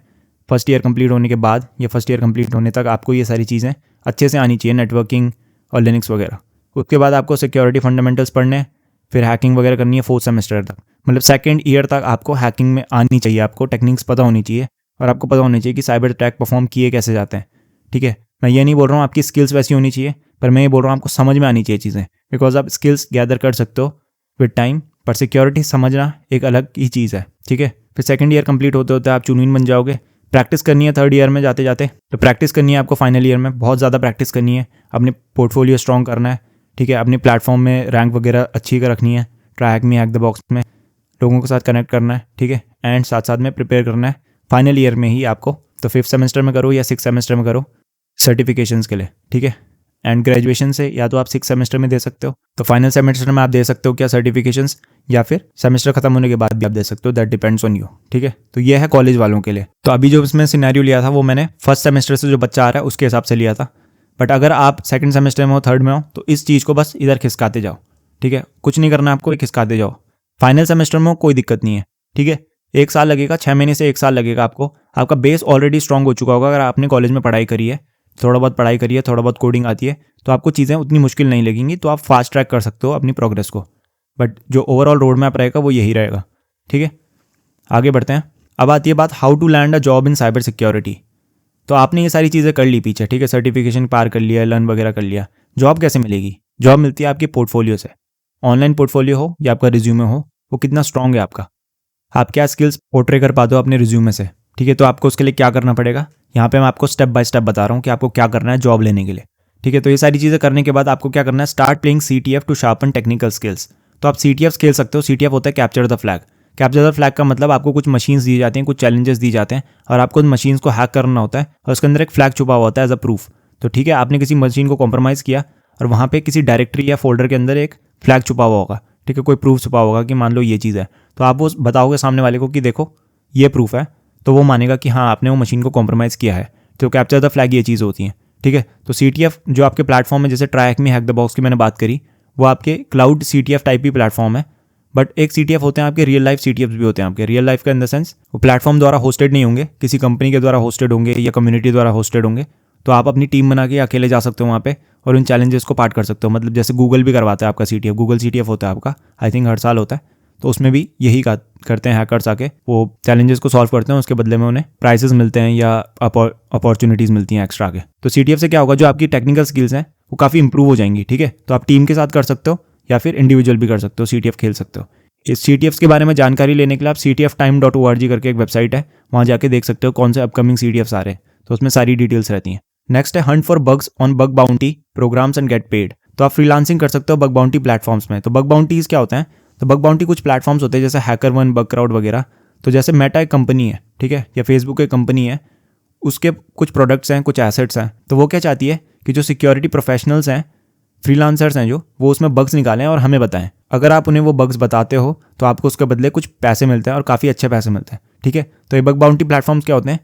फर्स्ट ईयर कंप्लीट होने के बाद या फर्स्ट ईयर कंप्लीट होने तक आपको ये सारी चीज़ें अच्छे से आनी चाहिए, नेटवर्किंग और लिनक्स वगैरह। उसके बाद आपको सिक्योरिटी फंडामेंटल्स पढ़ने हैं, फिर हैकिंग वगैरह करनी है फोर्थ सेमेस्टर तक। मतलब सेकंड ईयर तक आपको हैकिंग में आनी चाहिए, आपको टेक्निक्स पता होनी चाहिए और आपको पता होनी चाहिए कि साइबर अटैक परफॉर्म किए कैसे जाते हैं। ठीक है, मैं ये नहीं बोल रहा हूँ आपकी स्किल्स वैसी होनी चाहिए, पर मैं ये बोल रहा हूँ आपको समझ में आनी चाहिए चीज़ें, बिकॉज आप स्किल्स गैदर कर सकते हो विद टाइम, पर सिक्योरिटी समझना एक अलग ही चीज़ है। ठीक है, फिर सेकंड ईयर कंप्लीट होते होते आप चुनून बन जाओगे। प्रैक्टिस करनी है थर्ड ईयर में जाते जाते, तो प्रैक्टिस करनी है आपको फाइनल ईयर में, बहुत ज़्यादा प्रैक्टिस करनी है, अपने पोर्टफोलियो स्ट्रॉन्ग करना है। ठीक है, अपने प्लेटफॉर्म में रैंक वगैरह अच्छी कर रखनी है, try hack me hack the box में लोगों के साथ कनेक्ट करना है। ठीक है, एंड साथ साथ में प्रिपेयर करना है फाइनल ईयर में ही आपको, तो फिफ्थ सेमेस्टर में करो या सिक्स सेमेस्टर में करो सर्टिफिकेशंस के लिए। ठीक है, एंड ग्रेजुएशन से या तो आप सिक्स सेमेस्टर में दे सकते हो, तो फाइनल सेमेस्टर में आप दे सकते हो क्या सर्टिफिकेशंस, या फिर सेमेस्टर खत्म होने के बाद भी आप दे सकते हो, दैट डिपेंड्स ऑन यू। ठीक है, तो ये है कॉलेज वालों के लिए। तो अभी जो इसमें सिनेरियो लिया था वो मैंने फर्स्ट सेमेस्टर से जो बच्चा आ रहा है उसके हिसाब से लिया था, बट अगर आप सेकंड सेमेस्टर में हो, थर्ड में हो, तो इस चीज़ को बस इधर खिसकाते जाओ। ठीक है, कुछ नहीं करना आपको, खिसकाते जाओ। फाइनल सेमेस्टर में कोई दिक्कत नहीं है। ठीक है, 1 साल लगेगा, 6 महीने से 1 साल लगेगा आपको। आपका बेस ऑलरेडी स्ट्रांग हो चुका होगा। अगर आपने कॉलेज में पढ़ाई करी है, थोड़ा बहुत पढ़ाई करी है, थोड़ा बहुत कोडिंग आती है, तो आपको चीज़ें उतनी मुश्किल नहीं लगेंगी, तो आप फास्ट ट्रैक कर सकते हो अपनी प्रोग्रेस को। बट जो ओवरऑल रोड मैप रहेगा वो यही रहेगा। ठीक है, आगे बढ़ते हैं। अब आती है बात how to land a job in cyber security. तो आपने ये सारी चीज़ें कर ली पीछे, ठीक है, सर्टिफिकेशन पार कर लिया, लर्न वगैरह कर लिया। जॉब कैसे मिलेगी? जॉब मिलती है आपके पोर्टफोलियो से। ऑनलाइन पोर्टफोलियो हो या आपका रिज्यूमे हो, वो कितना स्ट्रांग है आपका, आप क्या स्किल्स पोर्ट्रे कर पाते हो अपने रिज्यूमे से। ठीक है, तो आपको उसके लिए क्या करना पड़ेगा, यहाँ पे मैं आपको स्टेप बाय स्टेप बता रहा हूँ कि आपको क्या करना है जॉब लेने के लिए। ठीक है, तो ये सारी चीज़ें करने के बाद आपको क्या करना है, start playing CTF to sharpen technical skills. तो आप CTF खेल सकते हो। CTF होता है capture the flag. Capture the flag का मतलब आपको कुछ मशीन्स दी जाती हैं, कुछ चैलेंजेस दी जाते हैं, और आपको उन मशीन्स को हैक करना होता है, और उसके अंदर एक फ्लैग छुपा हुआ होता है एज अ प्रूफ। तो ठीक है, आपने किसी मशीन को कॉम्प्रोमाइज़ किया और वहाँ पे किसी डायरेक्टरी या फोल्डर के अंदर एक फ्लैग छुपा हुआ होगा। ठीक है, कोई प्रूफ छुपा होगा कि मान लो ये चीज़ है, तो आप वो बताओगे सामने वाले को कि देखो ये प्रूफ है, तो वो मानेगा कि हाँ आपने वो मशीन को कॉम्प्रोमाइज़ किया है। तो कैप्चर द फ्लैग ये चीज़ होती है। ठीक है, तो CTF जो आपके प्लेटफॉर्म है, जैसे try hack me hack the box की मैंने बात करी, वो आपके क्लाउड CTF टाइप ही प्लेटफॉर्म है। बट एक CTF होते हैं आपके रियल लाइफ CTFs भी होते हैं आपके। रियल लाइफ का इन द सेंस वो प्लेटफॉर्म द्वारा होस्टेड नहीं होंगे, किसी कंपनी के द्वारा होस्टेड होंगे या कम्युनिटी द्वारा होस्टेड होंगे। तो आप अपनी टीम बना के अकेले जा सकते हो वहाँ पे और उन चैलेंजेस को पार्ट कर सकते हो। मतलब जैसे गूगल भी करवाता है आपका CTF, गूगल CTF होता है आपका, आई थिंक हर साल होता है। तो उसमें भी यही करते हैं हैकर्स आके, वो चैलेंजेस को सॉल्व करते हैं, उसके बदले में उन्हें प्राइजेस मिलते हैं या अपॉर्चुनिटीज़ मिलती हैं एक्स्ट्रा आगे। तो CTF से क्या होगा, जो आपकी टेक्निकल स्किल्स हैं वो काफ़ी इंप्रूव हो जाएंगी। ठीक है, तो आप टीम के साथ कर सकते हो या फिर इंडिविजुअल भी कर सकते हो, CTF खेल सकते हो। इस CTFs के बारे में जानकारी लेने के लिए आप ctftime.org करके एक वेबसाइट है, वहाँ जाके देख सकते हो कौन से अपकमिंग CTFs आ रहे हैं, तो उसमें सारी डिटेल्स रहती हैं। नेक्स्ट है hunt for bugs on bug bounty programs and get paid. तो आप फ्रीलांसिंग कर सकते हो बग बाउंटी प्लेटफॉर्म्स में। तो बग बाउंटीज क्या होते हैं, तो बग बाउंटी कुछ प्लेटफॉर्म्स होते हैं जैसे हैकर1, बग क्राउड वगैरह। तो जैसे मेटा एक कंपनी है, ठीक है, या फेसबुक एक कंपनी है, उसके कुछ प्रोडक्ट्स हैं, कुछ एसेट्स हैं, तो वो क्या चाहती है कि जो सिक्योरिटी प्रोफेशनल्स हैं, फ्रीलांसर्स हैं, जो वो उसमें बग्स निकालें और हमें बताएं। अगर आप उन्हें वो बग्स बताते हो तो आपको उसके बदले कुछ पैसे मिलते हैं और काफ़ी अच्छे पैसे मिलते हैं। ठीक है, तो ये बग बाउंटी प्लेटफॉर्म्स क्या होते हैं,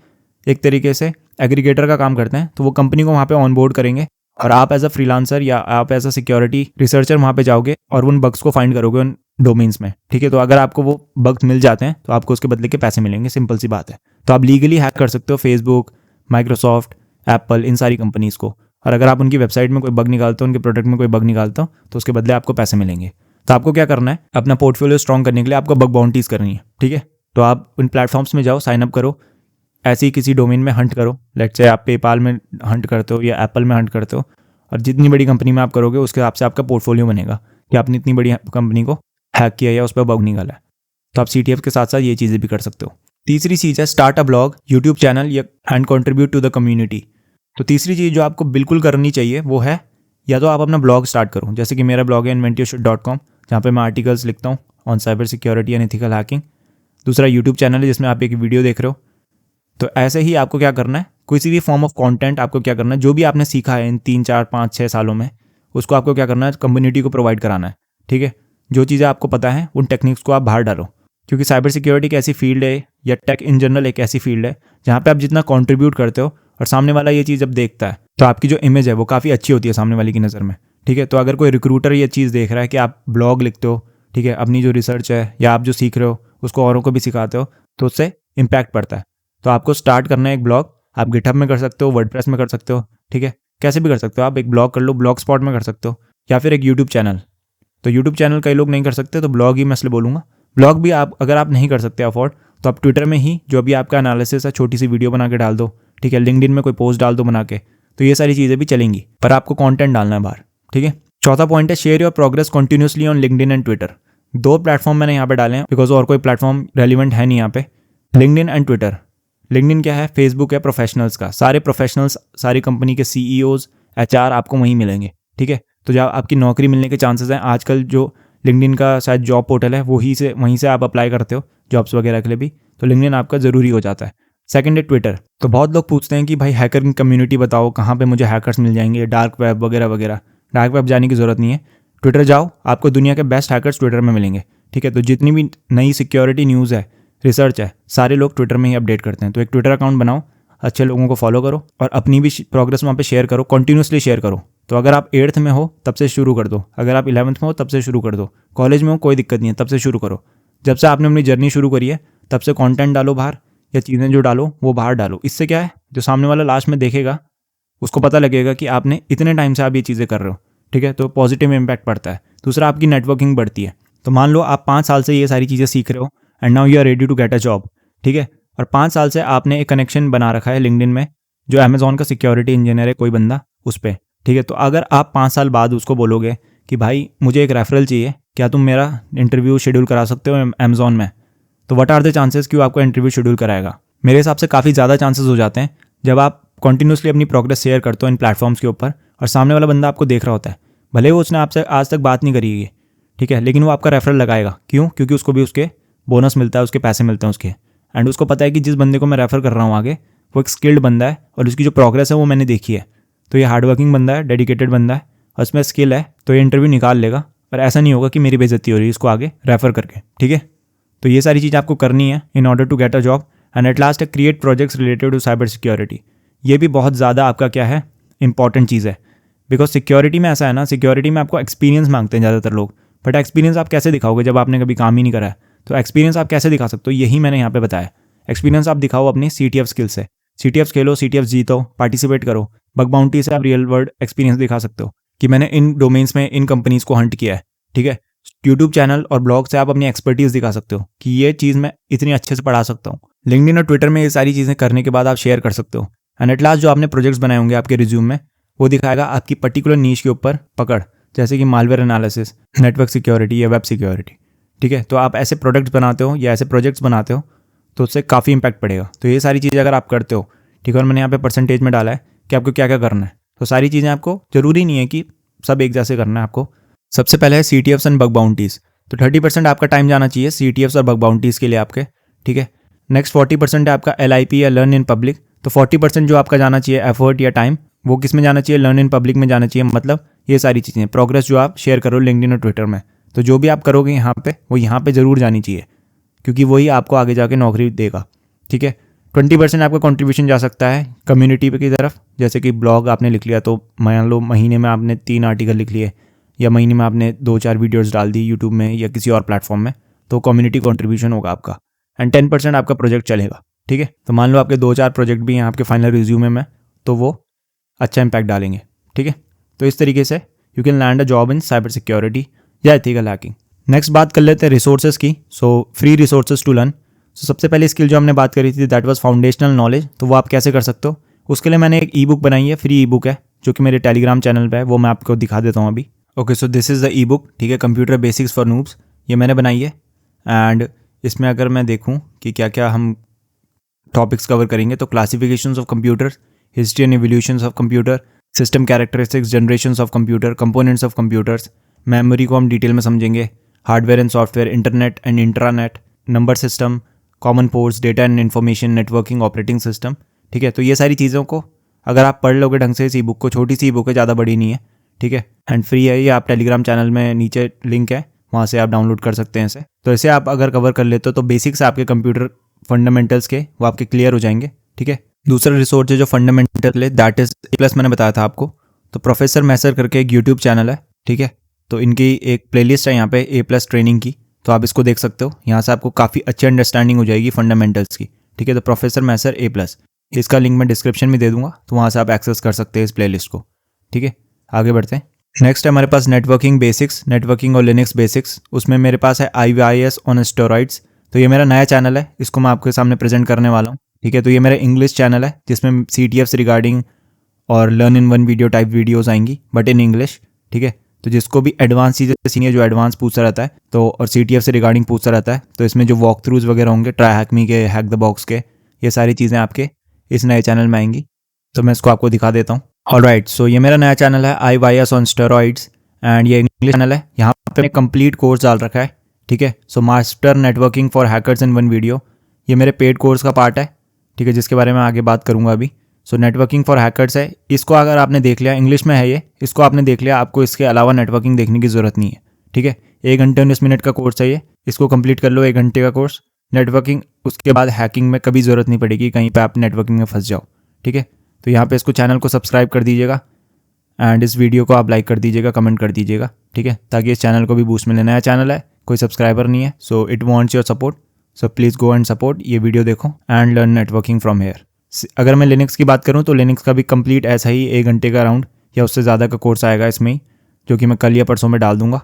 एक तरीके से एग्रीगेटर का काम करते हैं। तो वो कंपनी को वहाँ पे ऑनबोर्ड करेंगे और आप एज अ फ्रीलांसर या आप एज अ सिक्योरिटी रिसर्चर वहाँ पे जाओगे और उन बग्स को फाइंड करोगे उन डोमेन्स में। ठीक है, तो अगर आपको वो बग्स मिल जाते हैं तो आपको उसके बदले के पैसे मिलेंगे, सिंपल सी बात है। तो आप लीगली हैक कर सकते हो फेसबुक, माइक्रोसॉफ्ट, एप्पल, इन सारी कंपनीज़ को। और अगर आप उनकी वेबसाइट में कोई बग निकालते हो, उनके प्रोडक्ट में कोई बग निकालते हो, तो उसके बदले आपको पैसे मिलेंगे। तो आपको क्या करना है, अपना पोर्टफोलियो स्ट्रॉन्ग करने के लिए आपको बग बाउंटीज़ करनी है। ठीक है, तो आप उन प्लेटफॉर्म्स में जाओ, साइन अप करो, ऐसे ही किसी डोमेन में हंट करो। लेट्स से आप पेपाल में हंट करते हो या एप्पल में हंट करते हो, और जितनी बड़ी कंपनी में आप करोगे उसके हिसाब से आपका पोर्टफोलियो बनेगा कि आपने इतनी बड़ी कंपनी को हैक किया या उस पर बग निकाला है। तो आप CTF के साथ साथ ये चीज़ें भी कर सकते हो। तीसरी चीज़ है start a blog, YouTube channel या and contribute to the community. तो तीसरी चीज़ जो आपको बिल्कुल करनी चाहिए वो है या तो आप अपना ब्लॉग स्टार्ट करो, जैसे कि मेरा ब्लॉग है inventyourshit.com, जहाँ पे मैं आर्टिकल्स लिखता हूँ on cyber security and ethical hacking. दूसरा यूट्यूब चैनल है जिसमें आप एक वीडियो देख रहे हो। तो ऐसे ही आपको क्या करना है, किसी भी फॉर्म ऑफ कंटेंट आपको क्या करना है, जो भी आपने सीखा है इन 3, 4, 5, 6 सालों में, उसको आपको क्या करना है, कम्युनिटी को प्रोवाइड कराना है। ठीक है, जो चीज़ें आपको पता है उन टेक्निक्स को आप बाहर डालो। क्योंकि साइबर सिक्योरिटी एक ऐसी फील्ड है या टेक इन जनरल एक ऐसी फील्ड है जहाँ पे आप जितना कंट्रीब्यूट करते हो और सामने वाला ये चीज़ जब देखता है तो आपकी जो इमेज है वो काफ़ी अच्छी होती है सामने वाले की नज़र में। ठीक है, तो अगर कोई रिक्रूटर ये चीज़ देख रहा है कि आप ब्लॉग लिखते हो, ठीक है, अपनी जो रिसर्च है या आप जो सीख रहे हो उसको औरों को भी सिखाते हो, तो उससे इम्पैक्ट पड़ता है। तो आपको स्टार्ट करना है एक ब्लॉग। आप गिटहब में कर सकते हो, वर्डप्रेस में कर सकते हो, ठीक है, कैसे भी कर सकते हो। आप एक ब्लॉग कर लो, ब्लॉग स्पॉट में कर सकते हो, या फिर एक यूट्यूब चैनल। तो यूट्यूब चैनल कई लोग नहीं कर सकते, तो ब्लॉग ही मैं इसलिए बोलूँगा। ब्लॉग भी आप अगर आप नहीं कर सकते अफोर्ड, तो आप ट्विटर में ही जो अभी आपका एनालिसिस है छोटी सी वीडियो बना के डाल दो, ठीक है, लिंक्डइन में कोई पोस्ट डाल दो बना के, तो ये सारी चीज़ें भी चलेंगी, पर आपको कंटेंट डालना है बाहर। ठीक है, चौथा पॉइंट है share your progress continuously on LinkedIn and Twitter. 2 platform मैंने यहाँ पे डाले हैं बिकॉज और कोई प्लेटफॉर्म रेलिवेंट है नहीं यहाँ पे। LinkedIn and Twitter. लिंक्डइन क्या है? फेसबुक है प्रोफेशनल्स का। सारे प्रोफेशनल्स, सारी कंपनी के CEOs, HR आपको वहीं मिलेंगे। ठीक है, तो जब आपकी नौकरी मिलने के चांसेस हैं, आजकल जो लिंक्डइन का शायद जॉब पोर्टल है वहीं से आप अप्लाई करते हो जॉब्स वगैरह के लिए भी, तो लिंक्डइन आपका ज़रूरी हो जाता है। सेकंड है ट्विटर। तो बहुत लोग पूछते हैं कि भाई हैकर कम्युनिटी बताओ, कहाँ पे मुझे हैकर्स मिल जाएंगे, डार्क वेब वगैरह वगैरह। डार्क वेब जाने की ज़रूरत नहीं है, ट्विटर जाओ, आपको दुनिया के बेस्ट हैकर्स ट्विटर में मिलेंगे। ठीक है, तो जितनी भी नई सिक्योरिटी न्यूज़ है, रिसर्च है, सारे लोग ट्विटर में ही अपडेट करते हैं। तो एक ट्विटर अकाउंट बनाओ, अच्छे लोगों को फॉलो करो और अपनी भी प्रोग्रेस वहाँ पे शेयर करो, कंटिन्यूसली शेयर करो। तो अगर आप 8th में हो तब से शुरू कर दो, अगर आप 11th में हो तब से शुरू कर दो, कॉलेज में हो कोई दिक्कत नहीं है, तब से शुरू करो। जब से आपने अपनी जर्नी शुरू करी है तब से कंटेंट डालो बाहर, या चीज़ें जो डालो वो बाहर डालो। इससे क्या है, जो सामने वाला लास्ट में देखेगा उसको पता लगेगा कि आपने इतने टाइम से आप ये चीज़ें कर रहे हो। ठीक है, तो पॉजिटिव इम्पैक्ट पड़ता है। दूसरा, आपकी नेटवर्किंग बढ़ती है। तो मान लो आप 5 साल से ये सारी चीज़ें सीख रहे हो and now you are ready to get a job. ठीक है, और 5 साल से आपने एक कनेक्शन बना रखा है लिंक्डइन में, जो अमेजॉन का सिक्योरिटी इंजीनियर है कोई बंदा उस पर। ठीक है, तो अगर आप 5 साल बाद उसको बोलोगे कि भाई मुझे एक रेफरल चाहिए, क्या तुम मेरा इंटरव्यू शेड्यूल करा सकते हो अमेजॉन में, तो व्हाट आर द चांसेस कि वो आपका इंटरव्यू शेड्यूल कराएगा? मेरे हिसाब से काफ़ी ज़्यादा चांसेस हो जाते हैं जब आप कंटिन्यूसली अपनी प्रोग्रेस शेयर करते हो इन प्लेटफॉर्म्स के ऊपर और सामने वाला बंदा आपको देख रहा होता है। भले वो उसने आपसे आज तक बात नहीं करी है, ठीक है, लेकिन वो आपका रेफरल लगाएगा। क्यों? क्योंकि उसको भी उसके बोनस मिलता है, उसके पैसे मिलते हैं उसके, एंड उसको पता है कि जिस बंदे को मैं रेफर कर रहा हूँ आगे वो एक स्किल्ड बंदा है और उसकी जो प्रोग्रेस है वो मैंने देखी है। तो ये हार्डवर्किंग बंदा है, डेडिकेटेड बंदा है और उसमें स्किल है, तो ये इंटरव्यू निकाल लेगा। पर ऐसा नहीं होगा कि मेरी बेइज्जती हो रही है इसको आगे रेफर करके। ठीक है, तो ये सारी चीज़ आपको करनी है in order to get a job. And at last create projects related to cyber security. ये भी बहुत ज़्यादा आपका क्या है, इंपॉर्टेंट चीज़ है। बिकॉज सिक्योरिटी में ऐसा है ना, सिक्योरिटी में आपको एक्सपीरियंस मांगते हैं ज़्यादातर लोग, बट एक्सपीरियंस आप कैसे दिखाओगे जब आपने कभी काम ही नहीं करा है? तो एक्सपीरियंस आप कैसे दिखा सकते हो, यही मैंने यहाँ पे बताया। एक्सपीरियंस आप दिखाओ अपनी CTF स्किल से। CTF खेलो, CTF जीतो, पार्टिसिपेट करो। बग बाउंटी से आप रियल वर्ल्ड एक्सपीरियंस दिखा सकते हो कि मैंने इन डोमेन्स में इन कंपनीज को हंट किया है। ठीक है, यूट्यूब चैनल और ब्लॉग से आप अपनी एक्सपर्टीज दिखा सकते हो कि ये चीज़ मैं इतनी अच्छे से पढ़ा सकता हूँ। लिंक्डइन और ट्विटर में ये सारी चीज़ें करने के बाद आप शेयर कर सकते हो। एंड एट लास्ट जो आपने प्रोजेक्ट्स बनाए होंगे आपके रिज्यूम में, वो दिखाएगा आपकी पर्टिकुलर नीश के ऊपर पकड़, जैसे कि मालवेयर एनालिसिस, नेटवर्क सिक्योरिटी या वेब सिक्योरिटी। ठीक है, तो आप ऐसे प्रोडक्ट्स बनाते हो या ऐसे प्रोजेक्ट्स बनाते हो तो उससे काफ़ी इंपैक्ट पड़ेगा। तो ये सारी चीज़ें अगर आप करते हो, ठीक है, और मैंने यहाँ पे परसेंटेज में डाला है कि आपको क्या क्या करना है। तो सारी चीज़ें आपको ज़रूरी नहीं है कि सब एक जैसे करना है आपको। सबसे पहले है CTFs एंड बग बाउंटीज़। तो 30% आपका टाइम जाना चाहिए CTFs और बग बाउंटीज़ के लिए आपके। ठीक है, नेक्स्ट 40% है आपका LIP या लर्न इन पब्लिक। तो 40% जो आपका जाना चाहिए एफर्ट या टाइम, वो किस में जाना चाहिए? लर्न इन पब्लिक में जाना चाहिए। मतलब ये सारी चीज़ें प्रोग्रेस जो आप शेयर करो लिंक्डइन और ट्विटर में, तो जो भी आप करोगे यहाँ पे वो यहाँ पे ज़रूर जानी चाहिए, क्योंकि वही आपको आगे जाके नौकरी देगा। ठीक है, 20% आपका कंट्रीब्यूशन जा सकता है कम्युनिटी की तरफ, जैसे कि ब्लॉग आपने लिख लिया, तो मान लो महीने में आपने 3 आर्टिकल लिख लिए या महीने में आपने 2-4 वीडियोस डाल दी यूट्यूब में या किसी और प्लेटफॉर्म में, तो कम्युनिटी कंट्रीब्यूशन होगा आपका। एंड 10% आपका प्रोजेक्ट चलेगा। ठीक है, तो मान लो आपके 2-4 प्रोजेक्ट भी हैं आपके फाइनल रिज्यूमे में, तो वो अच्छा इंपैक्ट डालेंगे। ठीक है, तो इस तरीके से you can land a job in cyber security या एथिकल हैकिंग। नेक्स्ट बात कर लेते हैं रिसोर्सेज की। So free resources to learn. So सबसे पहले स्किल जो हमने बात करी थी दैट वाज फाउंडेशनल नॉलेज, तो वो आप कैसे कर सकते हो? उसके लिए मैंने एक ई-बुक बनाई है, फ्री ई-बुक है, जो कि मेरे टेलीग्राम चैनल पे है, वो मैं आपको दिखा देता हूँ अभी। Okay, so this is the e-book. ठीक है, कंप्यूटर बेसिक्स फॉर नूब्स, ये मैंने बनाई है। एंड इसमें अगर मैं देखूँ कि क्या क्या हम टॉपिक्स कवर करेंगे, तो classifications of computers, history and evolutions of computer, system characteristics, generations of computer, components of computers, memory को हम डिटेल में समझेंगे, hardware and software, internet and intranet, number system, common ports, data and information, networking, operating system. ठीक है, तो ये सारी चीज़ों को अगर आप पढ़ लोगे ढंग से इस ई बुक को, छोटी सी ई बुक है, ज़्यादा बड़ी नहीं है। ठीक है, एंड फ्री है ये। आप टेलीग्राम चैनल में नीचे लिंक है, वहाँ से आप डाउनलोड कर सकते हैं इसे। तो इसे आप अगर कवर कर लेते हो तो बेसिक्स आपके कंप्यूटर फंडामेंटल्स के वो आपके क्लियर हो जाएंगे, ठीक है। दूसरा रिसोर्स है जो फंडामेंटल है, दैट इज A+ मैंने बताया था आपको। तो प्रोफेसर मैसर करके एक यूट्यूब चैनल है, ठीक है। तो इनकी एक प्लेलिस्ट है यहाँ पे A+ ट्रेनिंग की, तो आप इसको देख सकते हो। यहाँ से आपको काफ़ी अच्छी अंडरस्टैंडिंग हो जाएगी फंडामेंटल्स की, ठीक है। तो प्रोफेसर मैसर A+, इसका लिंक मैं डिस्क्रिप्शन में दे दूंगा, तो वहाँ से आप एक्सेस कर सकते हैं इस प्लेलिस्ट को, ठीक है। आगे बढ़ते हैं। नेक्स्ट है हमारे पास नेटवर्किंग बेसिक्स, नेटवर्किंग और लिनक्स बेसिक्स। उसमें मेरे पास है IYS ऑन स्टेरॉइड्स। तो ये मेरा नया चैनल है, इसको मैं आपके सामने प्रेजेंट करने वाला हूँ, ठीक है। तो ये मेरा इंग्लिश चैनल है जिसमें CTF से रिगार्डिंग और learn in one video type videos आएंगी, बट इन इंग्लिश, ठीक है। तो जिसको भी एडवांस चीज़ें सीनियर जो एडवांस पूछता रहता है तो, और CTF से रिगार्डिंग पूछता रहता है, तो इसमें जो वॉक थ्रूज वगैरह होंगे ट्राई हैक मी के, हैक द बॉक्स के, ये सारी चीज़ें आपके इस नए चैनल में आएंगी। तो मैं इसको आपको दिखा देता हूँ। ऑलराइट, सो ये मेरा नया चैनल है IYS ऑन स्टेरॉइड्स एंड ये इंग्लिश चैनल है। यहाँ पे कंप्लीट कोर्स डाल रखा है, ठीक है। So master networking for hackers in one video, ये मेरे पेड कोर्स का पार्ट है, ठीक है, जिसके बारे में आगे बात करूँगा अभी। सो नेटवर्किंग फॉर हैकर्स है, इसको अगर आपने देख लिया, इंग्लिश में है ये, इसको आपने देख लिया, आपको इसके अलावा नेटवर्किंग देखने की ज़रूरत नहीं है, ठीक है। 1 घंटे 19 मिनट का कोर्स है ये, इसको कंप्लीट कर लो, 1 घंटे का कोर्स नेटवर्किंग। उसके बाद हैकिंग में कभी ज़रूरत नहीं पड़ेगी, कहीं पे आप नेटवर्किंग में फंस जाओ, ठीक है। तो यहाँ पे इसको चैनल को सब्सक्राइब कर दीजिएगा एंड इस वीडियो को आप लाइक कर दीजिएगा, कमेंट कर दीजिएगा, ठीक है, ताकि इस चैनल को भी बूस्ट मिले। नया चैनल है, कोई सब्सक्राइबर नहीं है, so it wants your support, so please go and support, ये वीडियो देखो and learn networking from here. अगर मैं लिनक्स की बात करूँ तो लिनक्स का भी कंप्लीट ऐसा ही 1 घंटे का राउंड या उससे ज़्यादा का कोर्स आएगा इसमें ही, जो कि मैं कल या परसों में डाल दूंगा,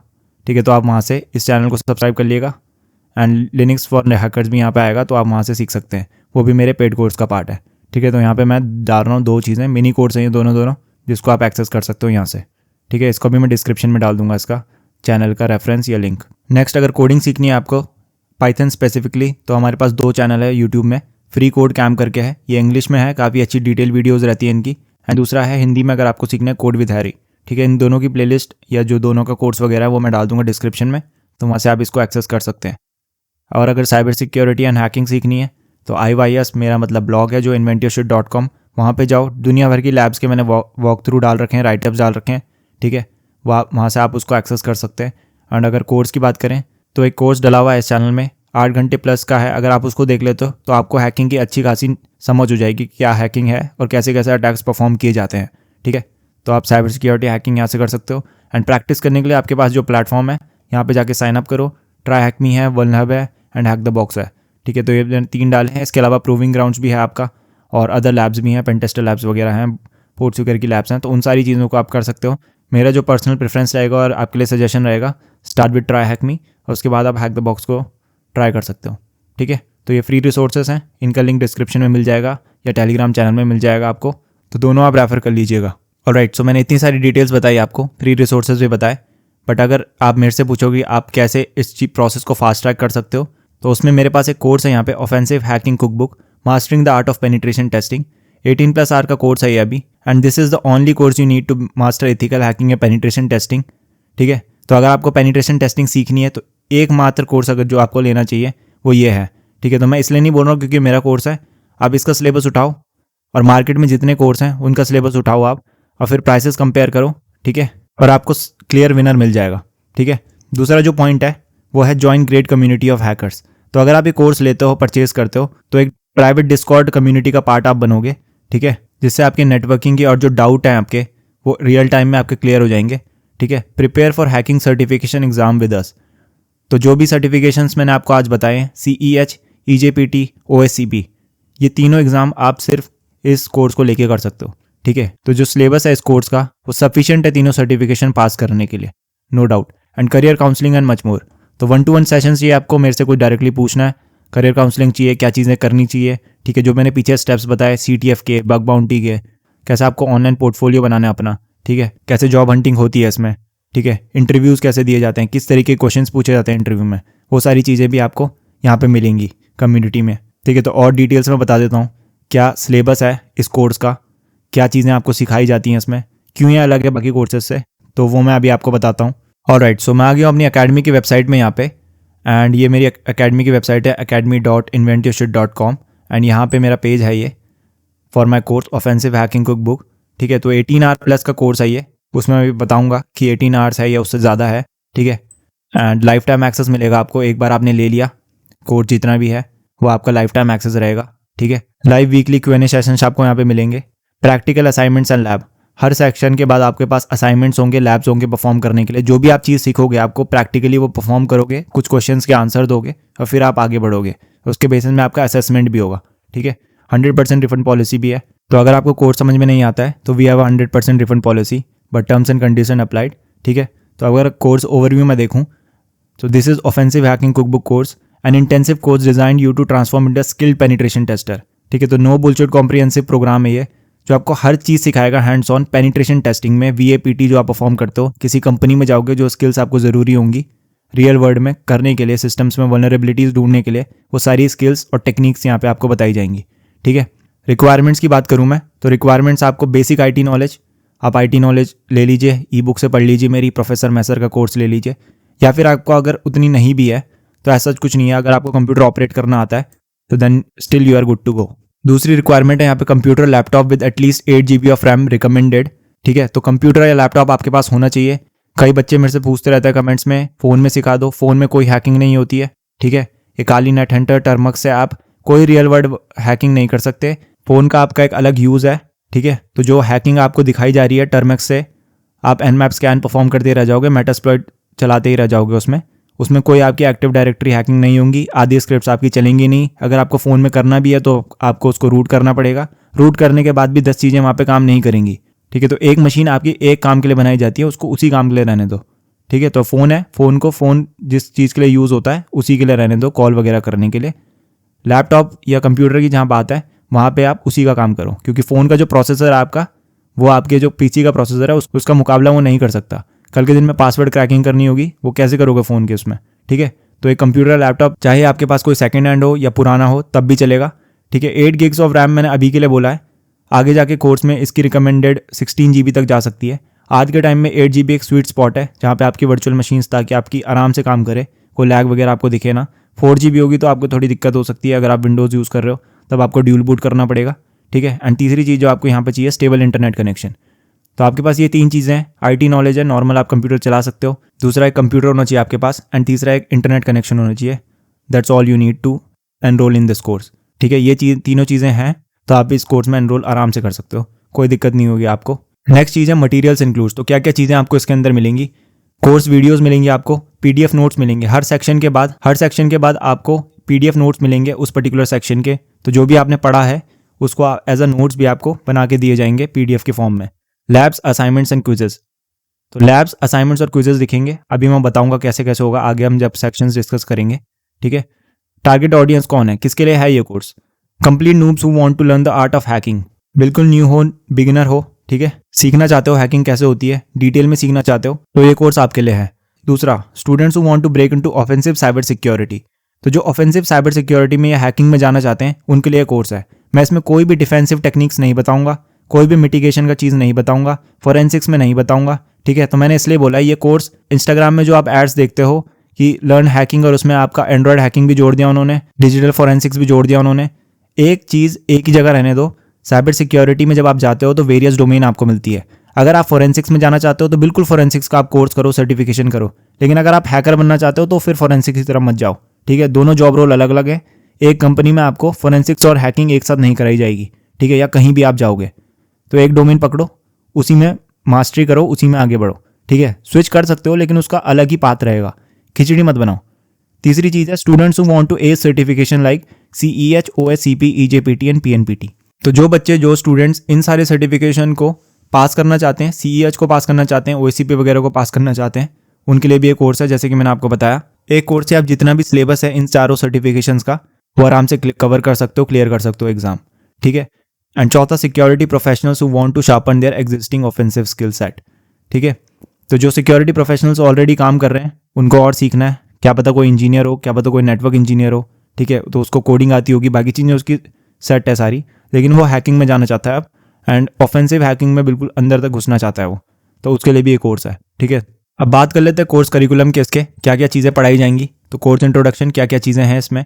ठीक है। तो आप वहाँ से इस चैनल को सब्सक्राइब कर लिएगा एंड लिनक्स फॉर हैकर्स भी यहाँ पे आएगा, तो आप वहाँ से सीख सकते हैं, वो भी मेरे पेड कोर्स का पार्ट है, ठीक है। तो यहाँ पे मैं डाल रहा हूँ 2 चीज़ें, मिनी कोर्स हैं ये दोनों, जिसको आप एक्सेस कर सकते हो यहाँ से, ठीक है। इसको भी मैं डिस्क्रिप्शन में डाल दूंगा, इसका चैनल का रेफरेंस या लिंक। नेक्स्ट, अगर कोडिंग सीखनी है आपको पाइथन स्पेसिफिकली, तो हमारे पास 2 चैनल है यूट्यूब में। फ्री कोड कैम्प करके है, ये इंग्लिश में है, काफ़ी अच्छी डिटेल वीडियोज़ रहती है इनकी, एंड दूसरा है हिंदी में, अगर आपको सीखना है कोड विद हैरी, ठीक है। इन दोनों की प्लेलिस्ट या जो दोनों का कोर्स वगैरह है वो मैं डाल दूंगा डिस्क्रिप्शन में, तो वहाँ से आप इसको एक्सेस कर सकते हैं। और अगर साइबर सिक्योरिटी एंड हैकिंग सीखनी है तो IYS मेरा मतलब ब्लॉग है जो inventyourshit.com, वहाँ पे जाओ, दुनिया भर की लैब्स के मैंने वॉक थ्रू डाल रखे हैं, राइटअप्स डाल रखे हैं, ठीक है। वहाँ से आप उसको एक्सेस कर सकते हैं। एंड अगर कोर्स की बात करें तो एक कोर्स डला हुआ है इस चैनल में, 8 घंटे प्लस का है। अगर आप उसको देख लेते हो तो आपको हैकिंग की अच्छी खासी समझ हो जाएगी, क्या हैकिंग है और कैसे कैसे अटैक्स परफॉर्म किए जाते हैं, ठीक है। तो आप साइबर सिक्योरिटी हैकिंग यहाँ से कर सकते हो। एंड प्रैक्टिस करने के लिए आपके पास जो प्लेटफॉर्म है, यहाँ पे जाके साइन अप करो, ट्राई हैक मी है, वल्नहब है एंड हैक द बॉक्स है, ठीक है। तो ये 3 डाले हैं। इसके अलावा प्रूविंग ग्राउंड्स भी है आपका, और अदर लैब्स भी हैं, पेनटेस्टर लैब्स वगैरह हैं, पोर्ट सिक्योर की लैब्स हैं, तो उन सारी चीज़ों को आप कर सकते हो। मेरा जो पर्सनल प्रेफरेंस रहेगा और आपके लिए सजेशन रहेगा, स्टार्ट विद ट्राई हैक मी, और उसके बाद आप हैक द बॉक्स को ट्राई कर सकते हो, ठीक है। तो ये फ्री रिसोर्सेज हैं, इनका लिंक डिस्क्रिप्शन में मिल जाएगा या टेलीग्राम चैनल में मिल जाएगा आपको, तो दोनों आप रेफर कर लीजिएगा। ऑलराइट, सो मैंने इतनी सारी डिटेल्स बताई आपको, फ्री रिसोर्सेज भी बताए, बट अगर आप मेरे से पूछोगे आप कैसे इस प्रोसेस को फास्ट ट्रैक कर सकते हो, तो उसमें मेरे पास एक कोर्स है यहाँ पे, offensive hacking cookbook, mastering the art of penetration testing. 18+ hour का कोर्स है ये अभी, and this is the only course you need to master ethical hacking या पेनिट्रेशन टेस्टिंग, ठीक है। तो अगर आपको पेनिट्रेशन टेस्टिंग सीखनी है तो एकमात्र कोर्स अगर जो आपको लेना चाहिए वो ये है, ठीक है। तो मैं इसलिए नहीं बोल रहा हूँ क्योंकि मेरा कोर्स है, आप इसका सिलेबस उठाओ और मार्केट में जितने कोर्स हैं उनका सिलेबस उठाओ आप, और फिर प्राइसेस कंपेयर करो, ठीक है, और आपको क्लियर विनर मिल जाएगा, ठीक है। दूसरा जो पॉइंट है वो है join great community of hackers. तो अगर आप ये कोर्स लेते हो, परचेज करते हो, तो एक प्राइवेट डिस्कॉर्ड कम्युनिटी का पार्ट आप बनोगे, ठीक है, जिससे आपके नेटवर्किंग की और जो डाउट हैं आपके वो रियल टाइम में आपके क्लियर हो जाएंगे, ठीक है। Prepare for hacking certification exam with us. तो जो भी सर्टिफिकेशंस मैंने आपको आज बताए हैं, CEH, EJPT, OSCP, ये तीनों एग्जाम आप सिर्फ इस कोर्स को लेके कर सकते हो, ठीक है। तो जो सिलेबस है इस कोर्स का वो सफिशिएंट है तीनों सर्टिफिकेशन पास करने के लिए, no doubt. And career counselling and much more. तो 1-to-1 सेशंस चाहिए आपको, मेरे से कोई डायरेक्टली पूछना है, करियर काउंसलिंग चाहिए, क्या चीज़ें करनी चाहिए, ठीक है, जो मैंने पीछे स्टेप्स बताए, CTF के, बग बाउंटी के, कैसे आपको ऑनलाइन पोर्टफोलियो बनाना है अपना, ठीक है, कैसे जॉब हंटिंग होती है इसमें, ठीक है, इंटरव्यूज़ कैसे दिए जाते हैं, किस तरीके के क्वेश्चंस पूछे जाते हैं इंटरव्यू में, वो सारी चीज़ें भी आपको यहाँ पे मिलेंगी कम्युनिटी में, ठीक है। तो और डिटेल्स में बता देता हूँ क्या सिलेबस है इस कोर्स का, क्या चीज़ें आपको सिखाई जाती हैं इसमें, क्यों ये अलग है बाकी कोर्सेज से, तो वो मैं अभी आपको बताता हूँ। ऑलराइट, सो मैं आ गया हूँ अपनी अकेडमी की वेबसाइट में यहाँ पे, एंड ये मेरी अकेडमी की वेबसाइट है academy.inventyourshit.com, एंड यहाँ पे मेरा पेज है ये for my course offensive hacking cook book, ठीक है। तो 18 आवर प्लस का कोर्स है ये, उसमें मैं भी बताऊँगा कि 18 आवर्स है या उससे ज़्यादा है, ठीक है। एंड लाइफ टाइम एक्सेस मिलेगा आपको। एक बार आपने ले लिया कोर्स जितना भी है वो आपका लाइफ टाइम एक्सेस रहेगा, ठीक है। लाइव वीकली Q&A सेशंस आपको यहाँ पे मिलेंगे। Practical assignments and lab, her section के बाद आपके पास असाइनमेंट्स होंगे, लैब्स होंगे परफॉर्म करने के लिए। जो भी आप चीज़ सीखोगे आपको प्रैक्टिकली वो परफॉर्म करोगे, कुछ क्वेश्चंस के आंसर दोगे और फिर आप आगे बढ़ोगे। उसके बेसिस में आपका असेसमेंट भी होगा, ठीक है। 100% रिफंड पॉलिसी भी है। तो अगर आपको कोर्स समझ में नहीं आता है तो we have 100% refund policy but terms and condition applied, ठीक है। तो अगर कोर्स ओवरव्यू में देखूँ तो this is offensive hacking cookbook course, an intensive course designed you to transform into skilled penetration tester, ठीक है। तो नो बुलशिट कॉम्प्रिहेंसिव प्रोग्राम है ये, जो आपको हर चीज़ सिखाएगा हैंड्स ऑन पेनिट्रेशन टेस्टिंग में। VAPT जो आप परफॉर्म करते हो, किसी कंपनी में जाओगे जो स्किल्स आपको ज़रूरी होंगी रियल वर्ल्ड में करने के लिए, सिस्टम्स में वल्नरेबिलिटीज़ ढूंढने के लिए, वो सारी स्किल्स और टेक्निक्स यहाँ पे आपको बताई जाएंगी, ठीक है। रिक्वायरमेंट्स की बात करूँ मैं तो रिक्वायरमेंट्स आपको बेसिक IT नॉलेज, आप IT नॉलेज ले लीजिए, ई-बुक से पढ़ लीजिए, मेरी प्रोफेसर मैसर का कोर्स ले लीजिए। या फिर आपको अगर उतनी नहीं भी है तो ऐसा कुछ नहीं है, अगर आपको कंप्यूटर ऑपरेट करना आता है तो then still you are good to go. दूसरी रिक्वायरमेंट है यहाँ पे computer laptop with at least 8 GB of RAM recommended, ठीक है। तो कंप्यूटर या लैपटॉप आपके पास होना चाहिए। कई बच्चे मेरे से पूछते रहते हैं कमेंट्स में, फ़ोन में सिखा दो, फ़ोन में कोई हैकिंग नहीं होती है, ठीक है। ये काली नेट हंटर टर्मक्स से आप कोई रियल वर्ल्ड हैकिंग नहीं कर सकते। फ़ोन का आपका एक अलग यूज़ है, ठीक है। तो जो हैकिंग आपको दिखाई जा रही है टर्मक्स से, आप Nmap स्कैन परफॉर्म करते रह जाओगे, मेटास्प्लॉइट चलाते ही रह जाओगे, उसमें कोई आपकी एक्टिव डायरेक्टरी हैकिंग नहीं होंगी, आधी स्क्रिप्ट्स आपकी चलेंगी नहीं। अगर आपको फ़ोन में करना भी है तो आपको उसको रूट करना पड़ेगा, रूट करने के बाद भी 10 चीज़ें वहाँ पे काम नहीं करेंगी, ठीक है। तो एक मशीन आपकी एक काम के लिए बनाई जाती है, उसको उसी काम के लिए रहने दो, ठीक है। तो फ़ोन है, फ़ोन जिस चीज़ के लिए यूज़ होता है उसी के लिए रहने दो, कॉल वगैरह करने के लिए। लैपटॉप या कंप्यूटर की जहाँ बात है वहाँ पे आप उसी का काम करो, क्योंकि फ़ोन का जो प्रोसेसर है आपका, वो आपके जो PC का प्रोसेसर है उसका मुकाबला वो नहीं कर सकता। कल के दिन में पासवर्ड क्रैकिंग करनी होगी, वो कैसे करोगे फ़ोन के उसमें, ठीक है। तो एक कंप्यूटर लैपटॉप चाहे आपके पास कोई सेकंड हैंड हो या पुराना हो तब भी चलेगा, ठीक है। 8 GB ऑफ रैम मैंने अभी के लिए बोला है, आगे जाके कोर्स में इसकी रिकमेंडेड 16 GB तक जा सकती है। आज के टाइम में 8 GB एक स्वीट स्पॉट है जहाँ पे आपकी वर्चुअल मशीन्स ताकि आपकी आराम से काम करे, कोई लैग वगैरह आपको दिखे ना। 4 GB होगी तो आपको थोड़ी दिक्कत हो सकती है, अगर आप विंडोज़ यूज़ कर रहे हो तब आपको ड्यूल बूट करना पड़ेगा, ठीक है। एंड तीसरी चीज़ जो आपको यहाँ पे चाहिए स्टेबल इंटरनेट कनेक्शन। तो आपके पास ये 3 चीज़ें हैं, IT नॉलेज है, नॉर्मल आप कंप्यूटर चला सकते हो, दूसरा एक कंप्यूटर होना चाहिए आपके पास, एंड तीसरा एक इंटरनेट कनेक्शन होना चाहिए। That's all you need to enrol in this course, ठीक है। ये तीनों चीज़ें हैं तो आप इस कोर्स में एनरोल आराम से कर सकते हो, कोई दिक्कत नहीं होगी आपको। नेक्स्ट चीज़ है मटीरियल्स इंक्लूड्स। तो क्या क्या चीज़ें आपको इसके अंदर मिलेंगी? कोर्स वीडियोज़ मिलेंगी आपको, PDF नोट्स मिलेंगे हर सेक्शन के बाद आपको PDF नोट्स मिलेंगे उस पर्टिकुलर सेक्शन के। तो जो भी आपने पढ़ा है उसको एज अ नोट्स भी आपको बना के दिए जाएंगे PDF के फॉर्म में। Labs, assignments and quizzes. तो लैब्स, असाइनमेंट्स और क्विजेस दिखेंगे, अभी मैं बताऊंगा कैसे कैसे होगा, आगे हम जब सेक्शंस डिस्कस करेंगे, ठीक है। टारगेट ऑडियंस कौन है, किसके लिए है ये course? Complete noobs who want to learn the art of hacking, बिल्कुल न्यू हो, बिगिनर हो, ठीक है, सीखना चाहते हो हैकिंग कैसे होती है, डिटेल में सीखना चाहते हो तो ये कोर्स आपके लिए है। दूसरा, students who want to break into offensive cyber security. तो जो ऑफेंसिव साइबर सिक्योरिटी में या हैकिंग में जाना चाहते हैं उनके लिए कोर्स है। मैं इसमें कोई भी डिफेंसिव टेक्निक्स नहीं बताऊंगा, कोई भी मिटिगेशन का चीज़ नहीं बताऊंगा, फॉरेंसिक्स में नहीं बताऊंगा, ठीक है। तो मैंने इसलिए बोला ये कोर्स, इंस्टाग्राम में जो आप एड्स देखते हो कि लर्न हैकिंग और उसमें आपका एंड्रॉयड हैकिंग भी जोड़ दिया उन्होंने, डिजिटल फॉरेंसिक्स भी जोड़ दिया उन्होंने। एक चीज़ एक ही जगह रहने दो। साइबर सिक्योरिटी में जब आप जाते हो तो वेरियस डोमेन आपको मिलती है। अगर आप फॉरेंसिक्स में जाना चाहते हो तो बिल्कुल फॉरेंसिक्स का आप कोर्स करो, सर्टिफिकेशन करो, लेकिन अगर आप हैकर बनना चाहते हो तो फिर फॉरेंसिक्स की तरफ मत जाओ, ठीक है। दोनों जॉब रोल अलग अलग है, एक कंपनी में आपको फॉरेंसिक्स और हैकिंग एक साथ नहीं कराई जाएगी, ठीक है, या कहीं भी आप जाओगे तो एक डोमेन पकड़ो, उसी में मास्टरी करो, उसी में आगे बढ़ो, ठीक है। स्विच कर सकते हो लेकिन उसका अलग ही पाथ रहेगा, खिचड़ी मत बनाओ। तीसरी चीज़ है students who want to age certification like CEH, OSCP, EJPT and PNPT। तो जो स्टूडेंट्स इन सारे सर्टिफिकेशन को पास करना चाहते हैं, CEH को पास करना चाहते हैं, OSCP वगैरह को पास करना चाहते हैं, उनके लिए भी एक कोर्स है। जैसे कि मैंने आपको बताया, एक कोर्स से आप जितना भी सिलेबस है इन चारों सर्टिफिकेशंस का वो आराम से कवर कर सकते हो, क्लियर कर सकते हो एग्जाम, ठीक है। एंड चौथा, security professionals who want to sharpen their existing offensive skill set, ठीक है। तो जो सिक्योरिटी प्रोफेशनल्स ऑलरेडी काम कर रहे हैं उनको और सीखना है, क्या पता कोई इंजीनियर हो, क्या पता कोई नेटवर्क इंजीनियर हो, ठीक है, तो उसको कोडिंग आती होगी, बाकी चीज़ें उसकी सेट है सारी, लेकिन वो हैकिंग में जाना चाहता है अब, एंड ऑफेंसिव हैकिंग में बिल्कुल अंदर तक घुसना चाहता है वो, तो उसके लिए भी एक कोर्स है, ठीक है। अब बात कर लेते हैं कोर्स करिकुलम के, इसके क्या क्या चीज़ें पढ़ाई जाएंगी। तो कोर्स इंट्रोडक्शन, क्या क्या चीज़ें हैं इसमें,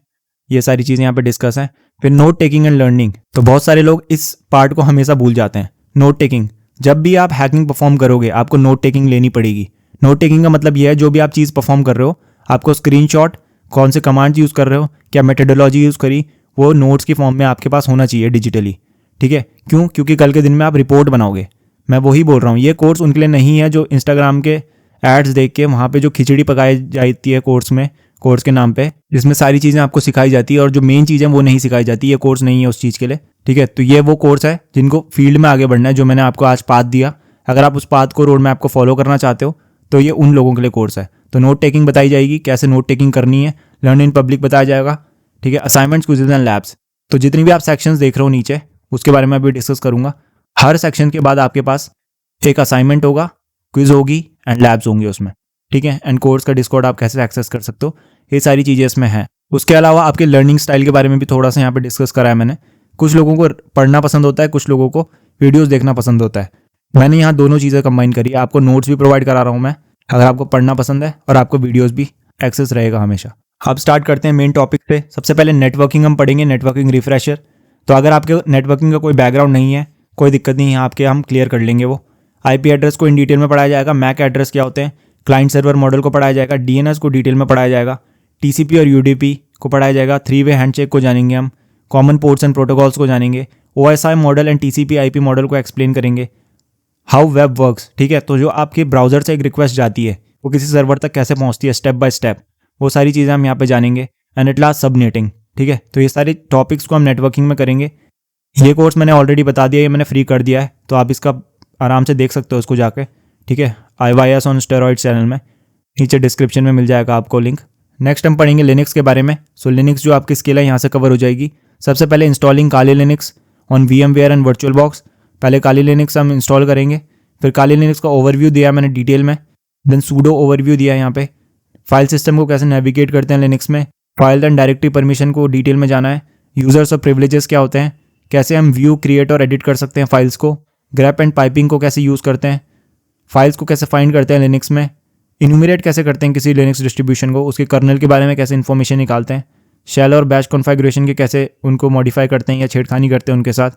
ये सारी चीज़ें यहाँ पे डिस्कस हैं। फिर नोट टेकिंग एंड लर्निंग। तो बहुत सारे लोग इस पार्ट को हमेशा भूल जाते हैं, नोट टेकिंग। जब भी आप हैकिंग परफॉर्म करोगे आपको नोट टेकिंग लेनी पड़ेगी। नोट टेकिंग का मतलब यह है जो भी आप चीज़ परफॉर्म कर रहे हो आपको स्क्रीनशॉट, कौन से कमांड यूज़ कर रहे हो, क्या मेथोडोलॉजी यूज़ करी, वो नोट्स की फॉर्म में आपके पास होना चाहिए डिजिटली। ठीक है, क्यों? क्योंकि कल के दिन में आप रिपोर्ट बनाओगे। मैं वही बोल रहा हूँ, ये कोर्स उनके लिए नहीं है जो इंस्टाग्राम के एड्स देख के वहाँ पे जो खिचड़ी पकाई जाती है कोर्स में, कोर्स के नाम पे, जिसमें सारी चीज़ें आपको सिखाई जाती है और जो मेन चीज़ है वो नहीं सिखाई जाती। ये कोर्स नहीं है उस चीज़ के लिए। ठीक है, तो ये वो कोर्स है जिनको फील्ड में आगे बढ़ना है, जो मैंने आपको आज पाथ दिया। अगर आप उस पाथ को, रोड मैप को फॉलो करना चाहते हो तो ये उन लोगों के लिए कोर्स है। तो नोट टेकिंग बताई जाएगी, कैसे नोट टेकिंग करनी है, लर्न इन पब्लिक बताया जाएगा। ठीक है, असाइनमेंट्स, क्विज़ेस एंड लैब्स। तो जितनी भी आप सेक्शंस देख रहे हो नीचे, उसके बारे में अभी डिस्कस करूंगा। हर सेक्शन के बाद आपके पास एक असाइनमेंट होगा, क्विज होगी एंड लैब्स होंगे उसमें। ठीक है, एंड कोर्स का डिस्कॉर्ड आप कैसे एक्सेस कर सकते हो, ये सारी चीज़ें इसमें हैं। उसके अलावा आपके लर्निंग स्टाइल के बारे में भी थोड़ा सा यहाँ पे डिस्कस करा है मैंने। कुछ लोगों को पढ़ना पसंद होता है, कुछ लोगों को वीडियोज़ देखना पसंद होता है। मैंने यहाँ दोनों चीज़ें कंबाइन करी है। आपको नोट्स भी प्रोवाइड करा रहा हूँ मैं, अगर आपको पढ़ना पसंद है, और आपको वीडियोज़ भी एक्सेस रहेगा हमेशा। अब स्टार्ट करते हैं मेन टॉपिक पे। सबसे पहले नेटवर्किंग हम पढ़ेंगे, नेटवर्किंग रिफ्रेशर। तो अगर आपके नेटवर्किंग का कोई बैकग्राउंड नहीं है, कोई दिक्कत नहीं है, आपके हम क्लियर कर लेंगे वो। आईपी एड्रेस को इन डिटेल में पढ़ाया जाएगा, मैक एड्रेस क्या होते हैं, क्लाइंट सर्वर मॉडल को पढ़ाया जाएगा, डीएनएस को डिटेल में पढ़ाया जाएगा, टीसीपी और यूडीपी को पढ़ाया जाएगा, 3-वे हैंडशेक को जानेंगे हम, कॉमन पोर्ट्स एंड प्रोटोकॉल्स को जानेंगे, OSI model and TCP IP model को एक्सप्लेन करेंगे, हाउ वेब वर्क्स। ठीक है, तो जो आपके ब्राउजर से एक रिक्वेस्ट जाती है वो किसी सर्वर तक कैसे पहुंचती है स्टेप बाय स्टेप, वो सारी चीज़ें हम यहाँ पे जानेंगे। And at last subnetting. ठीक है, तो ये सारे टॉपिक्स को हम नेटवर्किंग में करेंगे। ये कोर्स मैंने ऑलरेडी बता दिया, ये मैंने फ्री कर दिया है, तो आप इसका आराम से देख सकते हो उसको जाके। ठीक है, IYS ऑन स्टेरॉइड चैनल में, नीचे डिस्क्रिप्शन में मिल जाएगा आपको लिंक। नेक्स्ट हम पढ़ेंगे लिनक्स के बारे में। सो लिनक्स जो आपकी स्किल है यहाँ से कवर हो जाएगी। सबसे पहले installing Kali Linux on VMware and virtual box. पहले काली लिनक्स हम इंस्टॉल करेंगे, फिर काली लिनक्स का ओवरव्यू दिया मैंने डिटेल में, देन सूडो ओवरव्यू दिया यहाँ पे। फाइल सिस्टम को कैसे नेविगेट करते हैं लिनक्स में, फाइल एंड डायरेक्टरी परमिशन को डिटेल में जाना है, यूजर्स और प्रिविलेजेस क्या होते हैं, कैसे हम व्यू, क्रिएट और एडिट कर सकते हैं फाइल्स को, ग्रैप एंड पाइपिंग को कैसे यूज़ करते हैं, फाइल्स को कैसे फाइंड करते हैं लिनक्स में, इन्यूमरेट कैसे करते हैं किसी लिनक्स डिस्ट्रीब्यूशन को, उसके कर्नल के बारे में कैसे इन्फॉर्मेशन निकालते हैं, शेल और बैच कॉन्फ़िगरेशन के कैसे उनको मॉडिफाई करते हैं या छेड़खानी करते हैं उनके साथ,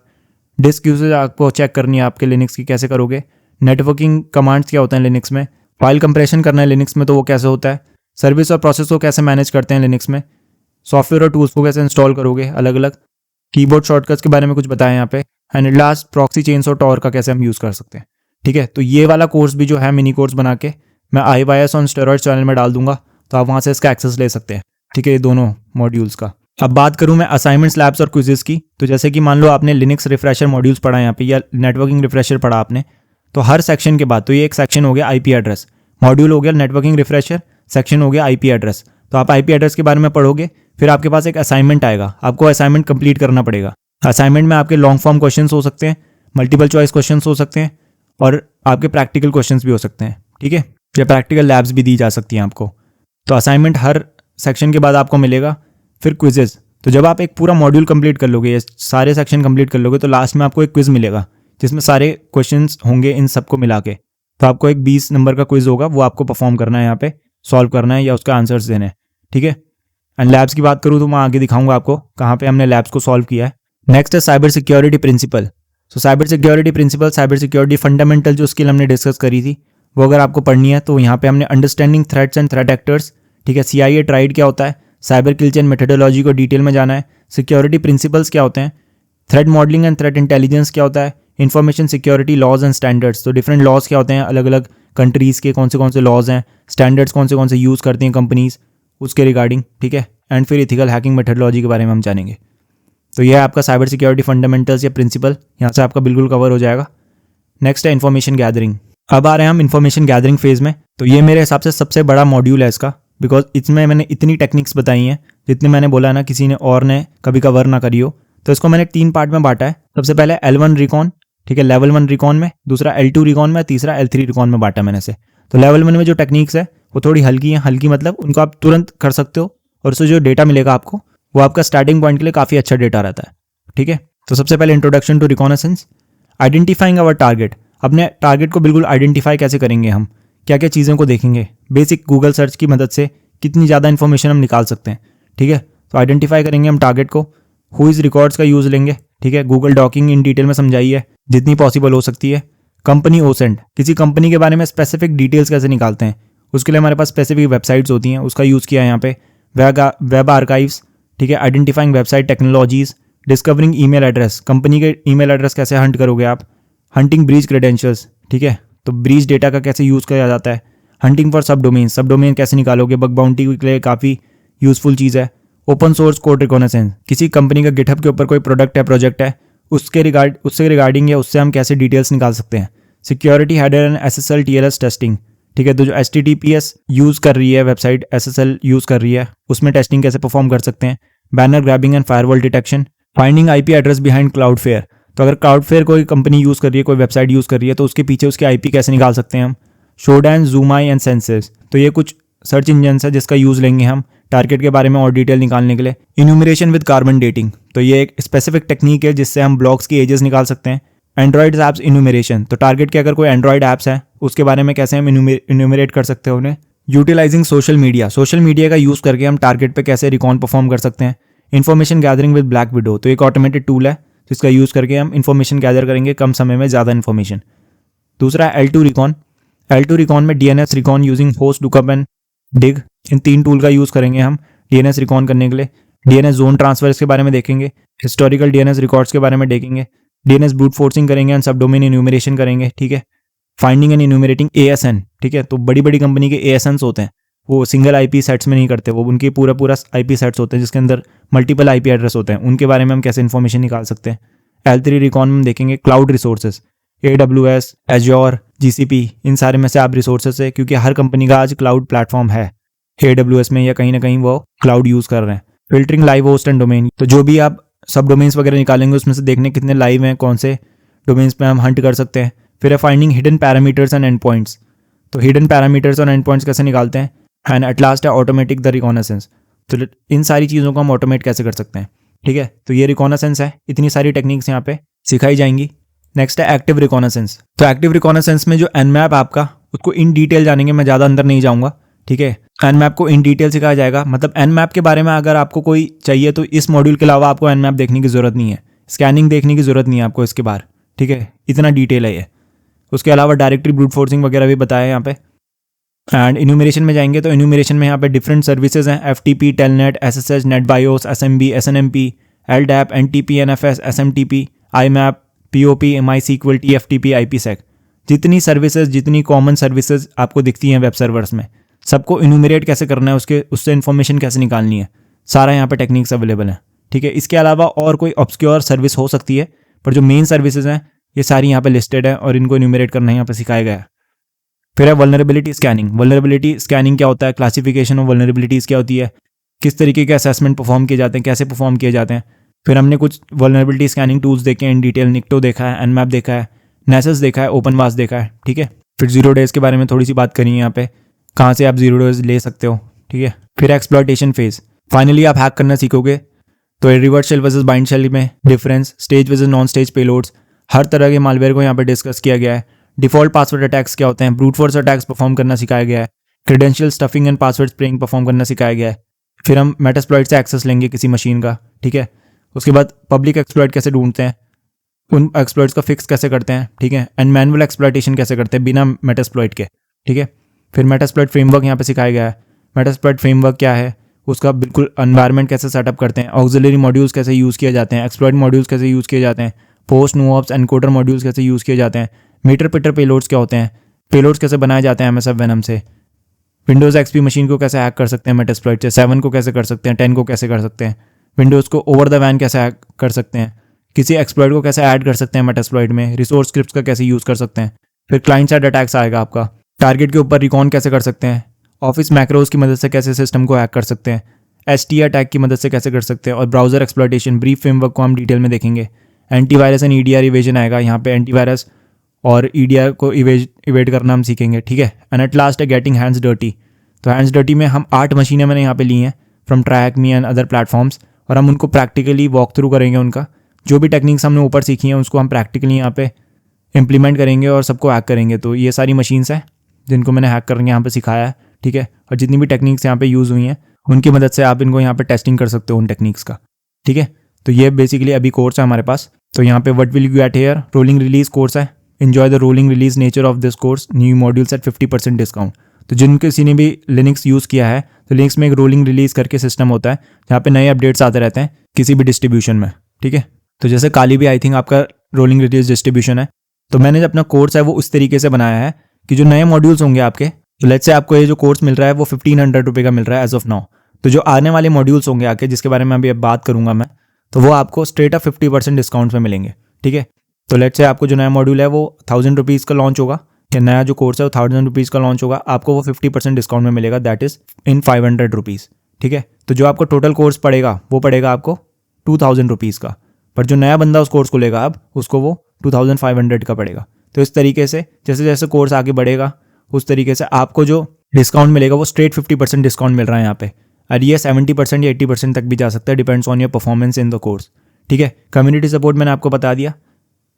डिस्क यूसेज आपको चेक करनी है आपके लिनक्स की, कैसे करोगे, नेटवर्किंग कमांड्स क्या होते हैं लिनक्स में, फाइल कंप्रेशन करना है लिनक्स में तो वो कैसे होता है, सर्विस और प्रोसेस को कैसे मैनेज करते हैं लिनक्स में, सॉफ्टवेयर और टूल्स को कैसे इंस्टॉल करोगे अलग अलग, कीबोर्ड शॉर्टकट्स के बारे में कुछ बताया यहाँ पे, एंड लास्ट प्रॉक्सी चेन्स और टॉर का कैसे हम यूज़ कर सकते हैं। ठीक है, तो ये वाला कोर्स भी जो है मिनी कोर्स बना के मैं IYS ऑन स्टेरॉइड चैनल में डाल दूंगा, तो आप वहाँ से इसका एक्सेस ले सकते हैं। ठीक है, ये दोनों मॉड्यूल्स का। अब बात करूँ मैं असाइनमेंट्स, लैब्स और क्विजेस की, तो जैसे कि मान लो आपने लिनक्स रिफ्रेशर मॉड्यूल्स पढ़ा यहाँ पे या नेटवर्किंग रिफ्रेशर पढ़ा आपने, तो हर सेक्शन के बाद, तो ये एक सेक्शन हो गया IP एड्रेस, मॉड्यूल हो गया नेटवर्किंग रिफ्रेशर, सेक्शन हो गया IP एड्रेस। तो आप IP एड्रेस के बारे में पढ़ोगे, फिर आपके पास एक असाइनमेंट आएगा, आपको असाइनमेंट कंप्लीट करना पड़ेगा। असाइनमेंट में आपके लॉन्ग फॉर्म क्वेश्चंस हो सकते हैं, मल्टीपल चॉइस क्वेश्चंस हो सकते हैं, और आपके प्रैक्टिकल क्वेश्चंस भी हो सकते हैं। ठीक है, या प्रैक्टिकल लैब्स भी दी जा सकती हैं आपको। तो असाइनमेंट हर सेक्शन के बाद आपको मिलेगा। फिर क्विजेस, तो जब आप एक पूरा मॉड्यूल कंप्लीट कर लोगे, सारे सेक्शन कंप्लीट कर लोगे, तो लास्ट में आपको एक क्विज मिलेगा जिसमें सारे क्वेश्चंस होंगे इन सबको मिला के। तो आपको एक 20 नंबर का क्विज होगा, वो आपको परफॉर्म करना है, यहाँ पे सॉल्व करना है या उसका आंसर्स देने हैं। ठीक है, एंड लैब्स की बात करूँ तो मैं आगे दिखाऊंगा आपको कहाँ पे हमने लैब्स को सॉल्व किया है। नेक्स्ट है cyber security principle. So cyber security principle, cyber security fundamental जो स्किल हमने डिस्कस करी थी, वो अगर आपको पढ़नी है तो यहाँ पे हमने understanding threats and threat actors, ठीक है, CIA ट्राइड क्या होता है, साइबर किल चेन मेथोडोलॉजी को डिटेल में जाना है, सिक्योरिटी प्रिंसिपल्स क्या होते हैं, threat modelling and threat intelligence क्या होता है, information security laws and standards, तो डिफरेंट लॉज क्या होते हैं, अलग अलग कंट्रीज़ के कौन से लॉज हैं, स्टैंडर्ड्स कौन से यूज़ करती हैं कंपनीज उसके रिगार्डिंग। ठीक है, एंड फिर इथिकल हैकिंग मेथोडोलॉजी के बारे में हम जानेंगे। तो यह है आपका साइबर सिक्योरिटी फंडामेंटल्स या प्रिंसिपल, यहाँ से आपका बिल्कुल कवर हो जाएगा। नेक्स्ट है इन्फॉर्मेशन गैदरिंग। अब आ रहे हैं हम इन्फॉर्मेशन गैदरिंग फेज में। तो ये मेरे हिसाब से सबसे बड़ा मॉड्यूल है इसका, बिकॉज इसमें मैंने इतनी टेक्निक्स बताई हैं जितने मैंने बोला ना किसी ने और ने कभी कवर ना करी हो। तो इसको मैंने 3 पार्ट में बांटा है। सबसे पहले L1 रिकॉन, ठीक है, लेवल 1 रिकॉन में, दूसरा L2 रिकॉन में, तीसरा L3 रिकॉन में बांटा मैंने से। तो लेवल 1 में जो टेक्निक्स है वो थोड़ी हल्की है, हल्की मतलब उनको आप तुरंत कर सकते हो, और उससे जो डेटा मिलेगा आपको वो आपका स्टार्टिंग पॉइंट के लिए काफ़ी अच्छा डेटा रहता है। ठीक है, तो सबसे पहले introduction to reconnaissance, identifying our target. अपने टारगेट को बिल्कुल आइडेंटिफाई कैसे करेंगे हम, क्या क्या चीज़ों को देखेंगे, बेसिक गूगल सर्च की मदद से कितनी ज़्यादा इन्फॉर्मेशन हम निकाल सकते हैं। ठीक है, तो आइडेंटिफाई करेंगे हम टारगेट को। हुईज रिकॉर्ड्स का यूज़ लेंगे, ठीक है, गूगल डॉकिंग इन डिटेल में समझाई है जितनी पॉसिबल हो सकती है। कंपनी ओसेंट, किसी कंपनी के बारे में स्पेसिफिक डिटेल्स कैसे निकालते हैं, उसके लिए हमारे पास स्पेसिफिक वेबसाइट्स होती हैं, उसका यूज़ किया है यहाँ पे। वेब आर्काइव्स, ठीक है, identifying website technologies, discovering email address, company के ईमेल एड्रेस कैसे हंट करोगे आप, हंटिंग ब्रीच क्रेडेंशियल्स, ठीक है, तो ब्रीच डेटा का कैसे यूज़ किया जाता है, हंटिंग फॉर सब डोमेन कैसे निकालोगे, बग बाउंटी के लिए काफ़ी यूज़फुल चीज़ है। ओपन सोर्स कोड रिकॉग्निसेंस, किसी कंपनी का गिटहब के ऊपर कोई प्रोडक्ट है, प्रोजेक्ट है, उससे रिगार्डिंग या उससे हम कैसे डिटेल्स निकाल सकते हैं। Security header and SSL TLS testing, ठीक है, तो जो HTTPS यूज़ कर रही है वेबसाइट, SSL यूज़ कर रही है, उसमें टेस्टिंग कैसे परफॉर्म कर सकते हैं। Banner grabbing and firewall detection, finding IP address behind Cloudflare, तो अगर क्लाउडफेयर कोई कंपनी यूज़ कर रही है, कोई वेबसाइट यूज़ कर रही है, तो उसके पीछे उसकी IP कैसे निकाल सकते हैं हम। शोडैन, जूमाई एंड सेंसेस, तो ये कुछ सर्च इंजन है जिसका यूज़ लेंगे हम टारगेट के बारे में और डिटेल निकालने के लिए। इन्यूमरेशन विद कार्बन डेटिंग, तो ये एक स्पेसिफिक टेक्निक है जिससे हम ब्लॉक्स की एजेस निकाल सकते हैं। एंड्रॉइड ऐप्स इन्यूमरेशन, तो टारगेट के अगर कोई एंड्रॉइड ऐप्स है उसके बारे में कैसे हम इन्यूमरेट कर सकते हैं उन्हें। यूटिलाइजिंग सोशल मीडिया का यूज़ करके हम टारगेट पे कैसे रिकॉन परफॉर्म कर सकते हैं। Information gathering with black window, तो एक ऑटोमेटेड टूल है जिसका यूज़ करके हम इन्फॉर्मेशन गैदर करेंगे कम समय में ज़्यादा इन्फॉर्मेशन। दूसरा है L2 रिकॉन में DNS recon using host, lookup and dig, in 3 tool का यूज़ करेंगे हम DNS रिकॉन करने के लिए। DNS जोन ट्रांसफर्स के बारे में देखेंगे, हिस्टोरिकल DNS रिकॉर्ड्स के बारे में देखेंगे, DNS ब्रूट फोर्सिंग करेंगे एंड सब डोमेन इन्यूमरेशन करेंगे, ठीक है। फाइंडिंग एंड इन्यूमरेटिंग ASN, ठीक है, तो बड़ी बड़ी कंपनी के ASNs होते हैं, वो सिंगल IP सेट्स में नहीं करते, वो उनके पूरा IP सेट्स होते हैं जिसके अंदर मल्टीपल IP एड्रेस होते हैं, उनके बारे में हम कैसे इन्फॉर्मेशन निकाल सकते हैं। L3 रिकॉन में देखेंगे cloud resources, AWS, Azure, GCP, इन सारे में से आप रिसोर्सेज है, क्योंकि हर कंपनी का आज क्लाउड प्लेटफॉर्म है AWS में या कहीं ना कहीं वो क्लाउड यूज़ कर रहे हैं। Filtering live host and domain, तो जो भी आप सब डोमेन्स वगैरह निकालेंगे उसमें से देखने कितने लाइव हैं, कौन से डोमेन्स पे हम हंट कर सकते हैं। फिर है finding hidden parameters and and points, तो हिडन पैरामीटर्स और एंड पॉइंट्स कैसे निकालते हैं। एंड एट लास्ट है ऑटोमेटिक द रिकॉनेसेंस, तो इन सारी चीज़ों को हम ऑटोमेट कैसे कर सकते हैं, ठीक है। तो ये रिकॉनेसेंस है, इतनी सारी टेक्निक्स यहाँ पे सिखाई जाएंगी। नेक्स्ट है एक्टिव रिकॉनेसेंस, तो एक्टिव रिकॉनेसेंस में जो Nmap आपका, उसको इन डिटेल जानेंगे, मैं ज़्यादा अंदर नहीं जाऊँगा, ठीक है। Nmap को इन डिटेल सिखाया जाएगा, मतलब Nmap के बारे में अगर आपको कोई चाहिए तो इस मॉड्यूल के अलावा आपको Nmap देखने की ज़रूरत नहीं है, स्कैनिंग देखने की ज़रूरत नहीं है आपको इसके बाहर, ठीक है, इतना डिटेल है ये। उसके अलावा डायरेक्टरी ब्रूट फोर्सिंग वगैरह भी बताया है यहाँ पे। एंड इन्यूमरेशन में जाएंगे तो इन्यूमरेशन में यहाँ पे डिफरेंट सर्विसेज हैं, FTP, telnet, SSH, NetBIOS, SMB, SNMP, LDAP, NTP, NFS, SMTP, IMAP, POP, MySQL, TFTP, IPsec, जितनी सर्विसेज, जितनी कॉमन सर्विसेज आपको दिखती हैं वेब सर्वर्स में, सबको इन्यूमरेट कैसे करना है, उससे इन्फॉर्मेशन कैसे निकालनी है, सारा यहाँ पे टेक्निक्स अवेलेबल हैं, ठीक है। इसके अलावा और कोई ऑब्सक्योर सर्विस हो सकती है, पर जो मेन सर्विसेज हैं ये सारी यहाँ पे लिस्टेड है और इनको इन्यूमरेट करना यहाँ पे सिखाया गया है। फिर है वल्नरेबिलिटी स्कैनिंग क्या होता है, क्लासिफिकेशन ऑफ वल्नरेबिलिटीज़ क्या होती है, किस तरीके के असेसमेंट परफॉर्म किए जाते हैं, कैसे परफॉर्म किए जाते हैं। फिर हमने कुछ वल्नरेबिलिटी स्कैनिंग टूल्स देखे हैं इन डिटेल, निक्टो देखा है, Nmap देखा है, नेसेस देखा है, ओपनवास देखा है, ठीक है। फिर 0 डेज़ के बारे में थोड़ी सी बात करी है यहाँ पे, कहाँ से आप 0 डेज़ ले सकते हो, ठीक है। फिर एक्सप्लॉयटेशन फेज, फाइनली आप हैक करना सीखोगे, तो reverse shell versus bind shell में difference, stage versus non stage payloads, हर तरह के मालवेयर को यहाँ पे डिस्कस किया गया है। डिफॉल्ट पासवर्ड अटैक्स क्या होते हैं, ब्रूट फोर्स अटैक्स परफॉर्म करना सिखाया गया है। Credential stuffing and password spraying perform करना सिखाया गया है। फिर हम मेटास्प्लॉइट से एक्सेस लेंगे किसी मशीन का, ठीक है। उसके बाद पब्लिक एक्सप्लॉइट कैसे ढूंढते हैं, उन एक्सप्लॉइट्स का फिक्स कैसे करते हैं, ठीक है। एंड मैनुअल एक्सप्लॉइटेशन कैसे करते हैं बिना मेटास्प्लॉइट के, ठीक है। फिर मेटास्प्लॉइट फ्रेमवर्क यहाँ पे सिखाया गया है। मेटास्प्लॉइट फ्रेमवर्क क्या है, उसका बिल्कुल एनवायरनमेंट कैसे सेटअप करते हैं, ऑक्सिलरी मॉड्यूल्स कैसे यूज़ किए जाते हैं, एक्सप्लॉइट मॉड्यूल्स कैसे यूज़ किए जाते हैं, पोस्ट नोऑप्स एनकोडर मॉड्यूल्स कैसे यूज़ किए जाते हैं, मीटर पिटर पेलोड्स क्या होते हैं, पेलोड्स कैसे बनाए जाते हैं MSF वेनम से, विंडोज़ XP मशीन को कैसे हैक कर सकते हैं मेटास्प्लॉइट से, 7 को कैसे कर सकते हैं, 10 को कैसे कर सकते हैं, विंडोज़ को ओवर द वैन कैसे हैक कर सकते हैं, किसी एक्सप्लॉइट को कैसे ऐड कर सकते हैं मेटास्प्लॉइट में, रिसोर्स स्क्रिप्ट्स का कैसे यूज़ कर सकते हैं। फिर क्लाइंट साइड अटैक्स आएगा आपका, टारगेट के ऊपर रिकॉन कैसे कर सकते हैं, ऑफिस मैक्रोज की मदद से कैसे सिस्टम को हैक कर सकते हैं, ST अटैक की मदद से कैसे कर सकते हैं, और ब्राउजर एक्सप्लॉइटेशन ब्रीफ फ्रेमवर्क को हम डिटेल में देखेंगे। एंटीवायरस एंड EDR इवेजन आएगा, यहाँ पे एंटीवायरस और EDR को इवेट करना हम सीखेंगे, ठीक है। एंड एट लास्ट है गेटिंग हैंड्स डर्टी, तो हैंड्स डर्टी में हम 8 मशीनें मैंने यहाँ पे ली हैं फ्रॉम ट्रैकमी एंड अदर प्लेटफॉर्म्स, और हम उनको प्रैक्टिकली वॉक थ्रू करेंगे। उनका जो भी टेक्निक्स हमने ऊपर सीखी हैं उसको हम प्रैक्टिकली यहाँ पे इम्प्लीमेंट करेंगे और सबको हैक करेंगे। तो ये सारी मशीन्स हैं जिनको मैंने हैक करके यहाँ पे सिखाया है, ठीक है। और जितनी भी टेक्निक्स यहाँ पे यूज़ हुई हैं उनकी मदद से आप इनको यहाँ पे टेस्टिंग कर सकते हो उन टेक्निक्स का, ठीक है। तो ये बेसिकली अभी कोर्स है हमारे पास। तो यहाँ पे what will you get here rolling release course है, enjoy the rolling release nature of this course, new modules at 50% discount. तो जिन किसी ने भी लिनक्स यूज़ किया है तो लिनक्स में एक रोलिंग रिलीज करके सिस्टम होता है जहाँ पे नए अपडेट्स आते रहते हैं किसी भी डिस्ट्रीब्यूशन में, ठीक है। तो जैसे काली भी आई थिंक आपका रोलिंग रिलीज डिस्ट्रीब्यूशन है, तो मैंने जो अपना कोर्स है वो उस तरीके से बनाया है कि जो नए मॉड्यूल्स होंगे आपके, तो लेट्स से आपको ये जो कोर्स मिल रहा है वो 1500 रुपये का मिल रहा है एज ऑफ नाउ। तो जो आने वाले मॉड्यूल्स होंगे आके, जिसके बारे में अभी अब बात करूंगा मैं, तो वो आपको स्ट्रेट ऑफ 50% डिस्काउंट में मिलेंगे, ठीक है। तो लेट्स से आपको जो नया मॉड्यूल है वो 1000 रुपीज़ का लॉन्च होगा, या नया जो कोर्स है वो 1000 रुपीज़ का लॉन्च होगा, आपको वो 50% डिस्काउंट में मिलेगा, दैट इज़ इन 500 रुपीज़, ठीक है। तो जो आपको टोटल कोर्स पड़ेगा वो पड़ेगा आपको 2000 रुपीज़ का, पर जो नया बंदा उस कोर्स को लेगा अब उसको वो 2500 का पड़ेगा। तो इस तरीके से जैसे जैसे कोर्स आगे बढ़ेगा उस तरीके से आपको जो डिस्काउंट मिलेगा वो स्ट्रेट 50% डिस्काउंट मिल रहा है यहाँ पे, और ये 70% या 80% तक भी जा सकता है, depends on your performance in the course, ठीक है। कम्युनिटी सपोर्ट मैंने आपको बता दिया,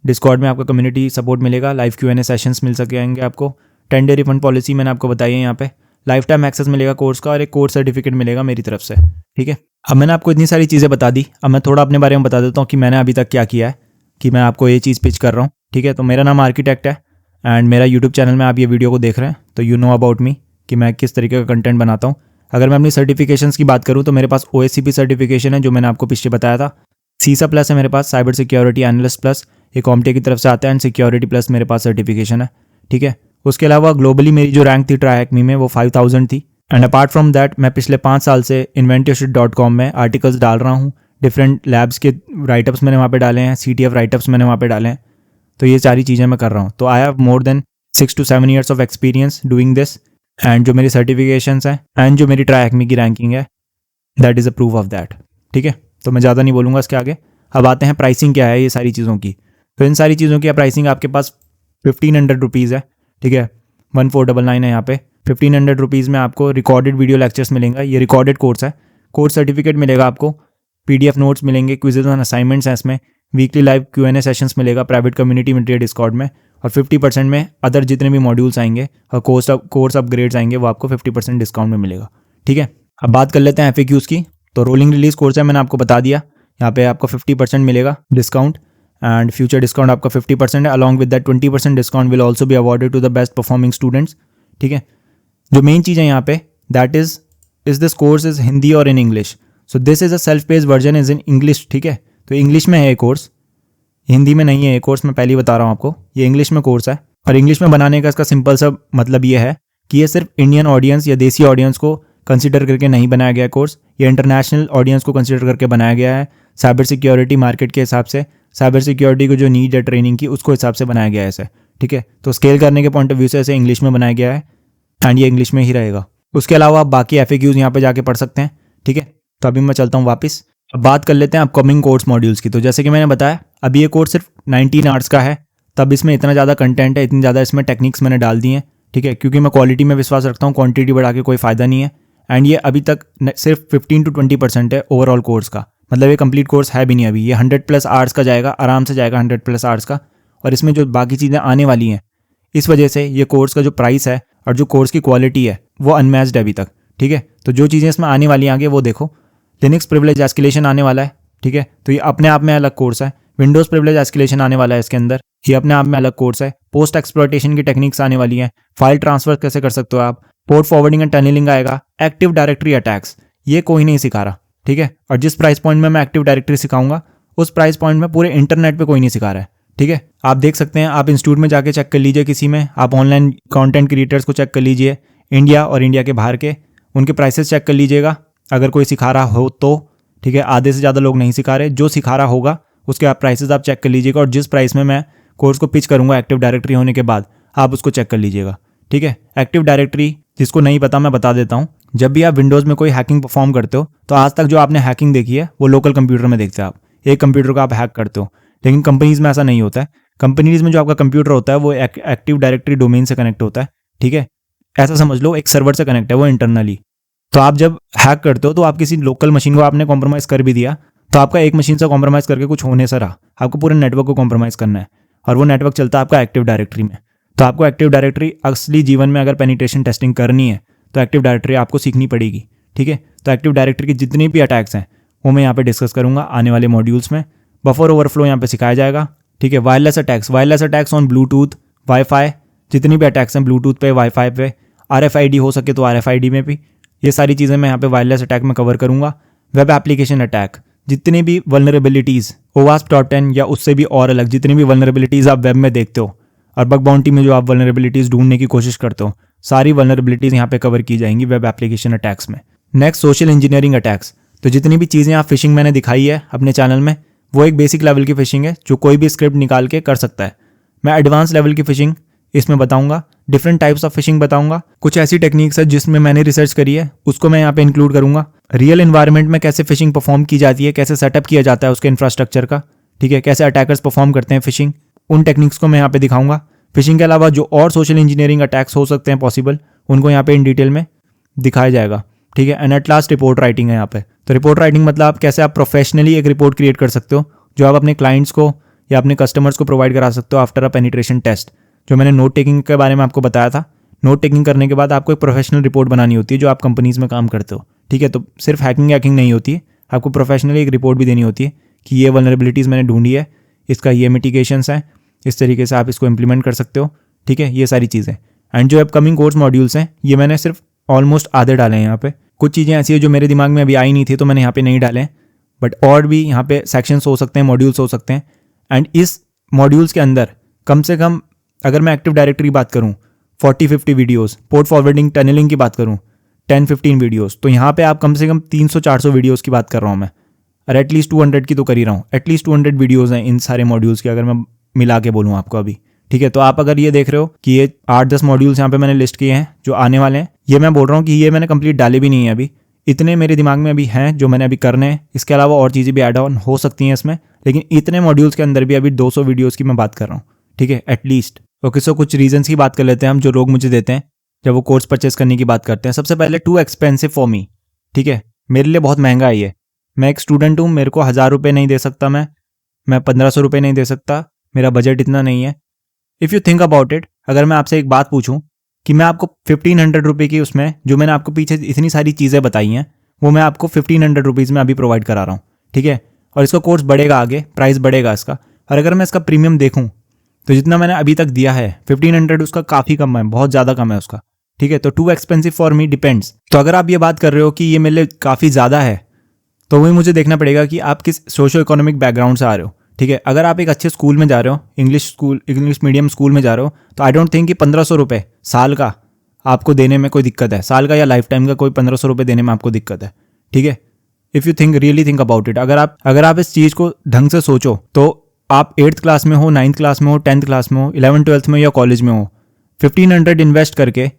डिस्कॉर्ड में आपको कम्युनिटी सपोर्ट मिलेगा, लाइव Q&A सेशंस मिल सकेंगे आपको, 10 डे रिफंड पॉलिसी मैंने आपको बताई है यहाँ पे, लाइफ टाइम एक्सेस मिलेगा कोर्स का, और एक कोर्स सर्टिफिकेट मिलेगा मेरी तरफ से, ठीक है। अब मैंने आपको इतनी सारी चीज़ें बता दी, अब मैं थोड़ा अपने बारे में बता देता हूँ कि मैंने अभी तक क्या किया है, कि मैं आपको ये चीज़ पिच कर रहा हूँ, ठीक है। तो मेरा नाम आर्किटेक्ट है एंड मेरा यूट्यूब चैनल में आप ये वीडियो को देख रहे हैं, तो यू नो अबाउट मी कि मैं किस तरीके का कंटेंट बनाता हूँ। अगर मैं अपनी सर्टिफिकेशंस की बात करूँ तो मेरे पास OSCP सर्टिफिकेशन है जो मैंने आपको पीछे बताया था, CISA प्लस है मेरे पास, साइबर सिक्योरिटी एनालिस्ट प्लस, ये कॉम्प्टे की तरफ से आता है, एंड सिक्योरिटी प्लस मेरे पास सर्टिफिकेशन है, ठीक है। उसके अलावा ग्लोबली मेरी जो रैंक थी ट्राई में वो 5000 थी, एंड अपार्ट फ्रॉम दैट मैं पिछले 5 साल से inventorship.com में आर्टिकल्स डाल रहा हूँ, डिफरेंट लैब्स के राइटअप्स मैंने वहाँ पे डाले हैं, CTF राइटअप्स मैंने वहाँ पे डाले हैं, तो ये सारी चीज़ें मैं कर रहा हूँ। तो I have more than 6 to 7 years of experience doing this, and जो मेरी सर्टिफिकेशंस हैं एंड जो मेरी ट्राई की रैंकिंग है, that is a proof of that, ठीक है। तो मैं ज़्यादा नहीं बोलूँगा इसके आगे। अब आते हैं प्राइसिंग क्या है ये सारी चीज़ों की। तो इन सारी चीज़ों की प्राइसिंग आपके पास 1500 रुपीज़ है, ठीक है, 1499 है यहाँ पे। 1500 रुपीज़ में आपको रिकॉर्डेड वीडियो लेक्चर्स मिलेंगे, ये रिकॉर्डेड कोर्स है, कोर्स सर्टिफिकेट मिलेगा आपको, PDF नोट्स मिलेंगे, क्विज़ेस और असाइनमेंट्स हैं इसमें, वीकली लाइव Q&A सेशंस मिलेगा, प्राइवेट कम्युनिटी मिलती है डिस्कॉर्ड में, और 50% में अदर जितने भी मॉड्यूल्स आएंगे और कोर्स अपग्रेड्स आएंगे वो आपको 50% डिस्काउंट में मिलेगा, ठीक है। अब बात कर लेते हैं FAQs की। तो रोलिंग रिलीज कोर्स है, मैंने आपको बता दिया, यहाँ पे आपको 50% मिलेगा डिस्काउंट, एंड फ्यूचर डिस्काउंट आपका 50% है, along with that 20% discount will also be awarded to the best performing students, ठीक है। जो मेन चीज़ है यहाँ पे that is this course is Hindi और in English, so this is a self paced version is in English, ठीक है। तो इंग्लिश में है ये कोर्स, हिंदी में नहीं है ये कोर्स, मैं पहले ही बता रहा हूँ आपको, ये इंग्लिश में कोर्स है, और इंग्लिश में बनाने का इसका सिंपल सा मतलब ये है कि ये सिर्फ इंडियन ऑडियंस या देसी ऑडियंस को कंसिडर करके नहीं बनाया गया कोर्स, ये इंटरनेशनल ऑडियंस को कंसिडर करके बनाया गया है, साइबर सिक्योरिटी मार्केट के हिसाब से, साइबर सिक्योरिटी को जो नीड है ट्रेनिंग की उसको हिसाब से बनाया गया है इसे, ठीक है। तो स्केल करने के पॉइंट ऑफ व्यू से इसे इंग्लिश में बनाया गया है, एंड ये इंग्लिश में ही रहेगा। उसके अलावा आप बाकी FAQs यहाँ पे जाके पढ़ सकते हैं, ठीक है। तो अभी मैं चलता हूँ वापस, अब बात कर लेते हैं अपकमिंग कोर्स मॉड्यूल्स की। तो जैसे कि मैंने बताया अभी ये कोर्स सिर्फ 19 आवर्स का है, तब इसमें इतना ज़्यादा कंटेंट है, इतनी ज़्यादा इसमें टेक्निक्स मैंने डाल दी हैं, ठीक है, क्योंकि मैं क्वालिटी में विश्वास रखता हूँ, क्वांटिटी बढ़ा के कोई फ़ायदा नहीं है। एंड ये अभी तक सिर्फ 15 to 20% है ओवरऑल कोर्स का, मतलब ये कंप्लीट कोर्स है भी नहीं अभी, ये 100+ आवर्स का जाएगा, आराम से जाएगा 100+ आवर्स का, और इसमें जो बाकी चीज़ें आने वाली हैं, इस वजह से ये कोर्स का जो प्राइस है और जो कोर्स की क्वालिटी है वो अनमैच्ड है अभी तक, ठीक है। तो जो चीज़ें इसमें आने वाली हैं आगे वो देखो, लिनक्स प्रिविलेज एस्केलेशन आने वाला है, ठीक है, तो ये अपने आप में अलग कोर्स है, विंडोज़ प्रिविलेज एस्केलेशन आने वाला है इसके अंदर, ये अपने आप में अलग कोर्स है, पोस्ट एक्सप्लॉयटेशन की टेक्निक्स आने वाली हैं, फाइल ट्रांसफर कैसे कर सकते हो आप, पोर्ट फॉरवर्डिंग एंड टनलिंग आएगा, एक्टिव डायरेक्टरी अटैक्स, ये कोई नहीं सिखा रहा, ठीक है। और जिस प्राइस पॉइंट में मैं एक्टिव डायरेक्टरी सिखाऊंगा उस प्राइस पॉइंट में पूरे इंटरनेट पे कोई नहीं सिखा रहा है, ठीक है। आप देख सकते हैं, आप इंस्टीट्यूट में जाके चेक कर लीजिए, किसी में आप ऑनलाइन कंटेंट क्रिएटर्स को चेक कर लीजिए, इंडिया और इंडिया के बाहर के, उनके प्राइसेस चेक कर लीजिएगा, अगर कोई सिखा रहा हो तो, ठीक है। आधे से ज़्यादा लोग नहीं सिखा रहे, जो सिखा रहा होगा उसके आप प्राइसेस आप चेक कर लीजिएगा, और जिस प्राइस में मैं कोर्स को पिच करूंगा एक्टिव डायरेक्टरी होने के बाद आप उसको चेक कर लीजिएगा, ठीक है। एक्टिव डायरेक्टरी जिसको नहीं पता मैं बता देता हूँ, जब भी आप विंडोज़ में कोई हैकिंग परफॉर्म करते हो तो आज तक जो आपने हैकिंग देखी है वो लोकल कंप्यूटर में देखते हैं, आप एक कंप्यूटर को आप हैक करते हो, लेकिन कंपनीज़ में ऐसा नहीं होता है। कंपनीज़ में जो आपका कंप्यूटर होता है वो एक्टिव डायरेक्टरी डोमेन से कनेक्ट होता है, ठीक है, ऐसा समझ लो एक सर्वर से कनेक्ट है वो इंटरनली। तो आप जब हैक करते हो तो आप किसी लोकल मशीन को आपने कॉम्प्रोमाइज़ कर भी दिया, तो आपका एक मशीन से कॉम्प्रोमाइज़ करके कुछ होने से रहा, आपको पूरे नेटवर्क को कॉम्प्रोमाइज़ करना है, और वो नेटवर्क चलता है आपका एक्टिव डायरेक्टरी में। तो आपको एक्टिव डायरेक्टरी असली जीवन में अगर पेनिट्रेशन टेस्टिंग करनी है तो एक्टिव डायरेक्टरी आपको सीखनी पड़ेगी, ठीक है। तो एक्टिव डायरेक्टरी के जितने भी अटैक्स हैं वो मैं यहाँ पे डिस्कस करूँगा आने वाले मॉड्यूल्स में। बफर ओवरफ्लो यहाँ पे सिखाया जाएगा, ठीक है। Wireless attacks on Bluetooth, wifi, जितनी भी अटैक्स हैं ब्लूटूथ पे, वाईफाई पे, RFID हो सके तो RFID में भी, ये सारी चीज़ें मैं यहाँ पे वायरलेस अटैक में कवर करूँगा। वेब एप्लीकेशन अटैक, जितनी भी वल्नरेबिलिटीज़ OWASP.10 या उससे भी और अलग जितनी भी वल्नरेबिलिटीज़ आप वेब में देखते हो और बग बाउंटी में जो आप वल्नरेबिलिटीज़ ढूंढने की कोशिश करते हो, सारी वल्नरेबिलिटीज़ यहाँ पे कवर की जाएंगी वेब एप्लीकेशन अटैक्स में। Next, social engineering attacks. तो जितनी भी चीज़ें आप फिशिंग मैंने दिखाई है अपने चैनल में, वो एक बेसिक लेवल की फिशिंग है जो कोई भी स्क्रिप्ट निकाल के कर सकता है। मैं एडवांस लेवल की फिशिंग इसमें बताऊंगा, डिफरेंट टाइप्स ऑफ फिशिंग बताऊंगा। कुछ ऐसी टेक्निक्स है जिसमें मैंने रिसर्च करी है, उसको मैं यहाँ पे इंक्लूड करूंगा। रियल एनवायरनमेंट में कैसे फिशिंग परफॉर्म की जाती है, कैसे सेटअप किया जाता है उसके इंफ्रास्ट्रक्चर का, ठीक है, कैसे अटैकर्स परफॉर्म करते हैं फिशिंग, उन टेक्निक्स को मैं यहाँ पे दिखाऊंगा। फिशिंग के अलावा जो और सोशल इंजीनियरिंग अटैक्स हो सकते हैं पॉसिबल, उनको यहाँ पे इन डिटेल में दिखाया जाएगा, ठीक है। And at last report writing है यहाँ पे। तो रिपोर्ट राइटिंग मतलब कैसे आप प्रोफेशनली एक रिपोर्ट क्रिएट कर सकते हो जो आप अपने क्लाइंट्स को या अपने कस्टमर्स को प्रोवाइड करा सकते हो आफ्टर अ पेनिट्रेशन टेस्ट। जो मैंने नोट टेकिंग के बारे में आपको बताया था, नोट टेकिंग करने के बाद आपको एक प्रोफेशनल रिपोर्ट बनानी होती है जो आप कंपनीज में काम करते हो, ठीक है। तो सिर्फ हैकिंग नहीं होती है, आपको प्रोफेशनली एक रिपोर्ट भी देनी होती है कि ये वल्नरेबिलिटीज़ मैंने ढूंढी है, इसका ये मिटिगेशंस हैं, इस तरीके से आप इसको इम्प्लीमेंट कर सकते हो, ठीक है, ये सारी चीज़ें। एंड जो अपकमिंग कोर्स मॉड्यूल्स हैं, ये मैंने सिर्फ ऑलमोस्ट आधे डाले हैं यहाँ पे। कुछ चीज़ें ऐसी है जो मेरे दिमाग में अभी आई नहीं थी तो मैंने यहाँ पे नहीं डाले हैं, बट और भी यहाँ पे सेक्शंस हो सकते हैं, मॉड्यूल्स हो सकते हैं। एंड इस मॉड्यूल्स के अंदर कम से कम, अगर मैं एक्टिव डायरेक्टरी की बात करूँ, 40-50 वीडियोस, पोर्ट फॉरवर्डिंग टनलिंग की बात करूँ 10-15 वीडियोस, तो यहाँ पे आप कम से कम 300-400 वीडियोस की बात कर रहा हूँ मैं, और एटलीस्ट 200 की तो कर ही रहा हूँ। एटलीस्ट 200 वीडियोस हैं इन सारे मॉड्यूल्स के, अगर मैं मिला के बोलूँ आपको अभी, ठीक है। तो आप अगर ये देख रहे हो कि ये 8-10 मॉड्यूल्स यहाँ पे मैंने लिस्ट किए हैं जो आने वाले हैं, ये मैं बोल रहा हूँ कि ये मैंने कंप्लीट डाले भी नहीं है अभी, इतने मेरे दिमाग में अभी हैं जो मैंने अभी करने हैं। इसके अलावा और चीज़ें भी ऐड ऑन हो सकती हैं इसमें, लेकिन इतने मॉड्यूल्स के अंदर भी अभी 200 वीडियोज़ की मैं बात कर रहा हूँ, ठीक है, एटलीस्ट। ओके, सो कुछ रीजंस की बात कर लेते हैं हम जो लोग मुझे देते हैं जब वो कोर्स परचेस करने की बात करते हैं। सबसे पहले, टू एक्सपेंसिव फॉर मी, ठीक है, मेरे लिए बहुत महंगा है ये। मैं एक स्टूडेंट हूँ, मेरे को 1000 रुपये नहीं दे सकता, मैं 1500 रुपये नहीं दे सकता, मेरा बजट इतना नहीं है। If you think about it, अगर मैं आपसे एक बात पूछूं कि मैं आपको 1500 रुपये की, उसमें जो मैंने आपको पीछे इतनी सारी चीज़ें बताई हैं, वो मैं आपको 1500 रुपीज़ में अभी प्रोवाइड करा रहा हूँ, ठीक है। और इसका कोर्स बढ़ेगा आगे, प्राइस बढ़ेगा इसका। और अगर मैं इसका प्रीमियम देखूँ तो जितना मैंने अभी तक दिया है 1500, उसका काफ़ी कम है, बहुत ज़्यादा कम है उसका, ठीक है। तो too expensive for me depends. तो अगर आप ये बात कर रहे हो कि ये मेरे लिए काफ़ी ज़्यादा है, तो वही मुझे देखना पड़ेगा कि आप किस सोशो इकोनॉमिक बैकग्राउंड से आ रहे हो, ठीक है। अगर आप एक अच्छे स्कूल में जा रहे हो, इंग्लिश मीडियम स्कूल में जा रहे हो, तो आई डोंट थिंक कि 1500 रुपये साल का आपको देने में कोई दिक्कत है, साल का या लाइफ टाइम का कोई 1500 रुपये देने में आपको दिक्कत है, ठीक है। If you think really think about it, अगर आप इस चीज़ को ढंग से सोचो, तो आप 8th क्लास में हो, 9th क्लास में हो, 10th क्लास में हो, 11th 12th में या कॉलेज में हो, 1500 इन्वेस्ट करके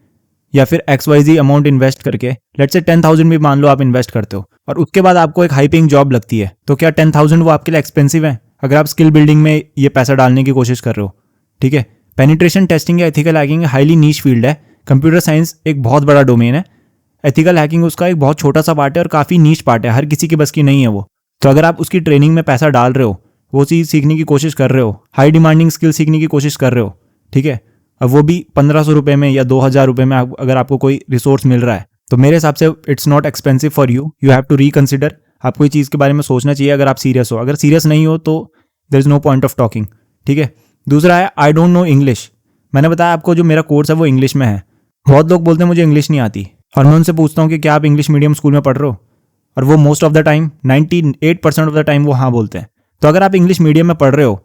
या फिर XYZ अमाउंट इन्वेस्ट करके, लेट्स से 10,000 भी मान लो आप इन्वेस्ट करते हो, और उसके बाद आपको एक हाई पेइंग जॉब लगती है, तो क्या 10,000 वो आपके लिए एक्सपेंसिव है अगर आप स्किल बिल्डिंग में ये पैसा डालने की कोशिश कर रहे हो, ठीक है। पेनिट्रेशन टेस्टिंग या एथिकल हैकिंग हाईली नीश फील्ड है। कंप्यूटर साइंस एक बहुत बड़ा डोमेन है, एथिकल हैकिंग उसका एक बहुत छोटा सा पार्ट है और काफ़ी नीश पार्ट है, हर किसी की बस की नहीं है वो। तो अगर आप उसकी ट्रेनिंग में पैसा डाल रहे हो, वो चीज़ सीखने की कोशिश कर रहे हो, हाई डिमांडिंग स्किल सीखने की कोशिश कर रहे हो, ठीक है, अब वो भी 1500 रुपये में या 2000 रुपये में अगर आपको कोई रिसोर्स मिल रहा है, तो मेरे हिसाब से it's not expensive for you have to reconsider. आपको ये चीज़ के बारे में सोचना चाहिए अगर आप सीरियस हो। अगर सीरियस नहीं हो तो there is no point of talking, ठीक है। दूसरा है, आई डोंट नो इंग्लिश। मैंने बताया आपको जो मेरा कोर्स है वो इंग्लिश में है। बहुत लोग बोलते हैं मुझे इंग्लिश नहीं आती, और मैं उनसे पूछता हूँ कि क्या आप इंग्लिश मीडियम स्कूल में पढ़ रहे हो, और वो most of the time 98% of the time वो हाँ बोलते हैं। तो अगर आप इंग्लिश मीडियम में पढ़ रहे हो,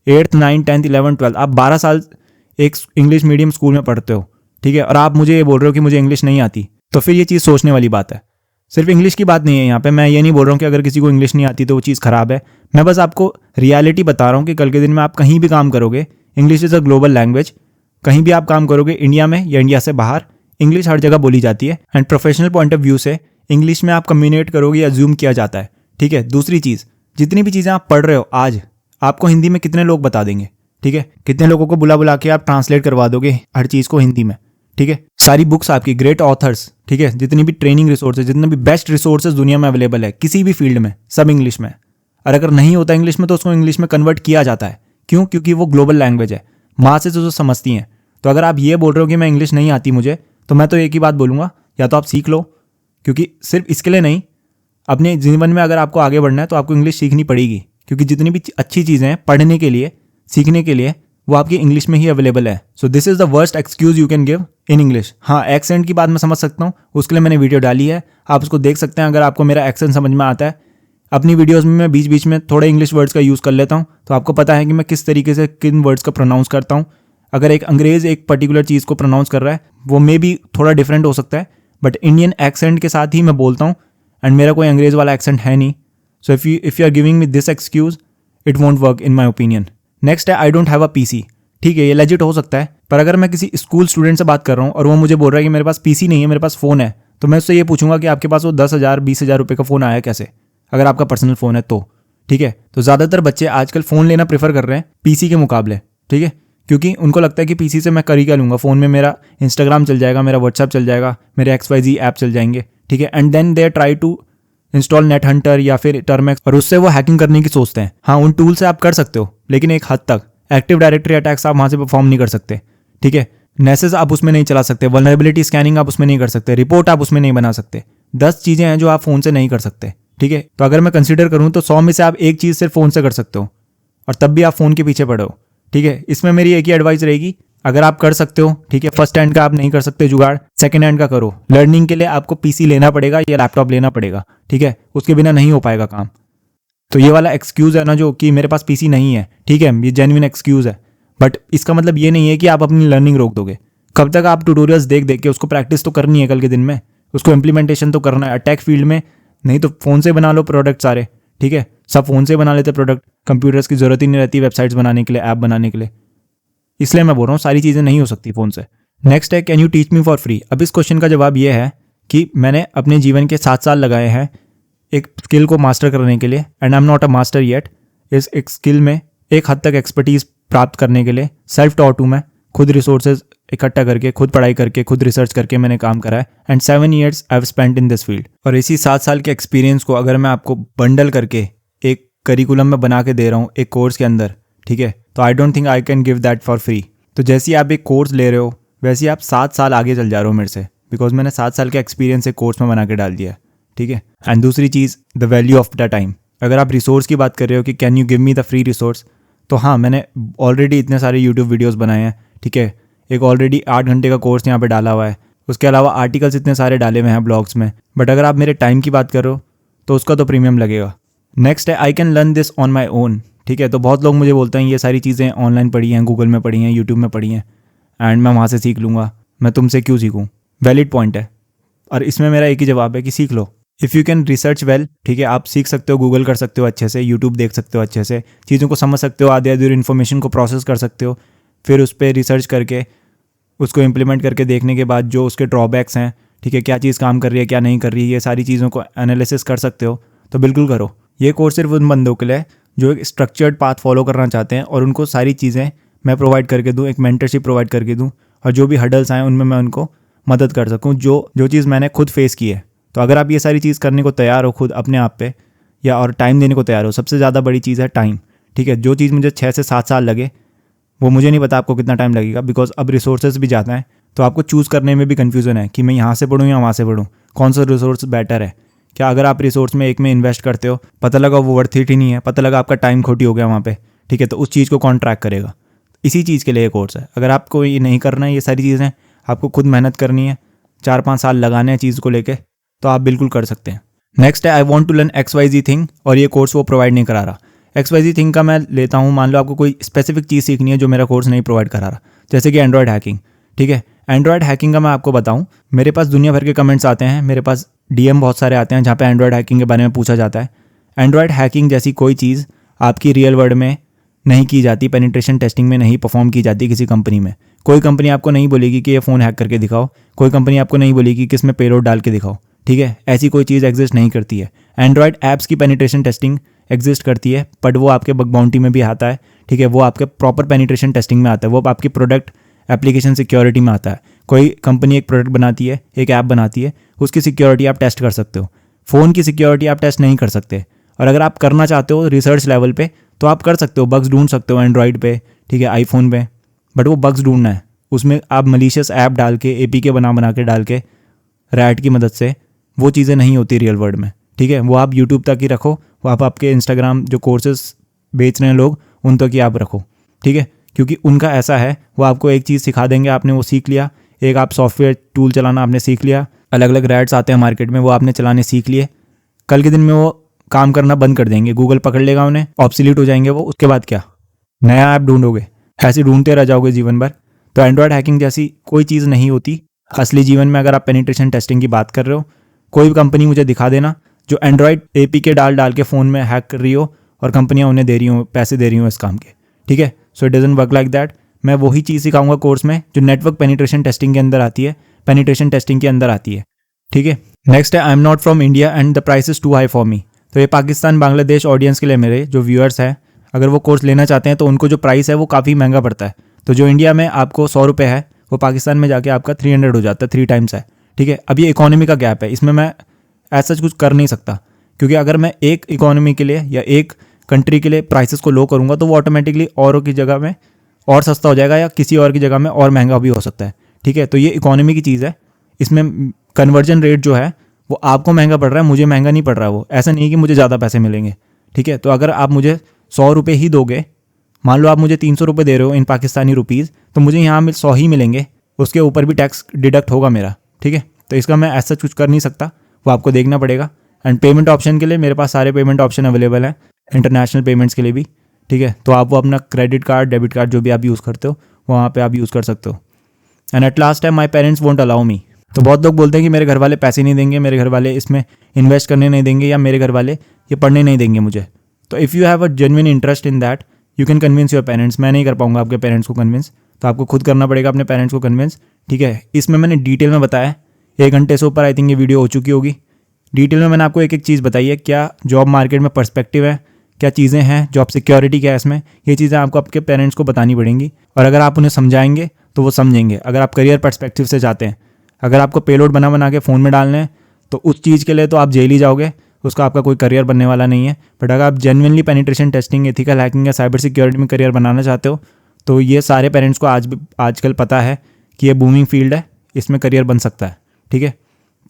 8th 9th 10th 11th 12th, आप 12 साल एक इंग्लिश मीडियम स्कूल में पढ़ते हो, ठीक है, और आप मुझे ये बोल रहे हो कि मुझे इंग्लिश नहीं आती, तो फिर ये चीज़ सोचने वाली बात है। सिर्फ इंग्लिश की बात नहीं है यहाँ पे, मैं ये नहीं बोल रहा हूँ कि अगर किसी को इंग्लिश नहीं आती तो वो चीज़ ख़राब है। मैं बस आपको रियलिटी बता रहा हूँ कि कल के दिन में आप कहीं भी काम करोगे, English is a global language, कहीं भी आप काम करोगे, इंडिया में या इंडिया से बाहर, इंग्लिश हर जगह बोली जाती है। And professional point of view से इंग्लिश में आप कम्युनिकेट करोगे या ज्यूम किया जाता है, ठीक है। दूसरी चीज़, जितनी भी चीज़ें आप पढ़ रहे हो आज, आपको हिंदी में कितने लोग बता देंगे, ठीक है। कितने लोगों को बुला के आप ट्रांसलेट करवा दोगे हर चीज़ को हिंदी में, ठीक है। सारी बुक्स आपकी, ग्रेट ऑथर्स, ठीक है, जितनी भी ट्रेनिंग रिसोर्सेज, जितने भी बेस्ट रिसोर्सेज दुनिया में अवेलेबल है किसी भी फील्ड में, सब इंग्लिश में। और अगर नहीं होता इंग्लिश में तो उसको इंग्लिश में कन्वर्ट किया जाता है। क्यों? क्योंकि वो ग्लोबल लैंग्वेज है, मासेस उसको समझती हैं। तो अगर आप ये बोल रहे हो कि मैं इंग्लिश नहीं आती मुझे, तो मैं तो एक ही बात बोलूँगा, या तो आप सीख लो, क्योंकि सिर्फ इसके लिए नहीं, अपने जीवन में अगर आपको आगे बढ़ना है तो आपको इंग्लिश सीखनी पड़ेगी। क्योंकि जितनी भी अच्छी चीज़ें हैं पढ़ने के लिए, सीखने के लिए वो आपकी इंग्लिश में ही अवेलेबल है। So this is the worst excuse you can give in English. हाँ, एक्सेंट की बात मैं समझ सकता हूँ, उसके लिए मैंने वीडियो डाली है, आप उसको देख सकते हैं अगर आपको मेरा एक्सेंट समझ में आता है। अपनी वीडियोज़ में मैं बीच बीच में थोड़े इंग्लिश वर्ड्स का यूज़ कर लेता हूँ, तो आपको पता है कि मैं किस तरीके से किन वर्ड्स का प्रोनाउंस करता हूँ। अगर एक अंग्रेज़ एक पर्टिकुलर चीज़ को प्रोनाउंस कर रहा है, वो मे बी थोड़ा डिफरेंट हो सकता है, बट इंडियन एक्सेंट के साथ ही मैं बोलता हूँ, एंड मेरा कोई अंग्रेज़ वाला एक्सेंट है नहीं। So if you are giving me this excuse, it won't work in my opinion. Next है I don't have a PC. ठीक है, ये लेजिट हो सकता है, पर अगर मैं किसी स्कूल स्टूडेंट से बात कर रहा हूँ और वो मुझे बोल रहा है कि मेरे पास पीसी नहीं है, मेरे पास फ़ोन है, तो मैं उससे ये पूछूंगा कि आपके पास वो 10,000 20,000 रुपये का फ़ोन आया कैसे, अगर आपका पर्सनल फ़ोन है तो। ठीक है, तो ज़्यादातर बच्चे आजकल फ़ोन लेना प्रेफर कर रहे हैं पीसी के मुकाबले। ठीक है, क्योंकि उनको लगता है कि पीसी से मैं कर ही क्या लूँगा, फ़ोन में मेरा इंस्टाग्राम चल जाएगा, मेरा व्हाट्सएप चल जाएगा, मेरे XYZ ऐप चल जाएंगे। ठीक है, and then they try to install NetHunter या फिर टर्मेक्स, और उससे वो हैकिंग करने की सोचते हैं। हाँ, उन टूल से आप कर सकते हो, लेकिन एक हद तक। एक्टिव डायरेक्टरी अटैक्स आप वहाँ से परफॉर्म नहीं कर सकते। ठीक है, नेसेस आप उसमें नहीं चला सकते, वल्नरेबिलिटी स्कैनिंग आप उसमें नहीं कर सकते, रिपोर्ट आप उसमें नहीं बना सकते। 10 चीज़ें हैं जो आप फ़ोन से नहीं कर सकते। ठीक है, तो अगर मैं कंसीडर करूँ तो 100 में से आप एक चीज़ सिर्फ फ़ोन से कर सकते हो, और तब भी आप फ़ोन के पीछे पड़े हो। ठीक है, इसमें मेरी एक ही एडवाइस रहेगी, अगर आप कर सकते हो, ठीक है, फर्स्ट हैंड का आप नहीं कर सकते जुगाड़, सेकंड हैंड का करो। लर्निंग के लिए आपको पीसी लेना पड़ेगा या लैपटॉप लेना पड़ेगा। ठीक है, उसके बिना नहीं हो पाएगा काम। तो ये वाला एक्सक्यूज़ है ना जो कि मेरे पास पीसी नहीं है, ठीक है, ये जेन्युइन एक्सक्यूज़ है, बट इसका मतलब ये नहीं है कि आप अपनी लर्निंग रोक दोगे। कब तक आप ट्यूटोरियल्स देख देख के, उसको प्रैक्टिस तो करनी है कल के दिन में, उसको इम्प्लीमेंटेशन तो करना है टेक फील्ड में। नहीं तो फ़ोन से बना लो प्रोडक्ट सारे। ठीक है, सब फ़ोन से बना लेते प्रोडक्ट, कंप्यूटर्स की ज़रूरत ही नहीं रहती वेबसाइट्स बनाने के लिए, ऐप बनाने के लिए। इसलिए मैं बोल रहा हूँ सारी चीज़ें नहीं हो सकती फ़ोन से। नेक्स्ट है can you teach me for free. अब इस क्वेश्चन का जवाब ये है कि मैंने अपने जीवन के 7 साल लगाए हैं एक स्किल को मास्टर करने के लिए, and I am not a master yet. इस एक स्किल में एक हद तक एक्सपर्टीज़ प्राप्त करने के लिए सेल्फ टॉट हूँ मैं, खुद रिसोर्सेज इकट्ठा करके, खुद पढ़ाई करके, खुद रिसर्च करके मैंने काम करा है, and 7 years I have spent in this field. और इसी 7 साल के एक्सपीरियंस को अगर मैं आपको बंडल करके एक करिकुलम में बना के दे रहा हूँ एक कोर्स के अंदर, ठीक है, तो I don't think I can give that for free. तो जैसे ही आप एक कोर्स ले रहे हो, वैसे ही आप 7 साल आगे चल जा रहे हो मेरे से, बिकॉज मैंने 7 साल का एक्सपीरियंस एक कोर्स में बना के डाल दिया। ठीक है, एंड दूसरी चीज़ the value of the time. अगर आप रिसोर्स की बात कर रहे हो कि can you give me the free resource, तो हाँ, मैंने ऑलरेडी इतने सारे यूट्यूब वीडियोस बनाए हैं। ठीक है, एक ऑलरेडी 8 घंटे का कोर्स यहाँ पे डाला हुआ है, उसके अलावा आर्टिकल्स इतने सारे डाले हुए हैं ब्लॉग्स में। बट अगर आप मेरे टाइम की बात करो तो उसका तो प्रीमियम लगेगा। नेक्स्ट है I can learn this on my own. ठीक है, तो बहुत लोग मुझे बोलते हैं ये सारी चीज़ें ऑनलाइन पढ़ी हैं, गूगल में पढ़ी हैं, यूट्यूब में पढ़ी हैं, एंड मैं वहाँ से सीख लूँगा, मैं तुमसे क्यों सीखूँ। वैलिड पॉइंट है, और इसमें मेरा एक ही जवाब है कि सीख लो। If you can research well, ठीक है, आप सीख सकते हो, गूगल कर सकते हो अच्छे से, यूट्यूब देख सकते हो अच्छे से, चीज़ों को समझ सकते हो, आधे अधूरी इन्फॉर्मेशन को प्रोसेस कर सकते हो, फिर उस पर रिसर्च करके उसको इम्प्लीमेंट करके देखने के बाद जो उसके ड्रॉबैक्स हैं, ठीक है, क्या चीज़ काम कर रही है क्या नहीं कर रही है, ये सारी चीज़ों को एनालिसिस कर सकते हो, तो बिल्कुल करो। ये कोर्स सिर्फ उन बंदों के लिए जो एक स्ट्रक्चर्ड पाथ फॉलो करना चाहते हैं, और उनको सारी चीज़ें मैं प्रोवाइड करके दूँ, एक मेंटरशिप प्रोवाइड करके दूँ, और जो भी हडल्स आएँ उनमें मैं उनको मदद कर सकूँ, जो चीज़ मैंने खुद फेस की है। तो अगर आप ये सारी चीज़ करने को तैयार हो खुद अपने आप पे, या और टाइम देने को तैयार हो, सबसे ज़्यादा बड़ी चीज़ है टाइम। ठीक है, जो चीज़ मुझे 6 से 7 साल लगे, वो मुझे नहीं पता आपको कितना टाइम लगेगा, बिकॉज अब रिसोर्सेज भी ज़्यादा हैं, तो आपको चूज़ करने में भी कन्फ्यूज़न है कि मैं यहाँ से पढ़ूँ या वहाँ से पढ़ूँ, कौन सा रिसोर्स बेटर है। क्या अगर आप रिसोर्स में एक में इन्वेस्ट करते हो, पता लगा वो वर्थ इट ही नहीं है, पता लगा आपका टाइम खोटी हो गया वहाँ पे, ठीक है, तो उस चीज़ को कौन ट्रैक करेगा। इसी चीज़ के लिए कोर्स है। अगर आपको ये नहीं करना है, ये सारी चीज़ें आपको खुद मेहनत करनी है, 4-5 साल लगाने हैं चीज़ को लेके, तो आप बिल्कुल कर सकते हैं। नेक्स्ट है I want to learn XYZ thing, और ये कोर्स वो प्रोवाइड नहीं करा रहा। XYZ थिंग का मैं लेता हूँ, मान लो आपको कोई स्पेसिफिक चीज़ सीखनी है जो मेरा कोर्स नहीं प्रोवाइड करा रहा, जैसे कि एंड्रॉयड हैकिंग। ठीक है, एंड्रॉयड हैकिंग का मैं आपको बताऊँ, मेरे पास दुनिया भर के कमेंट्स आते हैं, मेरे पास DM बहुत सारे आते हैं जहाँ पे एंड्रॉयड हैकिंग के बारे में पूछा जाता है। एंड्रॉयड हैकिंग जैसी कोई चीज़ आपकी रियल वर्ल्ड में नहीं की जाती, पेनिट्रेशन टेस्टिंग में नहीं परफॉर्म की जाती किसी कंपनी में। कोई कंपनी आपको नहीं बोलेगी कि ये फ़ोन हैक करके दिखाओ, कोई कंपनी आपको नहीं बोलेगी कि इसमें पेलोड डाल के दिखाओ। ठीक है, ऐसी कोई चीज़ एग्जिस्ट नहीं करती है। एंड्रॉयड ऐप्स की पेनिट्रेशन टेस्टिंग एग्जिस्ट करती है, बट वो आपके बग बाउंटी में भी आता है। ठीक है, वो आपके प्रॉपर पेनिट्रेशन टेस्टिंग में आता है, वो आपकी प्रोडक्ट एप्लीकेशन सिक्योरिटी में आता है। कोई कंपनी एक प्रोडक्ट बनाती है, एक ऐप बनाती है, उसकी सिक्योरिटी आप टेस्ट कर सकते हो। फ़ोन की सिक्योरिटी आप टेस्ट नहीं कर सकते, और अगर आप करना चाहते हो रिसर्च लेवल पे तो आप कर सकते हो, बग्स ढूंढ सकते हो एंड्रॉयड पे, ठीक है, आईफोन पे, बट वो बग्स ढूंढना है, उसमें आप मलिशियस ऐप डाल के, APK बना के डाल के, रैट की मदद से, वो चीज़ें नहीं होती रियल वर्ल्ड में। ठीक है, वो आप यूट्यूब तक ही रखो, वो आप आपके इंस्टाग्राम जो कोर्सेज बेच रहे हैं लोग, उन तक ही आप रखो। ठीक है, क्योंकि उनका ऐसा है, वो आपको एक चीज़ सिखा देंगे, आपने वो सीख लिया, एक आप सॉफ्टवेयर टूल चलाना आपने सीख लिया, अलग अलग रैट्स आते हैं मार्केट में, वो आपने चलाने सीख लिए, कल के दिन में वो काम करना बंद कर देंगे, गूगल पकड़ लेगा उन्हें, ऑब्सोलीट हो जाएंगे वो, उसके बाद क्या, नया ऐप ढूंढोगे, ऐसे ढूंढते रह जाओगे जीवन भर। तो एंड्रॉयड हैकिंग जैसी कोई चीज़ नहीं होती असली जीवन में। अगर आप पेनिट्रेशन टेस्टिंग की बात कर रहे हो, कोई भी कंपनी मुझे दिखा देना जो एंड्रॉयड APK डाल के फ़ोन में हैक कर रही हो और कंपनियां उन्हें दे रही हो, पैसे दे रही हो इस काम के, ठीक है। So it doesn't work like that. मैं वही चीज़ सिखाऊंगा कोर्स में जो नेटवर्क पेनिट्रेशन टेस्टिंग के अंदर आती है, पेनिट्रेशन टेस्टिंग के अंदर आती है, ठीक है। नेक्स्ट है, I am not from India and the price is too high for me. तो ये पाकिस्तान बांग्लादेश ऑडियंस के लिए, मेरे जो व्यूअर्स हैं, अगर वो कोर्स लेना चाहते हैं तो उनको जो प्राइस है वो काफ़ी महंगा पड़ता है। तो जो इंडिया में आपको 100 रुपये है, वो पाकिस्तान में जाके आपका 300 हो जाता है, 3 टाइम्स है, ठीक है। अब ये इकोनॉमी का गैप है, इसमें मैं ऐसा कुछ कर नहीं सकता, क्योंकि अगर मैं एक इकोनॉमी के लिए या एक कंट्री के लिए प्राइसेस को लो करूँगा तो वो ऑटोमेटिकली औरों की जगह में और सस्ता हो जाएगा या किसी और की जगह में और महंगा भी हो सकता है, ठीक है। तो ये इकोनॉमी की चीज़ है, इसमें कन्वर्जन रेट जो है वो आपको महंगा पड़ रहा है, मुझे महंगा नहीं पड़ रहा है। वो ऐसा नहीं कि मुझे ज़्यादा पैसे मिलेंगे, ठीक है। तो अगर आप मुझे 100 रुपये ही दोगे, मान लो आप मुझे 300 रुपये दे रहे हो इन पाकिस्तानी रुपीज़, तो मुझे यहाँ 100 ही मिलेंगे, उसके ऊपर भी टैक्स डिडक्ट होगा मेरा, ठीक है। तो इसका मैं ऐसा कुछ कर नहीं सकता, वो आपको देखना पड़ेगा। एंड पेमेंट ऑप्शन के लिए मेरे पास सारे पेमेंट ऑप्शन अवेलेबल हैं, इंटरनेशनल पेमेंट्स के लिए भी, ठीक है। तो आप वो अपना क्रेडिट कार्ड, डेबिट कार्ड जो भी आप यूज़ करते हो वहाँ पे आप यूज़ कर सकते हो। And at last time my parents won't allow me. तो बहुत लोग बोलते हैं कि मेरे घर वाले पैसे नहीं देंगे, मेरे घर वाले इसमें इन्वेस्ट करने नहीं देंगे, या मेरे घर वाले ये पढ़ने नहीं देंगे मुझे। तो if you have a genuine interest in that, you can convince your parents. मैं नहीं कर पाऊंगा आपके पेरेंट्स को कन्विंस, तो आपको खुद करना पड़ेगा अपने पेरेंट्स को कन्विंस, ठीक है। इसमें मैंने डिटेल में बताया, 1 घंटे से ऊपर आई थिंक ये वीडियो हो चुकी होगी। डिटेल में मैंने आपको एक एक चीज़ बताई है, क्या जॉब मार्केट में पर्सपेक्टिव है, क्या चीज़ें हैं, जॉब सिक्योरिटी क्या है इसमें, ये चीज़ें आपको आपके पेरेंट्स को बतानी पड़ेंगी। और अगर आप उन्हें समझाएंगे तो वो समझेंगे। अगर आप करियर पर्सपेक्टिव से जाते हैं, अगर आपको पेलोड बना के फ़ोन में डालने हैं, तो उस चीज़ के लिए तो आप जेल ही जाओगे, उसका आपका कोई करियर बनने वाला नहीं है। बट अगर आप genuinely penetration testing, ethical hacking या साइबर सिक्योरिटी में करियर बनाना चाहते हो, तो ये सारे पेरेंट्स को आजकल पता है कि ये बूमिंग फील्ड है, इसमें करियर बन सकता है, ठीक है।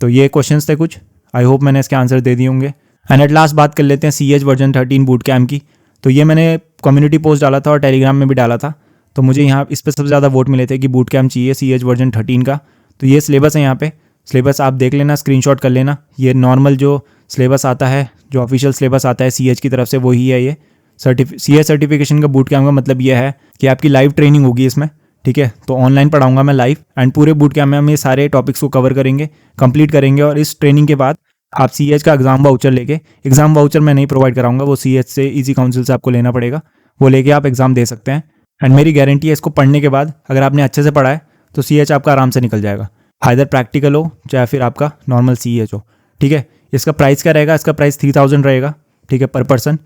तो ये क्वेश्चंस थे कुछ, आई होप मैंने इसके आंसर दे दिए होंगे। एंड एट लास्ट बात कर लेते हैं CH वर्जन 13 बूट कैम्प की। तो ये मैंने कम्युनिटी पोस्ट डाला था और टेलीग्राम में भी डाला था, तो मुझे यहाँ इस पर सबसे ज़्यादा वोट मिले थे कि बूट कैम्प चाहिए CH वर्जन 13 का। तो ये सिलेबस है, यहाँ पे सिलेबस आप देख लेना, स्क्रीनशॉट कर लेना। ये नॉर्मल जो सिलेबस आता है, जो ऑफिशियल सिलेबस आता है CH की तरफ से, वही है ये। CH सर्टिफिकेशन का बूट कैम्प का मतलब ये है कि आपकी लाइव ट्रेनिंग होगी इसमें, ठीक है। तो ऑनलाइन पढ़ाऊंगा मैं लाइव, एंड पूरे बूट कैम्प में हम ये सारे टॉपिक्स को कवर करेंगे, कंप्लीट करेंगे। और इस ट्रेनिंग के बाद आप CH का एग्जाम वाउचर लेके, एग्जाम वाउचर मैं नहीं प्रोवाइड कराऊंगा, वो CH से इजी काउंसिल से आपको लेना पड़ेगा, वो लेके आप एग्जाम दे सकते हैं। एंड मेरी गारंटी है, इसको पढ़ने के बाद अगर आपने अच्छे से पढ़ा है तो CH आपका आराम से निकल जाएगा, आइदर प्रैक्टिकल हो चाहे फिर आपका नॉर्मल CH हो, ठीक है। इसका प्राइस क्या रहेगा, इसका प्राइस 3000 रहेगा, ठीक है, पर पर्सन।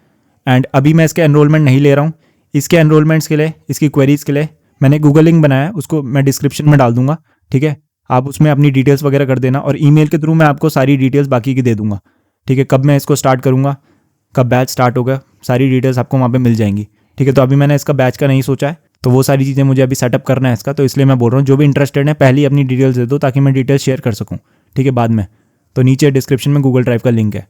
एंड अभी मैं इसके एनरोलमेंट नहीं ले रहा हूँ। इसके एनरोलमेंट्स के लिए, इसकी क्वेरीज़ के लिए मैंने गूगल लिंक बनाया है, उसको मैं डिस्क्रिप्शन में डाल दूंगा, ठीक है। आप उसमें अपनी डिटेल्स वगैरह कर देना, और ईमेल के थ्रू मैं आपको सारी डिटेल्स बाकी की दे दूंगा, ठीक है। कब मैं इसको स्टार्ट करूँगा, कब बैच स्टार्ट होगा, सारी डिटेल्स आपको वहाँ पे मिल जाएंगी, ठीक है। तो अभी मैंने इसका बैच का नहीं सोचा है, तो वो सारी चीज़ें मुझे अभी सेटअप करना है इसका, तो इसलिए मैं बोल रहा हूँ जो भी इंटरेस्टेड है पहले ही अपनी डिटेल्स दे दो, ताकि मैं डिटेल्स शेयर कर सकूँ, ठीक है, बाद में। तो नीचे डिस्क्रिप्शन में गूगल ड्राइव का लिंक है,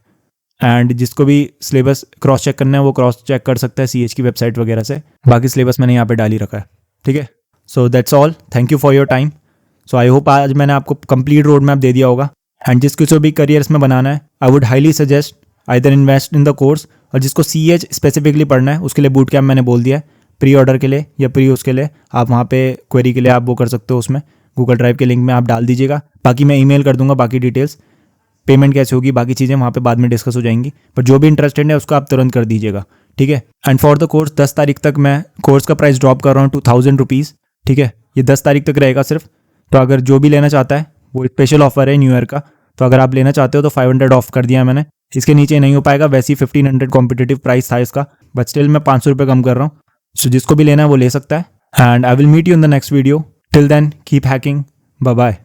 एंड जिसको भी सिलेबस क्रॉस चेक करना है वो क्रॉस चेक कर सकता है CH की वेबसाइट वगैरह से। बाकी सिलेबस मैंने यहाँ पे डाल ही रखा है, ठीक है। So that's all, thank you for your time. So I hope आज मैंने आपको कंप्लीट रोड मैप दे दिया होगा। एंड जिसको भी करियर्स में बनाना है, I would highly suggest either invest in the course, और जिसको CH स्पेसिफिकली पढ़ना है उसके लिए बूट कैम्प मैंने बोल दिया है। प्री ऑर्डर के लिए या प्री उसके लिए आप वहाँ पे क्वेरी के लिए आप वो कर सकते हो, उसमें गूगल ड्राइव के लिंक में आप डाल दीजिएगा। बाकी मैं ईमेल कर दूंगा बाकी डिटेल्स, पेमेंट कैसे होगी, बाकी चीज़ें वहाँ पे बाद में डिस्कस हो जाएंगी। पर जो भी इंटरेस्टेड है उसको आप तुरंत कर दीजिएगा, ठीक है। एंड फॉर द कोर्स 10 तारीख तक मैं कोर्स का प्राइस ड्रॉप कर रहा हूँ 2000 रुपीज़, ठीक है। ये 10 तारीख तक रहेगा सिर्फ। तो अगर जो भी लेना चाहता है, वो स्पेशल ऑफर है न्यू ईयर का, तो अगर आप लेना चाहते हो तो 500 ऑफ कर दिया है मैंने। इसके नीचे नहीं हो पाएगा, वैसे ही 1500 कॉम्पिटिटिव प्राइस था इसका, बट स्टिल मैं 500 रुपये कम कर रहा हूँ। सो जिसको भी लेना है वो ले सकता है। And I will meet you in the next video. Till then keep hacking, bye bye.